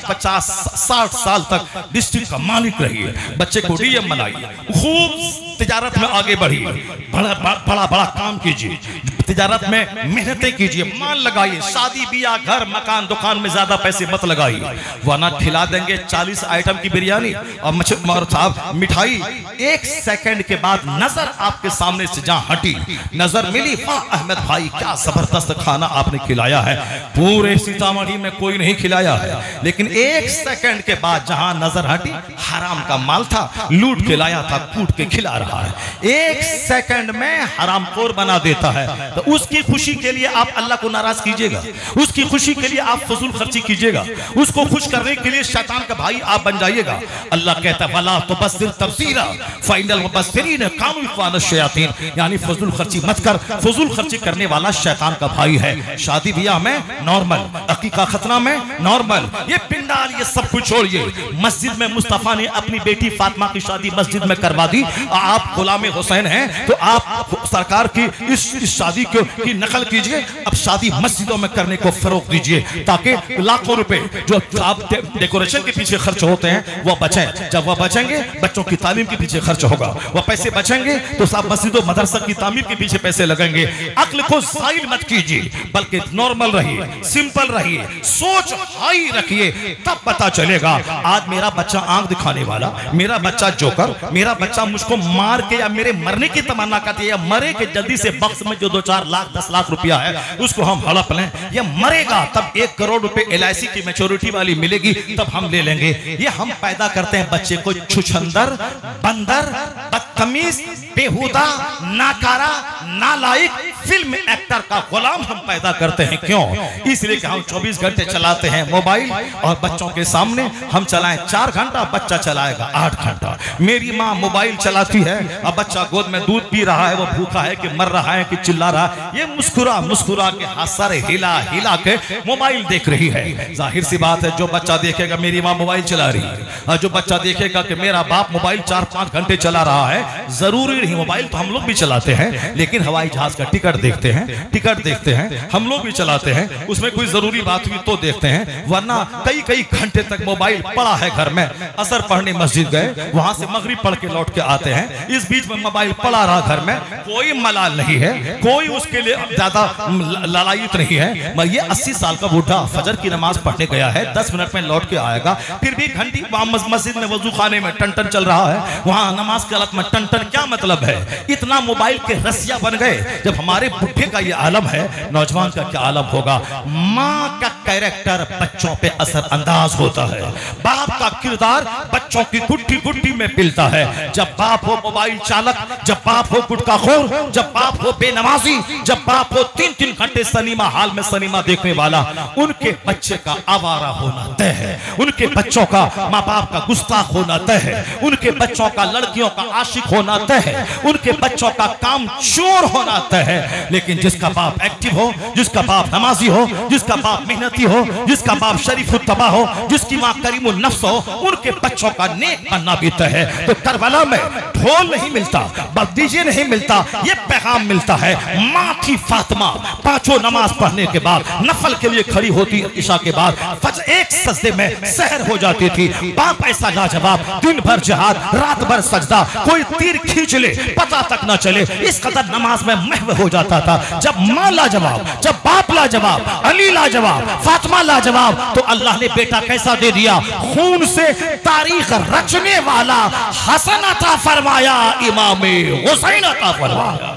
50-60 साल तक डिस्ट्रिक्ट का मालिक रहिए। बच्चे को डीएम बनाइए, खूब तिजारत में आगे बढ़िए, बड़ा काम कीजिए, तिजारत में मेहनतें कीजिए, माल लगाइए। शादी ब्याह, घर मकान दुकान में ज्यादा पैसे मत लगाइए, वरना खिला देंगे 40 आइटम की बिरयानी और साहब मिठाई। 1 सेकंड के बाद नजर आपके सामने से जहां हटी, नजर मिली, वाह अहमद भाई क्या जबरदस्त खाना आपने खिलाया है, पूरे सीतामढ़ी में कोई नहीं खिलाया है। लेकिन 1 सेकंड के बाद जहां नजर हटी, हराम का माल था, लूट के लाया था, कूट के खिला रहा है। 1 सेकंड में हरामखोर बना देता है। तो उसकी खुशी के लिए आप अल्लाह को नाराज कीजिएगा, उसकी खुशी के लिए आप फजूल खर्ची कीजिएगा, उसको खुश करने के लिए शैतान का भाई आप बन जाइएगा। अल्लाह कहता है वला तुबस्सिर तबसीरा फाइनल मुबस्सिरीन कानू इख्वान शयातीन, यानी फजूल खर्ची मत कर, फजूल खर्ची करने वाला शैतान का भाई है। शादी ब्याह में नॉर्मल, अकीका खतना में नॉर्मल, ये पिंडाल ये सब कुछ छोड़िए। मस्जिद में मुस्तफा ने अपनी बेटी फातिमा की शादी मस्जिद में करवा दी। आप गुलाम हुसैन हैं तो आप सरकार की इस शादी की नकल कीजिए, अब शादी मस्जिदों में करने को फरोग दीजिए, ताकि लाखों रुपए जो आप डेकोरेशन के पीछे खर्च होते हैं वो बचें। जब वह बचेंगे, बच्चों की तालीम के पीछे खर्च होगा, वह पैसे बचेंगे तो सब मस्जिदों मदरसा की तामीर के पीछे पैसे लगेंगे। अक्ल को ज़ाइल मत कीजिए, बल्कि नॉर्मल रहिए, सिंपल रहिए, सोच हाई रखिए, तब पता चलेगा। आज मेरा बच्चा आंख दिखाने वाला, मेरा बच्चा जोकर, मेरा बच्चा मुझको मार के या मेरे मरने की तमन्ना करती है, या मरे के जल्दी से बक्स में जो 2-4 लाख 10 लाख रुपया है उसको हम हड़प लें, या मरेगा तब 1 करोड़ रुपए LIC की मैच्योरिटी वाली मिलेगी तब हम ले लेंगे। ये हम पैदा करते हैं बच्चे को छुछंदर, बंदर, बदतमीज, बेहुदा, नाकारा, नालायक, फिल्म एक्टर का गुलाम हम पैदा करते हैं। क्यों? इसलिए कि हम 24 घंटे चलाते हैं मोबाइल, और बच्चों के सामने हम चलाएं 4 घंटा, बच्चा चलाएगा 8 घंटा। मेरी माँ मोबाइल चलाती है, अब बच्चा गोद में दूध पी रहा है, वो भूखा है कि मर रहा है कि चिल्ला रहा है, ये मुस्कुरा मुस्कुरा के हाथ सारे हिला हिला के मोबाइल देख रही है। जाहिर सी बात है, जो बच्चा देखेगा मेरी माँ मोबाइल चला रही है, और जो बच्चा देखेगा कि मेरा बाप मोबाइल 4-5 घंटे चला रहा है, जरूरी नहीं, मोबाइल तो हम लोग भी चलाते हैं, लेकिन हवाई जहाज का टिकट देखते हैं, हम लोग भी चलाते हैं, उसमें कोई जरूरी बात हुई तो देखते हैं, वरना कई घंटे तक मोबाइल पड़ा है घर में। असर पढ़ने मस्जिद गए, वहां से मगरिब पढ़ के लौट के आते हैं, इस बीच में मोबाइल पड़ा रहा घर में, कोई मलाल नहीं है, कोई उसके लिए ज्यादा लालायित नहीं है। मैं ये 80 साल का बूढ़ा फजर की नमाज पढ़ने गया है, 10 मिनट में लौट के आएगा, फिर भी घंटी मस्जिद में वजू खाने में टन चल रहा है, वहां नमाज के हालत में टन क्या मतलब है? इतना मोबाइल के रसिया बन गए। जब हमारे बुढ़े का ये आलम है, नौजवान का क्या आलम होगा? माँ का कैरेक्टर बच्चों पे असर अंदाज होता है, बाप का किरदार बच्चों की गुट्टी में पिलता है। जब बाप हो मोबाइल चालक, जब बाप हो गुटखाखोर, जब बाप हो बेनमाजी, जब बाप हो 3-3 घंटे सिनेमा हॉल में सिनेमा देखने वाला, उनके बच्चे का आवारा होना तय है, उनके बच्चों का माँ बाप का गुस्ताख होना तय है, उनके बच्चों का लड़कियों का आशिक होना तय है, उनके बच्चों का काम चोर होना तय है। लेकिन जिसका बाप एक्टिव हो, जिसका बाप नमाजी हो, जिसका बाप मेहनती हो, जिसका बाप शरीफुत्तबा हो, जिसकी माँ करीमुल नफ्स हो, उनके बच्चों का नेक बनना भी तय है। तो करबला में ढोल नहीं मिलता, डीजे नहीं मिलता, ये पैगाम मिलता है। माँ थी फातिमा, 5 नमाज पढ़ने के बाद नफल के लिए खड़ी होती, इशा के बाद फजर एक सजदे में सहर हो जाती थी। बाप ऐसा लाजवाब, दिन भर जिहाद, रात भर सजदा, कोई तीर खींच ले पता तक ना चले, इस कदर नमाज में महव हो जाता था। जब माँ लाजवाब, जब बाप लाजवाब, अली लाजवाब, फातिमा लाजवाब, तो अल्लाह ने बेटा कैसा दे दिया? खून से तारीख रचने वाला हसन अता फरमाया, इमामे हुसैन अता फरमाया।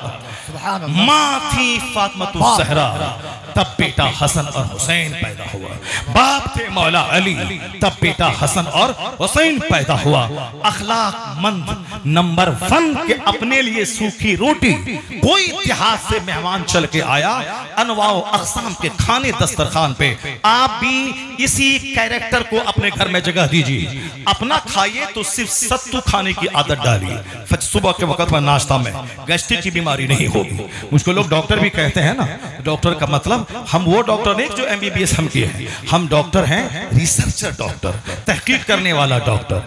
माँ थी फातिमा ज़हरा, तब बेटा हसन और हुसैन पैदा हुआ। बाप थे मौला अली, तब बेटा हसन और हुसैन पैदा हुआ। अखलाक मंद नंबर 1 के अपने लिए सूखी रोटी, कोई इतिहास से मेहमान चल के आया, अनवाओ अक़साम के खाने दस्तरखान पे। आप भी इसी कैरेक्टर को अपने घर में जगह दीजिए, अपना खाइए तो सिर्फ सत्तू खाने की आदत डालिए। सुबह के वक्त में नाश्ता में गैस्ट्रिक की बीमारी नहीं होगी। मुझको लोग डॉक्टर भी कहते हैं ना, डॉक्टर का मतलब हम वो डॉक्टर नहीं जो MBBS हम किए हैं, हम डॉक्टर हैं रिसर्चर डॉक्टर, तहकीक करने वाला डॉक्टर,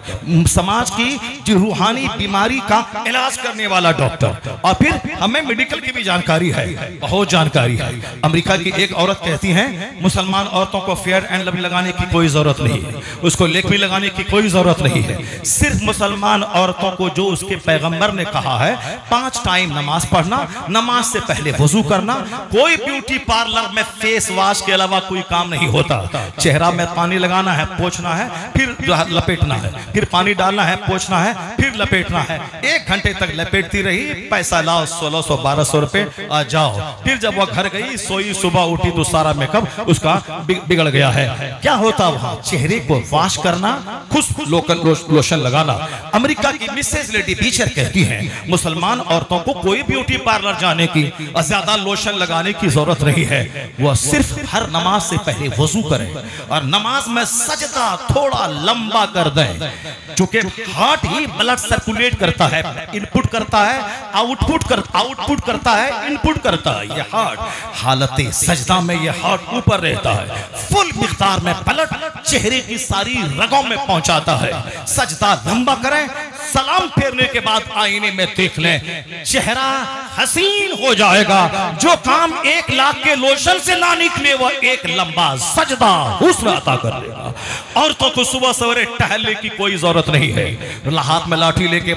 समाज की जो रूहानी बीमारी का इलाज करने वाला डॉक्टर। और फिर हमें मेडिकल की भी जानकारी है, बहुत जानकारी है। अमेरिका की एक औरत कहती है मुसलमान औरतों को फेयर एंड लवली लगाने की कोई जरूरत नहीं है, उसको लेकमी लगाने की कोई जरूरत नहीं है। सिर्फ मुसलमान औरतों को जो उसके पैगंबर ने कहा है 5 टाइम नमाज पढ़ना, नमाज से पहले वजू करना, कोई ब्यूटी पार्लर में फेस वॉश के अलावा कोई काम नहीं होता। चेहरा में पानी लगाना है, पोंछना है, फिर लपेटना है, फिर पानी डालना है, पोंछना है, फिर लपेटना है। 1 घंटे तक लपेटती रही, पैसा लाओ 1600-1200 रुपए, आ जाओ। फिर जब वह घर गई, सोई, सुबह उठी तो सारा मेकअप उसका बिगड़ गया है। क्या होता वहां? चेहरे को वॉश करना, खुश्क लोशन लगाना। अमेरिका की मिसेज लेडी बीचर कहती हैं मुसलमान औरतों को कोई ब्यूटी पार्लर जाने की, ज्यादा लोशन लगाने की जरूरत नहीं है। वह सिर्फ हर नमाज से पहले वजू करें और नमाज में सजदा थोड़ा लंबा कर दें, चूंकि हार्ट ही ब्लड सर्कुलेट करता है, इनपुट करता है, आउटपुट करता है, इनपुट करता है। ये हार्ट हालत सजदा में ये हार्ट ऊपर रहता है, फुल मिकदार में ब्लड चेहरे की सारी रगों में पहुंचाता है। सजदा लंबा करें, सलाम फेरने के बाद आईने में देख लें, चेहरा हसीन हो जाएगा। जो काम 1 लाख के लोशन से ना निकले वो एक लंबा सजदा हुस्न अता कर देगा। औरतों को सुबह सवेरे टहलने की कोई जरूरत नहीं है। हाथ में लाठी लेके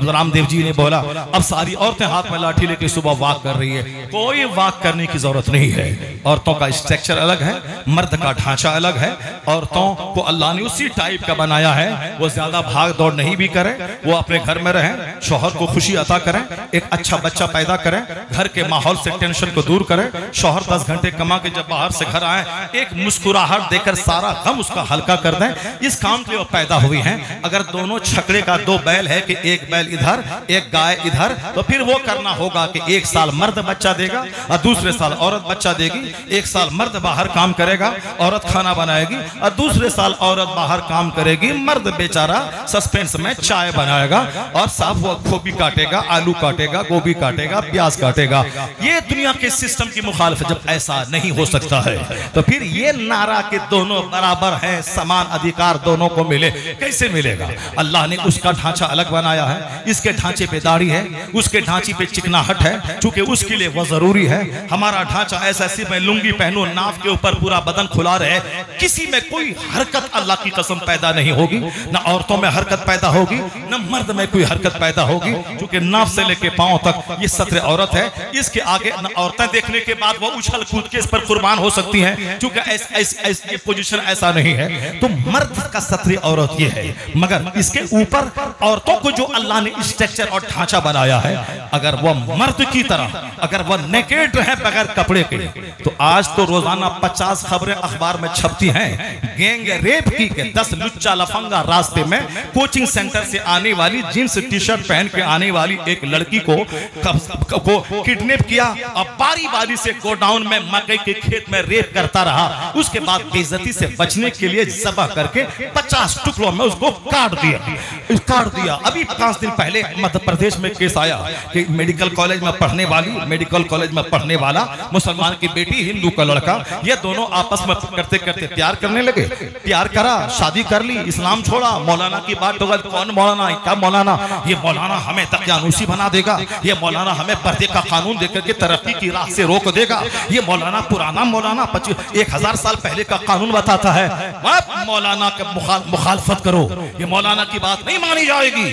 रामदेव जी ने बोला, अब सारी औरतें हाथ में लाठी लेके सुबह वॉक कर रही है, कोई वॉक करने की जरूरत नहीं है। औरतों का स्ट्रक्चर अलग है, मर्द का ढांचा अलग है। औरतों को अल्लाह ने उसी टाइप का बनाया है, वो ज्यादा भाग दौड़ नहीं भी करें, वो अपने घर में रहें, शौहर को खुशी अता करें, एक अच्छा बच्चा पैदा करें, घर के माहौल से टेंशन को दूर करें। शौहर 10 घंटे कमा के जब बाहर से घर आए, एक मुस्कुराहट देकर सारा गम उसका हल्का कर दें, इस काम के लिए वो पैदा हुई हैं। अगर दोनों छकड़े का दो बैल है कि एक बैल इधर एक गाय इधर, तो फिर वो करना होगा कि एक साल मर्द बच्चा देगा और दूसरे साल औरत बच्चा देगी। एक साल मर्द बाहर काम करेगा, औरत खाना बनाएगी, और दूसरे साल औरत बाहर काम करेगी, मर्द बेचारा सस्पेंस में चाय बनाएगा और साफ वो गोभी काटेगा, आलू काटेगा, गोभी काटेगा, प्याज काटेगा। ये दुनिया के सिस्टम की मुखालिफत। जब ऐसा नहीं हो सकता है तो फिर ये नारा कि दोनों बराबर हैं, समान अधिकार दोनों को मिले, कैसे मिलेगा? अल्लाह ने उसका ढांचा अलग बनाया है। इसके ढांचे पे दाढ़ी है, उसके ढांचे पे चिकनाहट है, चूंकि उसके लिए वो जरूरी है। हमारा ढांचा ऐसा, सिर्फ मैं लुंगी पहनूं, नाफ के ऊपर पूरा बदन खुला रहे, किसी में कोई हरकत अल्लाह की कसम पैदा नहीं होगी। न औरतों में हरकत पैदा होगी, न मर्द में कोई हरकत पैदा होगी, क्योंकि नाफ से लेके पांव तक ये सत्र औरत है। इसके आगे न औरतें देखने के बाद वो उछल कूद के इस पर कुर्बान हो सकती हैं, क्योंकि ऐसी पोजीशन ऐसा नहीं है। तो मर्द का सत्र औरत ये है, मगर इसके ऊपर औरतों को जो अल्लाह ने स्ट्रक्चर और ढांचा बनाया है, अगर वो मर्द की तरह अगर वो नेकेड है बगैर कपड़े के, तो आज तो रोजाना 50 खबरें अखबार में छपती हैं गैंग रेप की के 10 लुच्चा लफंगा रास्ते में कोचिंग सेंटर से आने वाली जींस टी शर्ट पहन के आने वाली एक लड़की को किडनैप किया और बारी बारी से गोडाउन में मकई के खेत में रेप करता रहा। उसके बाद बेइज्जती से बचने के लिए ज़बह करके 50 टुकड़ों में उसको काट दिया। अभी 5 दिन पहले मध्य प्रदेश में केस आया कि मेडिकल कॉलेज में पढ़ने वाला मुसलमान की बेटी, हिंदू का लड़का, ये दोनों आपस में करते करते प्यार करने लगे। प्यार करा, शादी कर ली, इस्लाम छोड़ा। मौलाना की बात होगा, कौन मौलाना, क्या मौलाना? ये मौलाना हमें तकियानूसी बना देगा, ये मौलाना हमें पर्दे का कानून देकर के तरक्की की राह से रोक देगा, ये मौलाना पुराना मौलाना 1000 साल पहले का कानून बताता है। मौलाना का मुखालफत करो, ये मौलाना की बात नहीं मानी जाएगी।